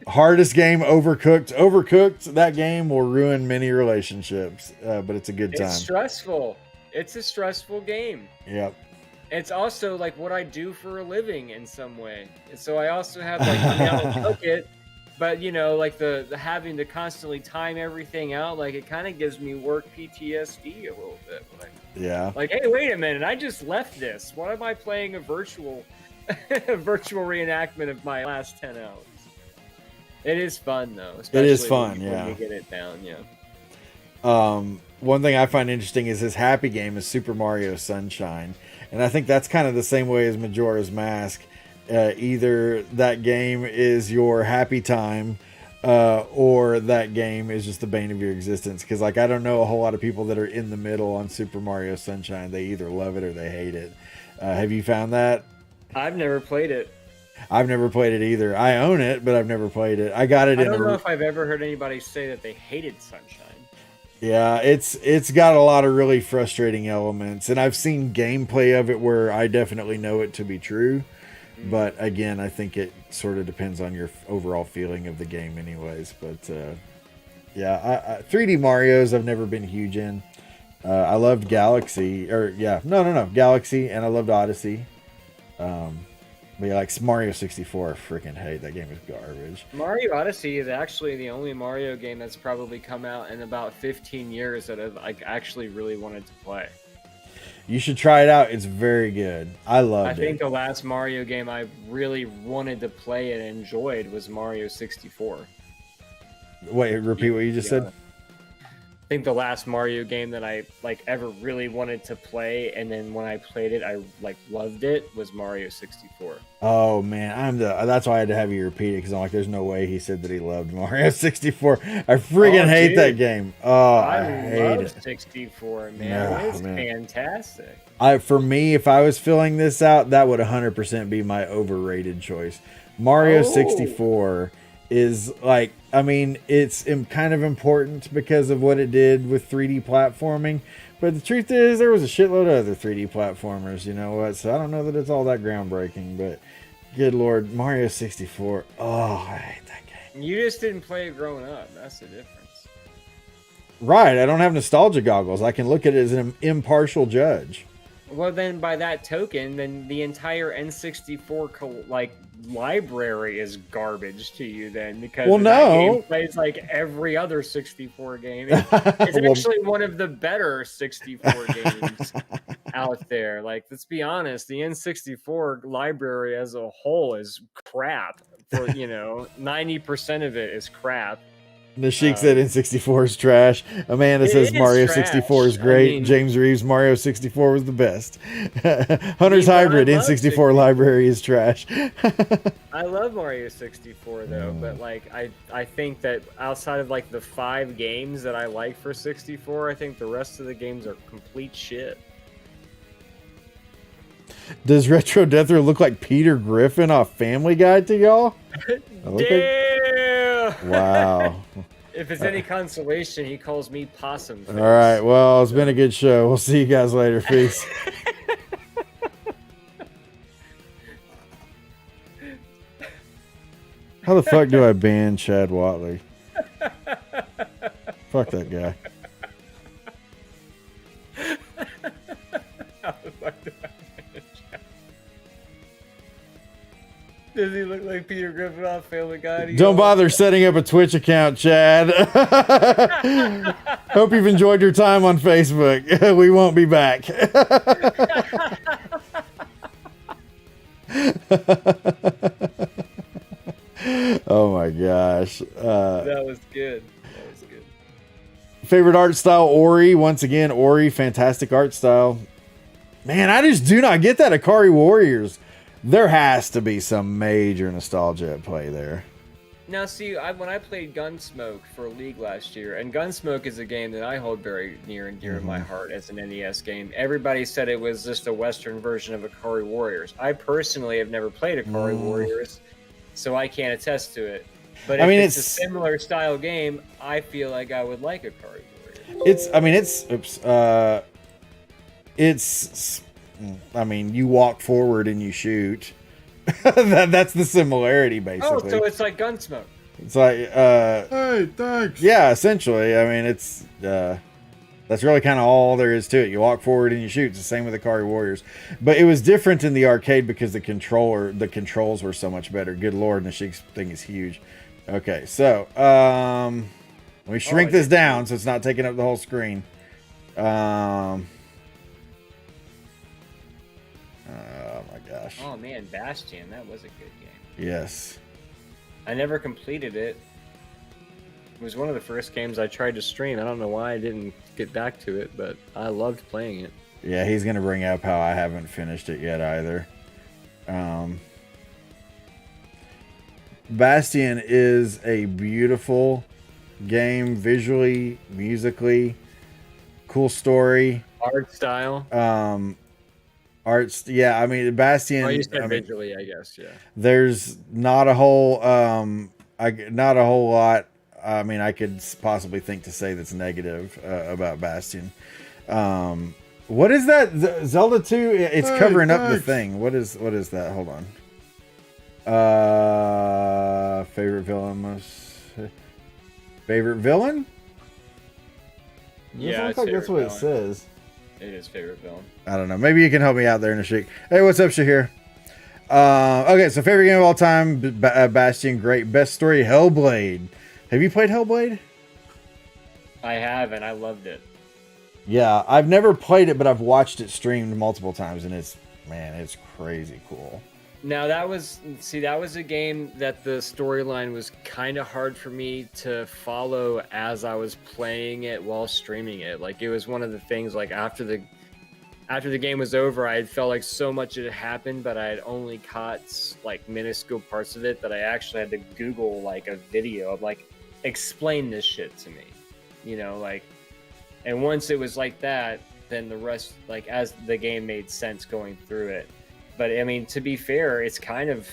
hardest game, Overcooked. Overcooked, that game will ruin many relationships, but it's a good time. It's stressful. It's a stressful game. Yep. It's also like what I do for a living in some way. And so I also have like, I mean, I'll cook it, but you know, like the having to constantly time everything out, like it kind of gives me work PTSD a little bit. Yeah. Like, hey, wait a minute, I just left this. Why am I playing a virtual reenactment of my last 10 hours? It is fun though. It is fun, yeah. When you get it down, yeah. One thing I find interesting is his happy game is Super Mario Sunshine. And I think that's kind of the same way as Majora's Mask. Either that game is your happy time, or that game is just the bane of your existence. Because like I don't know a whole lot of people that are in the middle on Super Mario Sunshine. They either love it or they hate it. Have you found that? I've never played it. I've never played it either. I own it, but I've never played it. I got it. I don't know if I've ever heard anybody say that they hated Sunshine. Yeah, it's got a lot of really frustrating elements, and I've seen gameplay of it where I definitely know it to be true. But again, I think it sort of depends on your overall feeling of the game anyways. But yeah, 3D Marios I've never been huge in. I loved Galaxy, Galaxy, and I loved Odyssey. But yeah, like Mario 64, I freaking hate that game. Is garbage. Mario Odyssey is actually the only Mario game that's probably come out in about 15 years that I've like actually really wanted to play. You should try it out. It's very good. I loved it. I think the last Mario game I really wanted to play and enjoyed was Mario 64. Wait, repeat what you just said? I think the last Mario game that I like ever really wanted to play, and then when I played it, I like loved it, was Mario 64. Oh man, that's why I had to have you repeat it because I'm like, there's no way he said that he loved Mario 64. I friggin' hate that game. Oh, I hate it. 64, man. It's fantastic. For me, if I was filling this out, that would 100% be my overrated choice. Mario 64 is like, I mean, it's kind of important because of what it did with 3D platforming. But the truth is, there was a shitload of other 3D platformers, you know what? So I don't know that it's all that groundbreaking, but good Lord, Mario 64. Oh, I hate that game. You just didn't play it growing up. That's the difference. Right. I don't have nostalgia goggles. I can look at it as an impartial judge. Well, then by that token, then the entire N64 library is garbage to you then, because that game plays like every other 64 game. It's actually one of the better 64 games out there. Like, let's be honest, the N64 library as a whole is crap. For 90% of it is crap. Nashik said N64 is trash. Amanda says Mario 64 is great. I mean, James Reeves, Mario 64 was the best. Hunter's Hybrid N64 library is trash. I love Mario 64 though, but like I think that outside of like the 5 games that I like for 64, I think the rest of the games are complete shit. Does Retro Deather look like Peter Griffin off Family Guy to y'all? Damn! Wow. If it's any consolation, he calls me Possum Face. All right. Well, it's been a good show. We'll see you guys later. Peace. How the fuck do I ban Chad Watley? Fuck that guy. Does he look like Peter Griffin off Family Guy? Don't bother setting up a Twitch account, Chad. Hope you've enjoyed your time on Facebook. We won't be back. Oh my gosh. That was good. That was good. Favorite art style, Ori. Once again, Ori, fantastic art style. Man, I just do not get that Atari Warriors. There has to be some major nostalgia at play there. Now, see, when I played Gunsmoke for League last year, and Gunsmoke is a game that I hold very near and dear to my heart as an NES game. Everybody said it was just a Western version of Atari Warriors. I personally have never played Atari Warriors, so I can't attest to it. But if it's a similar style game, I feel like I would like Atari Warriors. You walk forward and you shoot. That's the similarity, basically. Oh, so it's like Gunsmoke. It's like, hey, thanks. Yeah, essentially. I mean, it's that's really kind of all there is to it. You walk forward and you shoot. It's the same with Atari Warriors, but it was different in the arcade because the controls were so much better. Good lord, and the Sheik's thing is huge. Okay, so let me shrink this down so it's not taking up the whole screen. Oh my gosh. Oh man, Bastion, that was a good game. Yes. I never completed it. It was one of the first games I tried to stream. I don't know why I didn't get back to it, but I loved playing it. Yeah, he's gonna bring up how I haven't finished it yet either. Bastion is a beautiful game, visually, musically, cool story, art style. Yeah, I mean Bastion. Oh, you said visually, I guess. Yeah. There's not a whole lot. I mean, I could possibly think to say that's negative about Bastion. What is that? Zelda 2? It's covering up the thing. What is that? Hold on. Favorite villain? Favorite villain? Yeah, looks like that's what it says. It is favorite villain. I don't know. Maybe you can help me out there, Nashik. Hey, what's up, Shahir? Okay, so favorite game of all time, Bastion, great. Best story, Hellblade. Have you played Hellblade? I have, and I loved it. Yeah, I've never played it, but I've watched it streamed multiple times, and it's crazy cool. Now that was a game that the storyline was kind of hard for me to follow as I was playing it while streaming it. Like it was one of the things, like after the game was over, I had felt like so much had happened, but I had only caught like minuscule parts of it that I actually had to Google like a video of like, explain this shit to me, like, and once it was like that, then the rest, like as the game made sense going through it. But I mean, to be fair, it's kind of,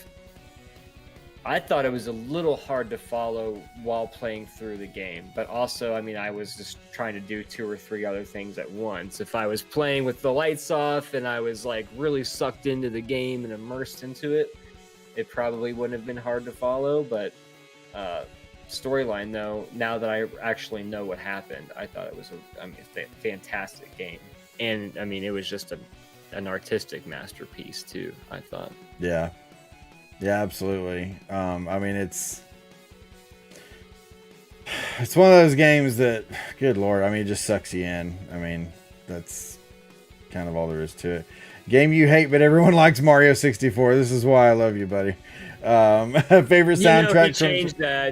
I thought it was a little hard to follow while playing through the game. But also, I mean, I was just trying to do 2 or 3 other things at once. If I was playing with the lights off and I was like really sucked into the game and immersed into it, it probably wouldn't have been hard to follow. But storyline, though, now that I actually know what happened, I thought it was a fantastic game. And I mean, it was just an artistic masterpiece too, I thought. Yeah, absolutely. I mean, it's one of those games that, good lord, I mean, it just sucks you in. I mean, that's kind of all there is to it. Game you hate, but everyone likes Mario 64. This is why I love you, buddy. Favorite soundtrack?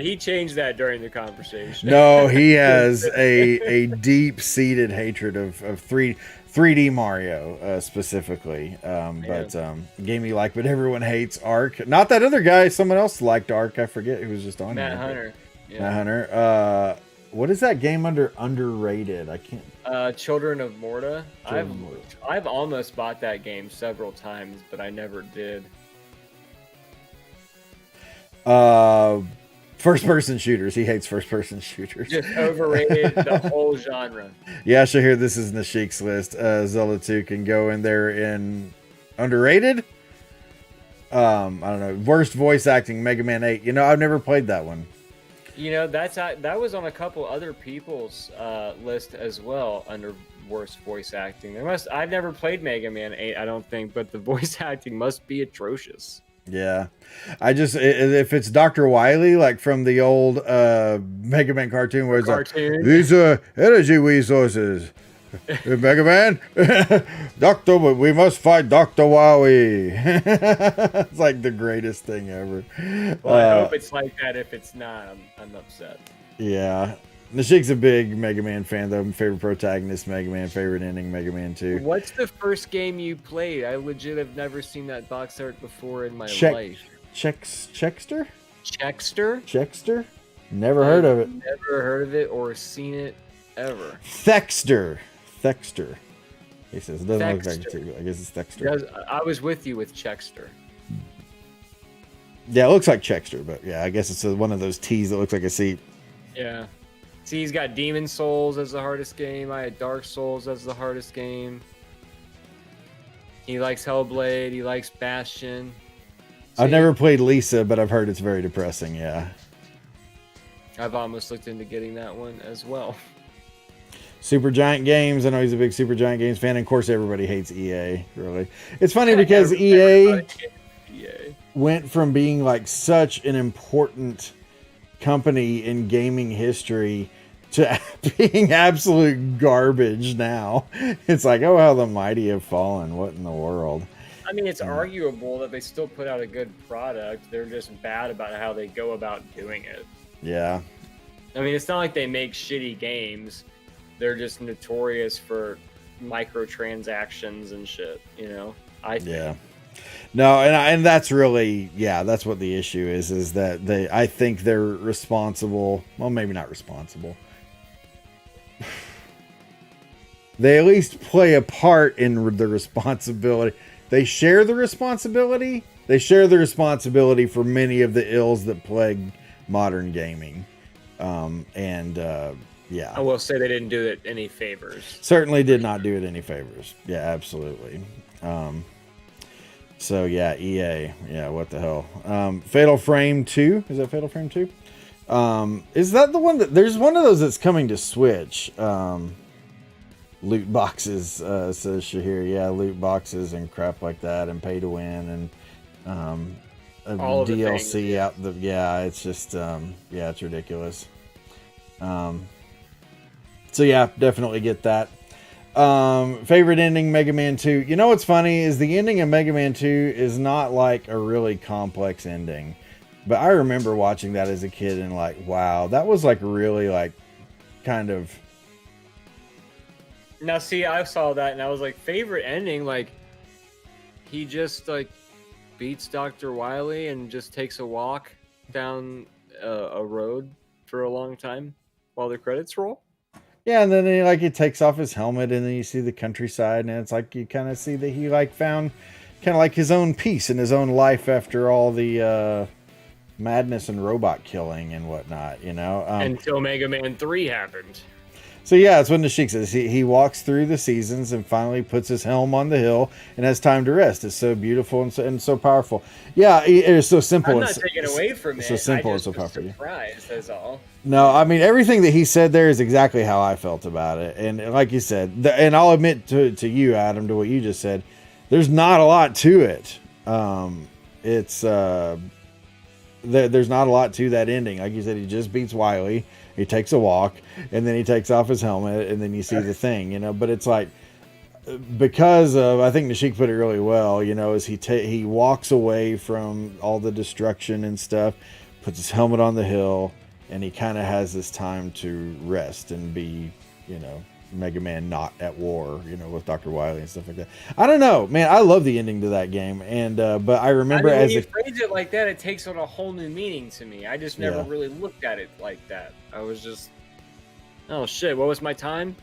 He changed that during the conversation. No, he has a deep-seated hatred of 3D Mario specifically. But game you like, but everyone hates Ark. Not that other guy. Someone else liked Ark. I forget who was just on Matt here. Hunter. Yeah. Matt Hunter. What is that game underrated? I can't. Children of Morta. I've almost bought that game several times, but I never did. First-person shooters. He hates first-person shooters. Just overrated the whole genre. Yeah, so here, this is Nashik's list. Zelda 2 can go in there in underrated. I don't know. Worst voice acting, Mega Man 8. I've never played that one. That was on a couple other people's list as well under worst voice acting. I've never played Mega Man 8, I don't think, but the voice acting must be atrocious. Yeah. If it's Dr. Wily, like from the old Mega Man cartoon where it's like, these are energy resources. Mega Man, we must fight Dr. Wily. It's like the greatest thing ever. Well, I hope it's like that. If it's not, I'm upset. Yeah. Nashik's a big Mega Man fan, though. Favorite protagonist, Mega Man. Favorite ending, Mega Man 2. What's the first game you played? I legit have never seen that box art before in my life. Chexter? Chexter? Never heard of it. Never heard of it or seen it ever. Thexter. He says it doesn't look like it too. I guess it's Thexter. I was with you with Chexter. Yeah, it looks like Chexter, but yeah, I guess it's one of those T's that looks like a C. Yeah. See, he's got Demon Souls as the hardest game. I had Dark Souls as the hardest game. He likes Hellblade. He likes Bastion. I've never played Lisa, but I've heard it's very depressing, yeah. I've almost looked into getting that one as well. Supergiant Games. I know he's a big Supergiant Games fan. And of course, everybody hates EA, really. It's funny because EA went from being like such an important company in gaming history to being absolute garbage now. It's like, oh, how the mighty have fallen. What in the world? I mean, it's arguable that they still put out a good product. They're just bad about how they go about doing it. Yeah. I mean, it's not like they make shitty games. They're just notorious for microtransactions and shit, you know? I think. Yeah. No, and that's really, that's what the issue is that I think they're responsible. Well, maybe not responsible. They at least play a part in the responsibility. They share the responsibility. They share the responsibility for many of the ills that plague modern gaming. Yeah. I will say they didn't do it any favors. Certainly did not do it any favors. Yeah, absolutely. So yeah, EA. Yeah, what the hell? Fatal Frame 2. Is that Fatal Frame 2? Is that the one that there's one of those that's coming to Switch? Loot boxes, says Shahir. Yeah, loot boxes and crap like that, and pay to win, and all DLC things, out the. Yeah, it's just it's ridiculous. So yeah, definitely get that. Favorite ending, Mega Man 2. You know what's funny is the ending of Mega Man 2 is not like a really complex ending. But I remember watching that as a kid and like, wow, that was like really like kind of. Now see, I saw that and I was like, favorite ending, like he just like beats Dr. Wily and just takes a walk down a road for a long time while the credits roll. Yeah, and then he takes off his helmet, and then you see the countryside, and it's like you kind of see that he like found kind of like his own peace in his own life after all the madness and robot killing and whatnot, you know. Until Mega Man 3 happened. So yeah, it's what Nashik says. He walks through the seasons and finally puts his helm on the hill and has time to rest. It's so beautiful and so powerful. Yeah, it's so simple. I'm not taking away from it. So simple I and so just powerful. was surprised, that's all. No, I mean everything that he said there is exactly how I felt about it. And like you said, and I'll admit to you, Adam, to what you just said. There's not a lot to it. There's not a lot to that ending. Like you said, he just beats Wily. He takes a walk, and then he takes off his helmet, and then you see the thing, you know. But it's like, because of, I think Nashik put it really well, you know, is he walks away from all the destruction and stuff, puts his helmet on the hill, and he kind of has this time to rest and be, you know, Mega Man not at war, you know, with Dr. Wily and stuff like that. I don't know, man. I love the ending to that game, and but I remember when you phrase it like that, it takes on a whole new meaning to me. I just never really looked at it like that. I was just, oh shit, what was my time?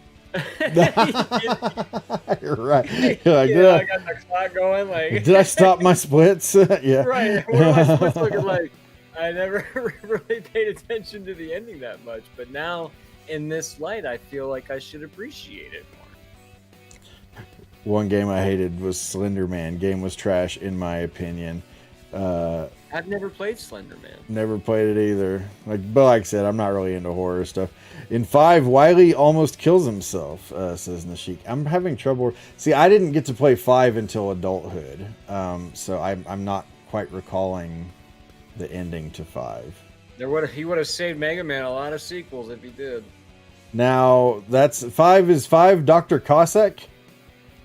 You're right. You're like, I got the clock going. Like, did I stop my splits? Yeah. Right. What are my splits looking like? I never really paid attention to the ending that much, but now in this light, I feel like I should appreciate it more. One game I hated was Slender Man. Game was trash, in my opinion. I've never played Slender Man. Never played it either. But like I said, I'm not really into horror stuff. In 5, Wily almost kills himself, says Nashik. I'm having trouble. See, I didn't get to play 5 until adulthood, so I'm not quite recalling the ending to 5. He would have saved Mega Man a lot of sequels if he did. Now, that's 5 is 5 Dr. Cossack.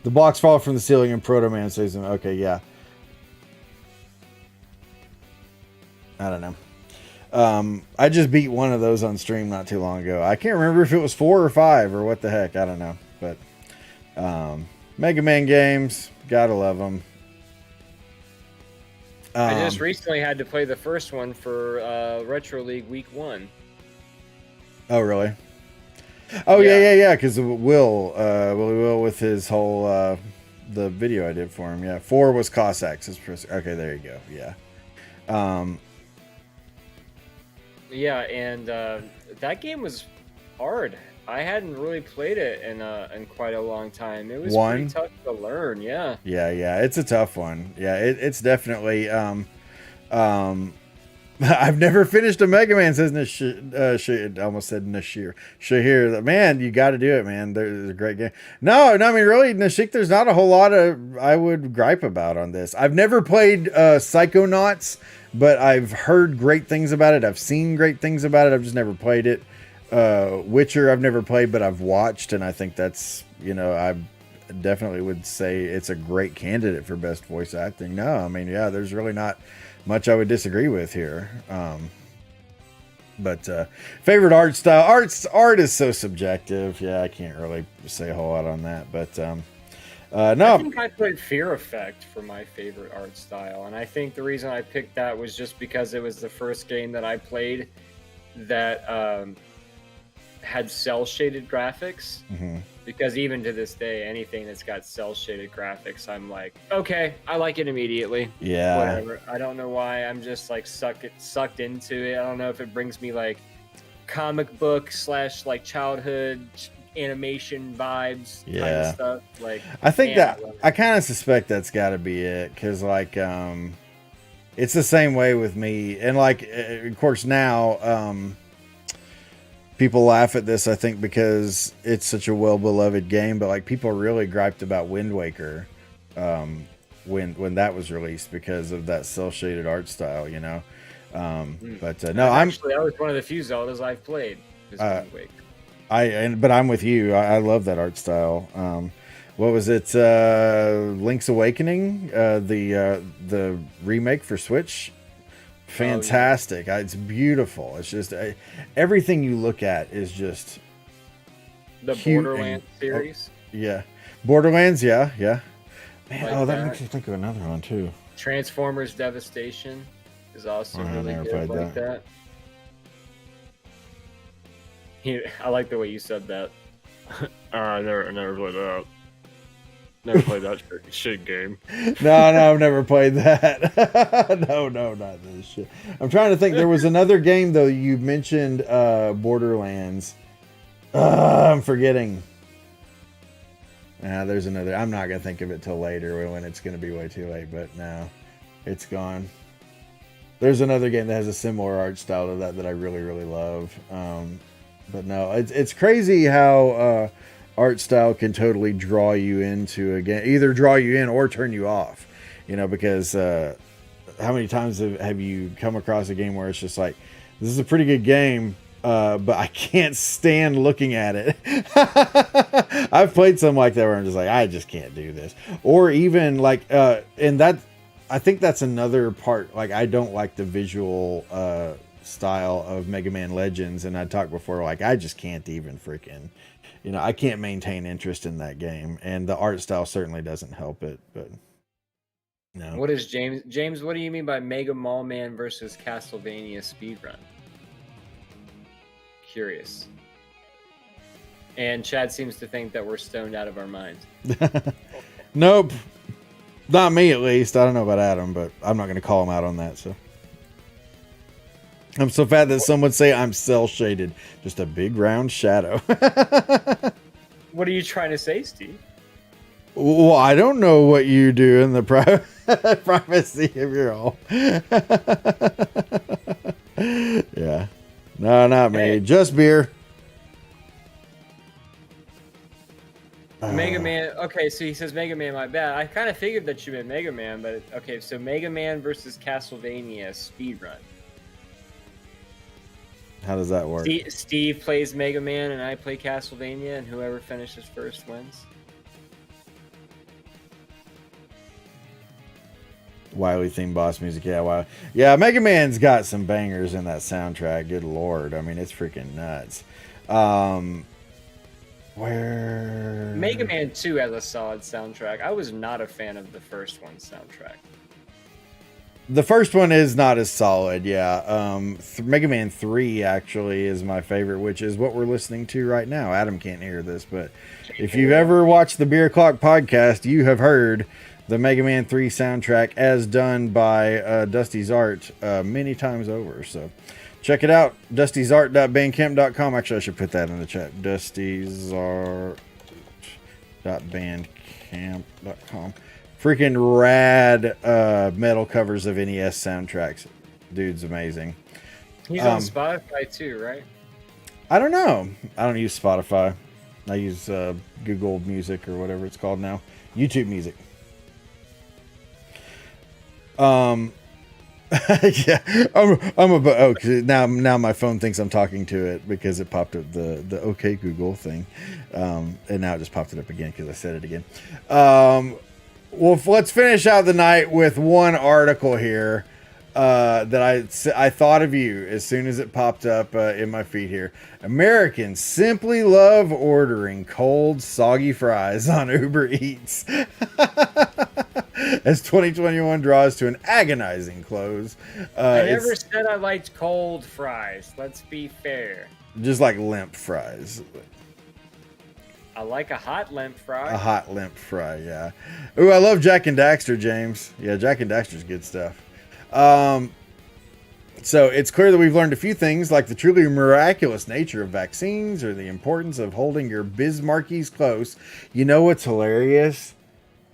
The blocks fall from the ceiling and Proto Man saves him. Okay, yeah. I don't know. I just beat one of those on stream not too long ago. I can't remember if it was 4 or 5 or what the heck. I don't know. But Mega Man games, gotta love them. I just recently had to play the first one for Retro League Week 1. Oh, really? Oh, yeah. Because Will with his whole the video I did for him. Yeah, 4 was Cossacks. Okay, there you go. Yeah. Yeah, and that game was hard. I hadn't really played it in quite a long time. It was pretty tough to learn. Yeah. Yeah. It's a tough one. Yeah, it's definitely. I've never finished a Mega Man, says I almost said Shahir. Man, you got to do it, man. There's a great game. No, I mean, really, Nashik, there's not a whole lot I would gripe about on this. I've never played Psychonauts, but I've heard great things about it. I've seen great things about it. I've just never played it. Witcher, I've never played, but I've watched, and I think that's, I definitely would say it's a great candidate for best voice acting. No, I mean, yeah, there's really not much I would disagree with here. But favorite art style. Art is so subjective. Yeah, I can't really say a whole lot on that. But no, I think I played Fear Effect for my favorite art style, and I think the reason I picked that was just because it was the first game that I played that had cell shaded graphics. Mm-hmm. Because even to this day, anything that's got cell shaded graphics, I'm like, okay, I like it immediately. Yeah. Whatever. I don't know why. I'm just like sucked into it. I don't know if it brings me like comic book / like childhood animation vibes kind of stuff. Like, I think I kind of suspect that's got to be it, because like it's the same way with me, and like of course now people laugh at this, I think, because it's such a well-beloved game, but like people really griped about Wind Waker when that was released because of that cel-shaded art style, But no, that was one of the few Zeldas I've played. Wind Waker. But I'm with you. I love that art style. What was it? Link's Awakening, the remake for Switch. Fantastic. It's beautiful. It's just everything you look at is just the Borderlands series. Yeah, Borderlands. Yeah. Man, like that makes me think of another one too. Transformers Devastation is also really good like that. I like the way you said that. I never played that. Never played that shit game. No, I've never played that. No, not this shit. I'm trying to think. There was another game, though. You mentioned Borderlands. I'm forgetting. There's another. I'm not going to think of it till later when it's going to be way too late. But no, it's gone. There's another game that has a similar art style to that I really, really love. But no, it's crazy how art style can totally draw you into a game, either draw you in or turn you off, because how many times have you come across a game where it's just like, this is a pretty good game, but I can't stand looking at it. I've played some like that where I'm just like, I just can't do this. Or even like, and that, I think that's another part. Like, I don't like the visual style of Mega Man Legends. And I talked before, like, I just can't even freaking, I can't maintain interest in that game, and the art style certainly doesn't help it. But no. What is James? What do you mean by Mega Mall Man versus Castlevania speedrun? Curious. And Chad seems to think that we're stoned out of our minds. Nope, not me at least. I don't know about Adam, but I'm not going to call him out on that. So I'm so fat that some would say I'm cell shaded. Just a big round shadow. What are you trying to say, Steve? Well, I don't know what you do in the privacy of your home. Yeah. No, not me. Just beer. Mega Man. okay, so he says Mega Man, my bad. I kind of figured that you meant Mega Man, but okay, so Mega Man versus Castlevania speedrun. How does that work? Steve plays Mega Man and I play Castlevania, and whoever finishes first wins. Wily theme boss music, yeah. Mega Man's got some bangers in that soundtrack. Good lord, I mean it's freaking nuts. Where Mega Man 2 has a solid soundtrack. I was not a fan of the first one's soundtrack. The first one is not as solid, yeah. Mega Man 3 actually is my favorite, which is what we're listening to right now. Adam can't hear this, but if you've ever watched the Beer Clock podcast, you have heard the Mega Man 3 soundtrack as done by Dusty's Art many times over. So check it out, dustysart.bandcamp.com. Actually, I should put that in the chat. dustysart.bandcamp.com. Freaking rad metal covers of NES soundtracks. Dude's amazing. He's on Spotify too, right? I don't know. I don't use Spotify. I use Google Music or whatever it's called now. YouTube Music. Yeah, now my phone thinks I'm talking to it because it popped up the OK Google thing, and now it just popped it up again because I said it again. Well, let's finish out the night with one article here that I thought of you as soon as it popped up in my feed here. Americans simply love ordering cold, soggy fries on Uber Eats. As 2021 draws to an agonizing close. I never said I liked cold fries. Let's be fair. Just like limp fries. I like a hot limp fry. A hot limp fry, yeah. Ooh, I love Jack and Daxter, James. Yeah, Jack and Daxter's good stuff. So it's clear that we've learned a few things, like the truly miraculous nature of vaccines or the importance of holding your Bismarckies close. You know what's hilarious?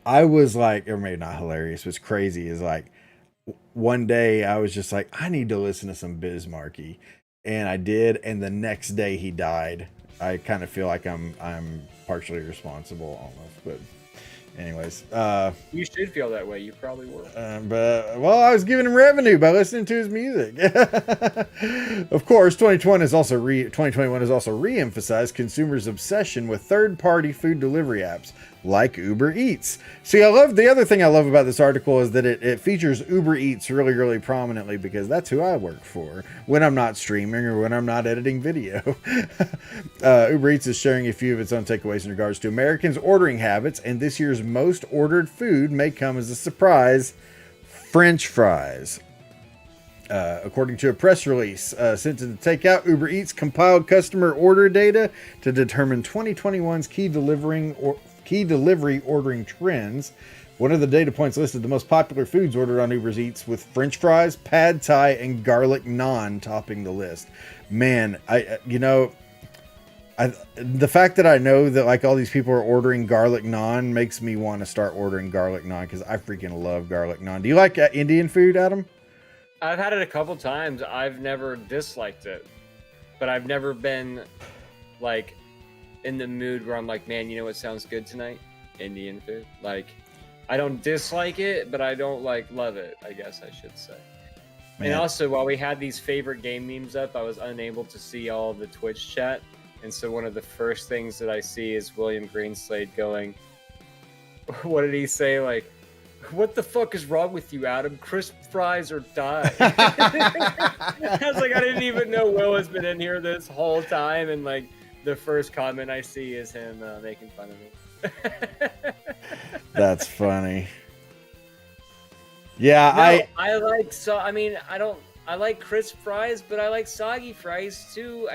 I was like, or maybe not hilarious, what's crazy is like, one day I was just like, I need to listen to some Bismarcky. And I did, and the next day he died. I kind of feel like I'm partially responsible almost, but anyways, you should feel that way. You probably were. But well, I was giving him revenue by listening to his music. Of course, 2021 has also re-emphasized consumers' obsession with third-party food delivery apps like Uber Eats. See, the other thing I love about this article is that it features Uber Eats really, really prominently because that's who I work for when I'm not streaming or when I'm not editing video. Uber Eats is sharing a few of its own takeaways in regards to Americans' ordering habits, and this year's most ordered food may come as a surprise: French fries. According to a press release sent to the takeout, Uber Eats compiled customer order data to determine 2021's key delivery ordering trends. One of the data points listed the most popular foods ordered on Uber Eats, with French fries, pad thai, and garlic naan topping the list. Man, the fact that I know that like all these people are ordering garlic naan makes me want to start ordering garlic naan because I freaking love garlic naan. Do you like Indian food, Adam? I've had it a couple times. I've never disliked it, but I've never been like in the mood where I'm like, man, you know what sounds good tonight? Indian food. Like, I don't dislike it, but I don't like love it, I guess I should say. Man. And also, while we had these favorite game memes up, I was unable to see all the Twitch chat. And so one of the first things that I see is William Greenslade going, what did he say? Like, what the fuck is wrong with you, Adam? Crisp fries or die. I was like, I didn't even know Will has been in here this whole time. And like, the first comment I see is him making fun of me. That's funny. Yeah, no, I like crisp fries, but I like soggy fries too.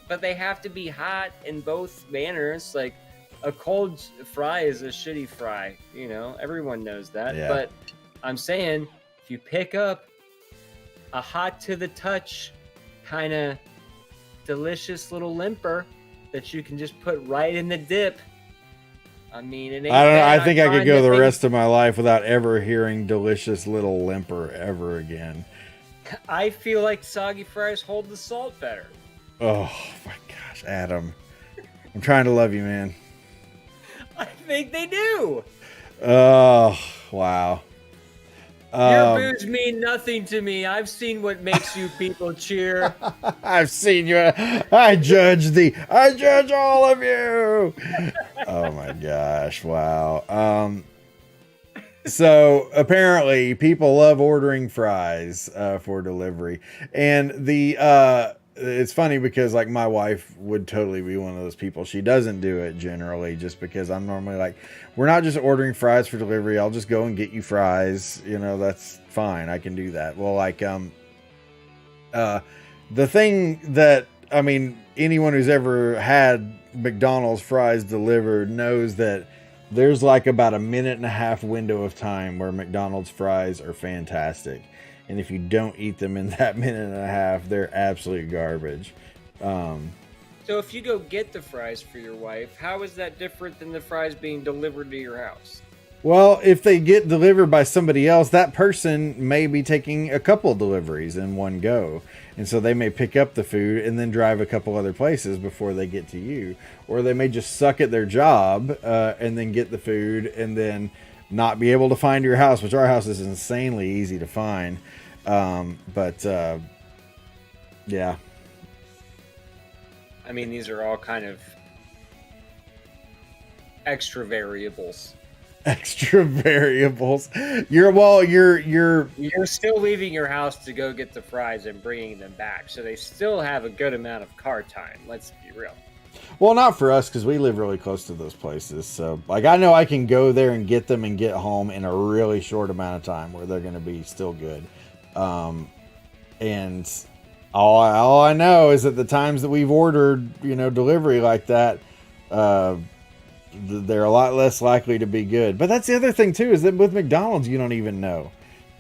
But they have to be hot in both manners. Like, a cold fry is a shitty fry, everyone knows that. Yeah. But I'm saying, if you pick up a hot to the touch kind of delicious little limper that you can just put right in the dip, I mean, it ain't I don't know. bad. I think I could go the rest of my life without ever hearing delicious little limper ever again. I feel like soggy fries hold the salt better. Oh my gosh, Adam. I'm trying to love you, man. I think they do. Oh, wow. Your boos mean nothing to me. I've seen what makes you people cheer. I've seen you. I judge all of you. Oh my gosh. Wow. So apparently people love ordering fries for delivery. And it's funny because like my wife would totally be one of those people. She doesn't do it generally just because I'm normally like, we're not just ordering fries for delivery. I'll just go and get you fries. You know, that's fine. I can do that. Well, like, the thing that, I mean, anyone who's ever had McDonald's fries delivered knows that there's like about a 1.5 minute window of time where McDonald's fries are fantastic. And if you don't eat them in that 1.5 minutes, they're absolute garbage. So if you go get the fries for your wife, how is that different than the fries being delivered to your house? Well, if they get delivered by somebody else, that person may be taking a couple deliveries in one go. And so they may pick up the food and then drive a couple other places before they get to you. Or they may just suck at their job and then get the food and then not be able to find your house, which our house is insanely easy to find. Yeah. I mean, these are all kind of extra variables. Extra variables. You're still leaving your house to go get the fries and bringing them back, so they still have a good amount of car time. Let's be real. Well, not for us because we live really close to those places. So, like, I know I can go there and get them and get home in a really short amount of time where they're going to be still good. And all I know is that the times that we've ordered, delivery like that, they're a lot less likely to be good. But that's the other thing too, is that with McDonald's, you don't even know.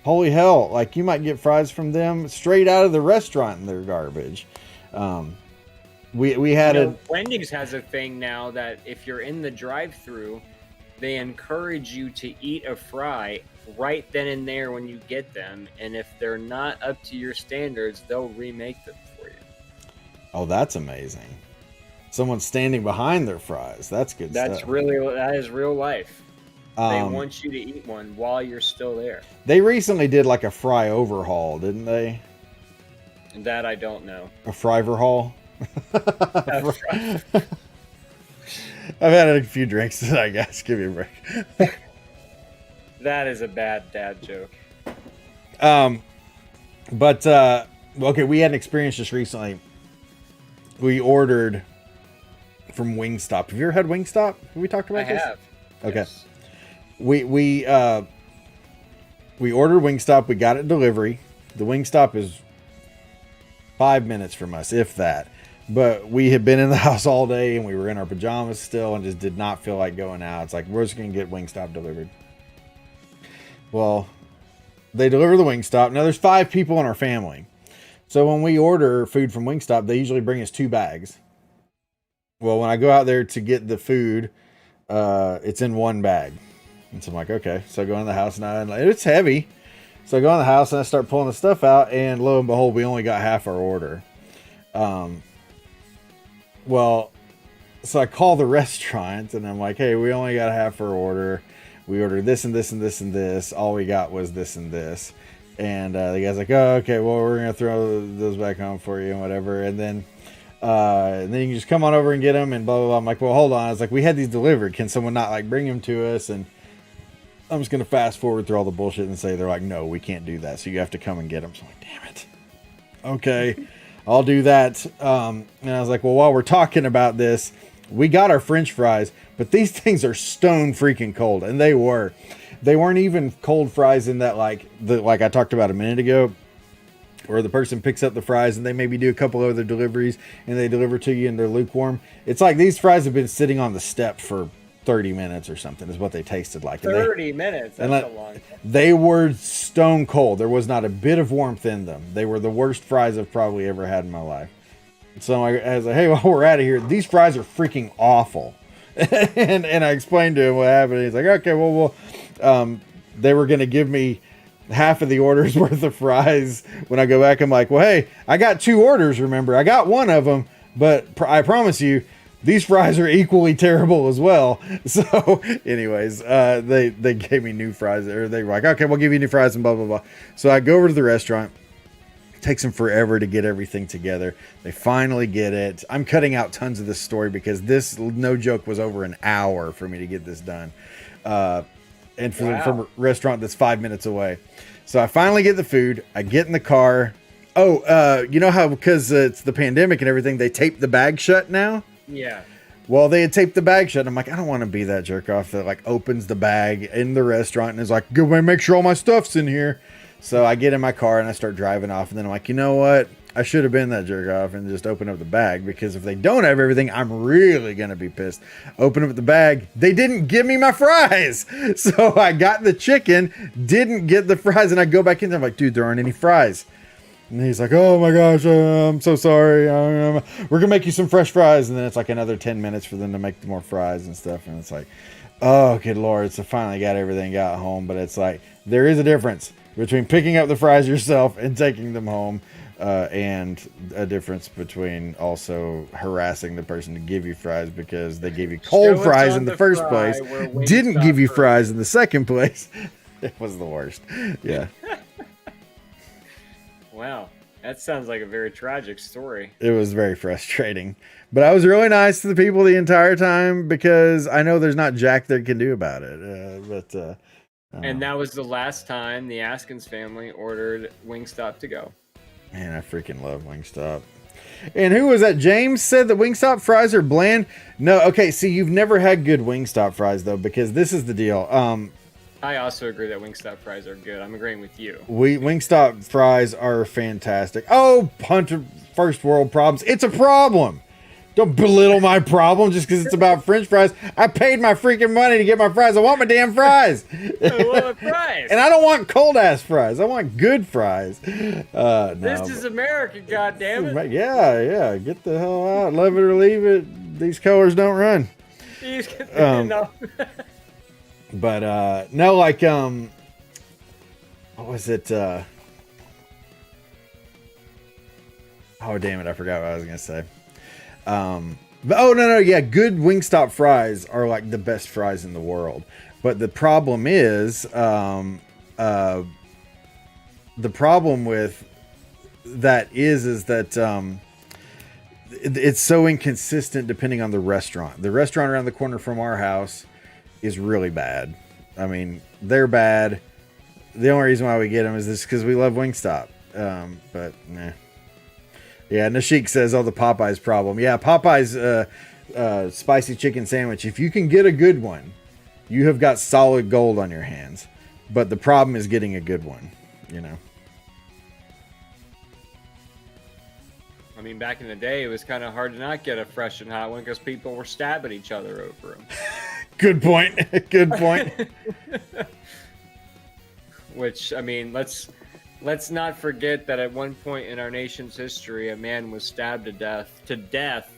Holy hell. Like, you might get fries from them straight out of the restaurant and they're garbage. We had Wendy's has a thing now that if you're in the drive-thru, they encourage you to eat a fry right then and there when you get them. And if they're not up to your standards, they'll remake them for you. Oh, that's amazing. Someone's standing behind their fries. That's good stuff. That is real life. They want you to eat one while you're still there. They recently did like a fry overhaul, didn't they? That I don't know. A fryverhaul? I've had a few drinks tonight, guys. Give me a break. That is a bad dad joke. Okay, we had an experience just recently. We ordered from Wingstop. Have you ever had Wingstop? Have we talked about this? I have. Okay. Yes. We ordered Wingstop. We got it delivery. The Wingstop is 5 minutes from us, if that. But we had been in the house all day and we were in our pajamas still and just did not feel like going out. It's like, we're just going to get Wingstop delivered. Well, they deliver the Wingstop. Now, there's 5 people in our family. So when we order food from Wingstop, they usually bring us 2 bags. Well, when I go out there to get the food, it's in 1 bag. And so I'm like, okay. So I go in the house and it's heavy. So I go in the house and I start pulling the stuff out. And lo and behold, we only got half our order. Well, so I call the restaurant and I'm like, hey, we only got half our order. We ordered this and this and this and this. All we got was this and this. And the guy's like, oh, okay, well, we're going to throw those back home for you and whatever. And then you can just come on over and get them and blah, blah, blah. I'm like, well, hold on. I was like, we had these delivered. Can someone not like bring them to us? And I'm just going to fast forward through all the bullshit and say, they're like, no, we can't do that. So you have to come and get them. So I'm like, damn it. Okay, I'll do that. And I was like, well, while we're talking about this, we got our French fries, but these things are stone freaking cold. And they were. They weren't even cold fries in that like I talked about a minute ago, where the person picks up the fries and they maybe do a couple other deliveries and they deliver to you and they're lukewarm. It's like these fries have been sitting on the step for 30 minutes or something is what they tasted like. 30 minutes? That's a long time. They were stone cold. There was not a bit of warmth in them. They were the worst fries I've probably ever had in my life. So I was like, hey, while we're out of here, these fries are freaking awful. and I explained to him what happened. He's like, okay, well, they were going to give me half of the order's worth of fries. When I go back, I'm like, well, hey, I got 2 orders, remember? I got one of them, but I promise you, these fries are equally terrible as well. So anyways, they gave me new fries, or they were like, okay, we'll give you new fries and blah, blah, blah. So I go over to the restaurant. It takes them forever to get everything together. They finally get it. I'm cutting out tons of this story because this, no joke, was over an hour for me to get this done. And from a restaurant that's 5 minutes away. So I finally get the food. I get in the car. Oh, you know how, because it's the pandemic and everything, they tape the bag shut now? Yeah. Well, they had taped the bag shut. I'm like, I don't want to be that jerk off that like opens the bag in the restaurant and is like, go and make sure all my stuff's in here. So I get in my car and I start driving off. And then I'm like, you know what? I should have been that jerk off and just open up the bag, because if they don't have everything, I'm really going to be pissed. Open up the bag. They didn't give me my fries. So I got the chicken, didn't get the fries. And I go back in there. I'm like, dude, there aren't any fries. And he's like, oh my gosh, I'm so sorry. We're going to make you some fresh fries. And then it's like another 10 minutes for them to make more fries and stuff. And it's like, oh, good Lord. So finally got everything, got home. But it's like, there is a difference between picking up the fries yourself and taking them home. And a difference between also harassing the person to give you fries because they gave you cold fries in the first place, didn't give you fries in the second place. It was the worst. Yeah. Wow. That sounds like a very tragic story. It was very frustrating. But I was really nice to the people the entire time because I know there's not jack they can do about it. And that was the last time the Askins family ordered Wingstop to go. Man, I freaking love Wingstop. And who was that? James said that Wingstop fries are bland. No, okay, see, you've never had good Wingstop fries, though, because this is the deal. I also agree that Wingstop fries are good. I'm agreeing with you. Wingstop fries are fantastic. Oh, Hunter, first world problems. It's a problem. Don't belittle my problem just because it's about French fries. I paid my freaking money to get my fries. I want my damn fries. I want fries. And I don't want cold ass fries. I want good fries. No, this is America, goddammit. Yeah. Get the hell out. Love it or leave it. These colors don't run. No. But no, like what was it? Oh damn it! I forgot what I was gonna say. But oh no, yeah, good Wingstop fries are like the best fries in the world. But the problem is, the problem with that is that it's so inconsistent depending on the restaurant. The restaurant around the corner from our house is really bad. I mean, they're bad. The only reason why we get them is this because we love Wingstop. But nah. Yeah, Nashik says, oh, the Popeyes problem. Yeah, Popeyes spicy chicken sandwich. If you can get a good one, you have got solid gold on your hands. But the problem is getting a good one, you know. I mean, back in the day, it was kind of hard to not get a fresh and hot one because people were stabbing each other over them. Good point. Good point. Which, I mean, let's not forget that at one point in our nation's history, a man was stabbed to death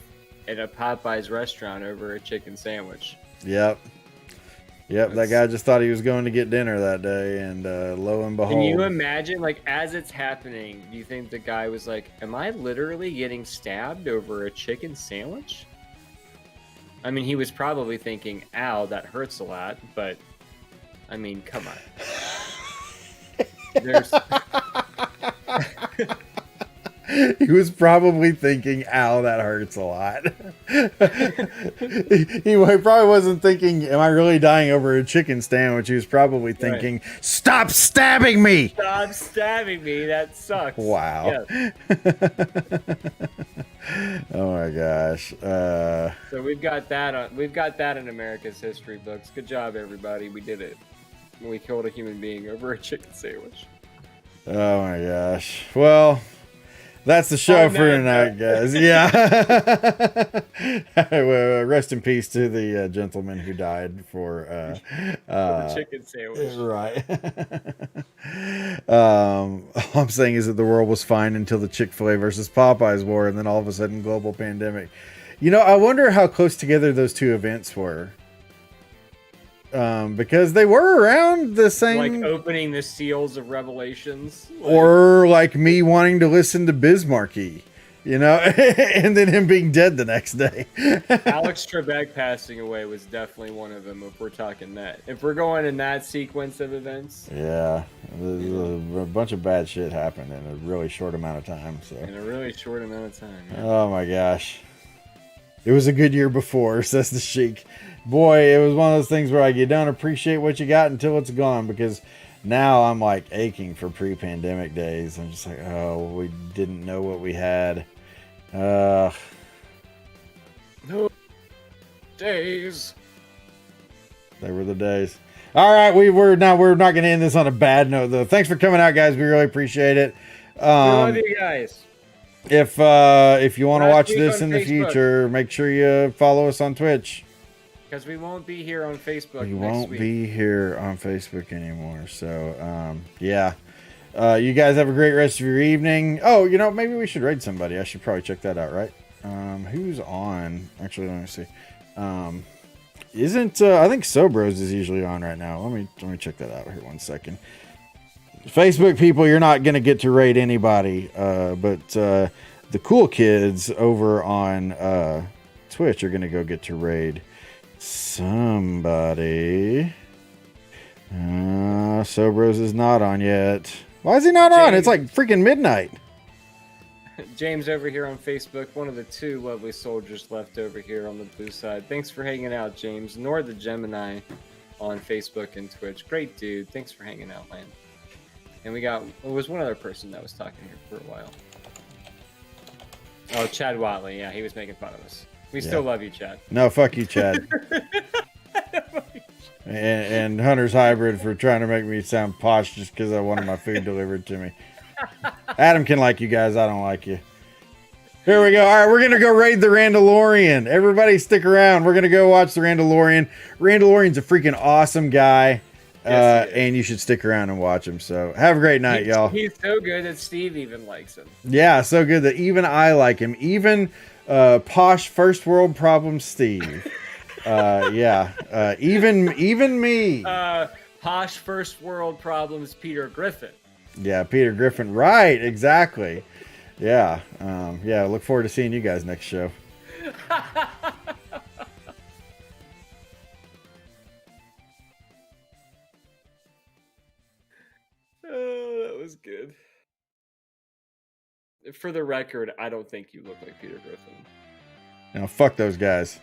at a Popeyes restaurant over a chicken sandwich. Yep. That guy just thought he was going to get dinner that day, and lo and behold. Can you imagine, like, as it's happening, do you think the guy was like, am I literally getting stabbed over a chicken sandwich? I mean, he was probably thinking, ow, that hurts a lot, but, I mean, come on. There's... He was probably thinking, ow, that hurts a lot. He probably wasn't thinking, am I really dying over a chicken sandwich? He was probably thinking, right. Stop stabbing me! Stop stabbing me, that sucks. Wow. Yes. Oh my gosh. So we've got that in America's history books. Good job, everybody. We did it. We killed a human being over a chicken sandwich. Oh my gosh. Well, that's the show for tonight, guys. Yeah. Well, rest in peace to the gentleman who died for the chicken sandwich. Right. All I'm saying is that the world was fine until the Chick-fil-A versus Popeyes war, and then all of a sudden, global pandemic. You know, I wonder how close together those two events were. Because they were around the same, like opening the seals of Revelations, or like me wanting to listen to Bismarcky. you know, and then him being dead the next day. Alex Trebek passing away was definitely one of them. If we're talking that, if we're going in that sequence of events, Yeah, a bunch of bad shit happened in a really short amount of time. So in a really short amount of time. Yeah. oh my gosh, it was a good year before, says the Sheik. Boy, it was one of those things where like you don't appreciate what you got until it's gone, because now I'm like aching for pre-pandemic days. I'm just like, oh, we didn't know what we had. No days. They were the days. All right, we're not going to end this on a bad note though. Thanks for coming out, guys. We really appreciate it. We love you guys. If you want to Last watch week this on in the Facebook. future, make sure you follow us on Twitch. Because we won't be here on Facebook We next won't week. be here on Facebook anymore. So, yeah. You guys have a great rest of your evening. Oh, you know, maybe we should raid somebody. I should probably check that out, right? Who's on? Actually, let me see. Isn't I think Sobros is usually on right now. Let me check that out here 1 second. Facebook people, you're not gonna get to raid anybody, but the cool kids over on Twitch are gonna go get to raid somebody. Sobros is not on yet. Why is he not on? It's like freaking midnight. James over here on Facebook, one of the two lovely soldiers left over here on the blue side. Thanks for hanging out, James. Nor the Gemini on Facebook and Twitch. Great dude. Thanks for hanging out, man. And it was one other person that was talking here for a while. Oh, Chad Watley. Yeah, he was making fun of us. We still love you, Chad. No, fuck you, Chad. and Hunter's Hybrid for trying to make me sound posh just because I wanted my food delivered to me. Adam can like you guys. I don't like you. Here we go. All right, we're going to go raid the Randalorian. Everybody stick around. We're going to go watch the Randalorian. Randalorian's a freaking awesome guy. Yes, he is. And you should stick around and watch him. So have a great night, y'all. He's so good that Steve even likes him. Yeah, so good that even I like him. Even posh first world problem Steve. Even me. Posh first world problems Peter Griffin. Yeah, Peter Griffin. Right, exactly. Yeah. Look forward to seeing you guys next show. Oh, that was good. For the record, I don't think you look like Peter Griffin. Now, fuck those guys.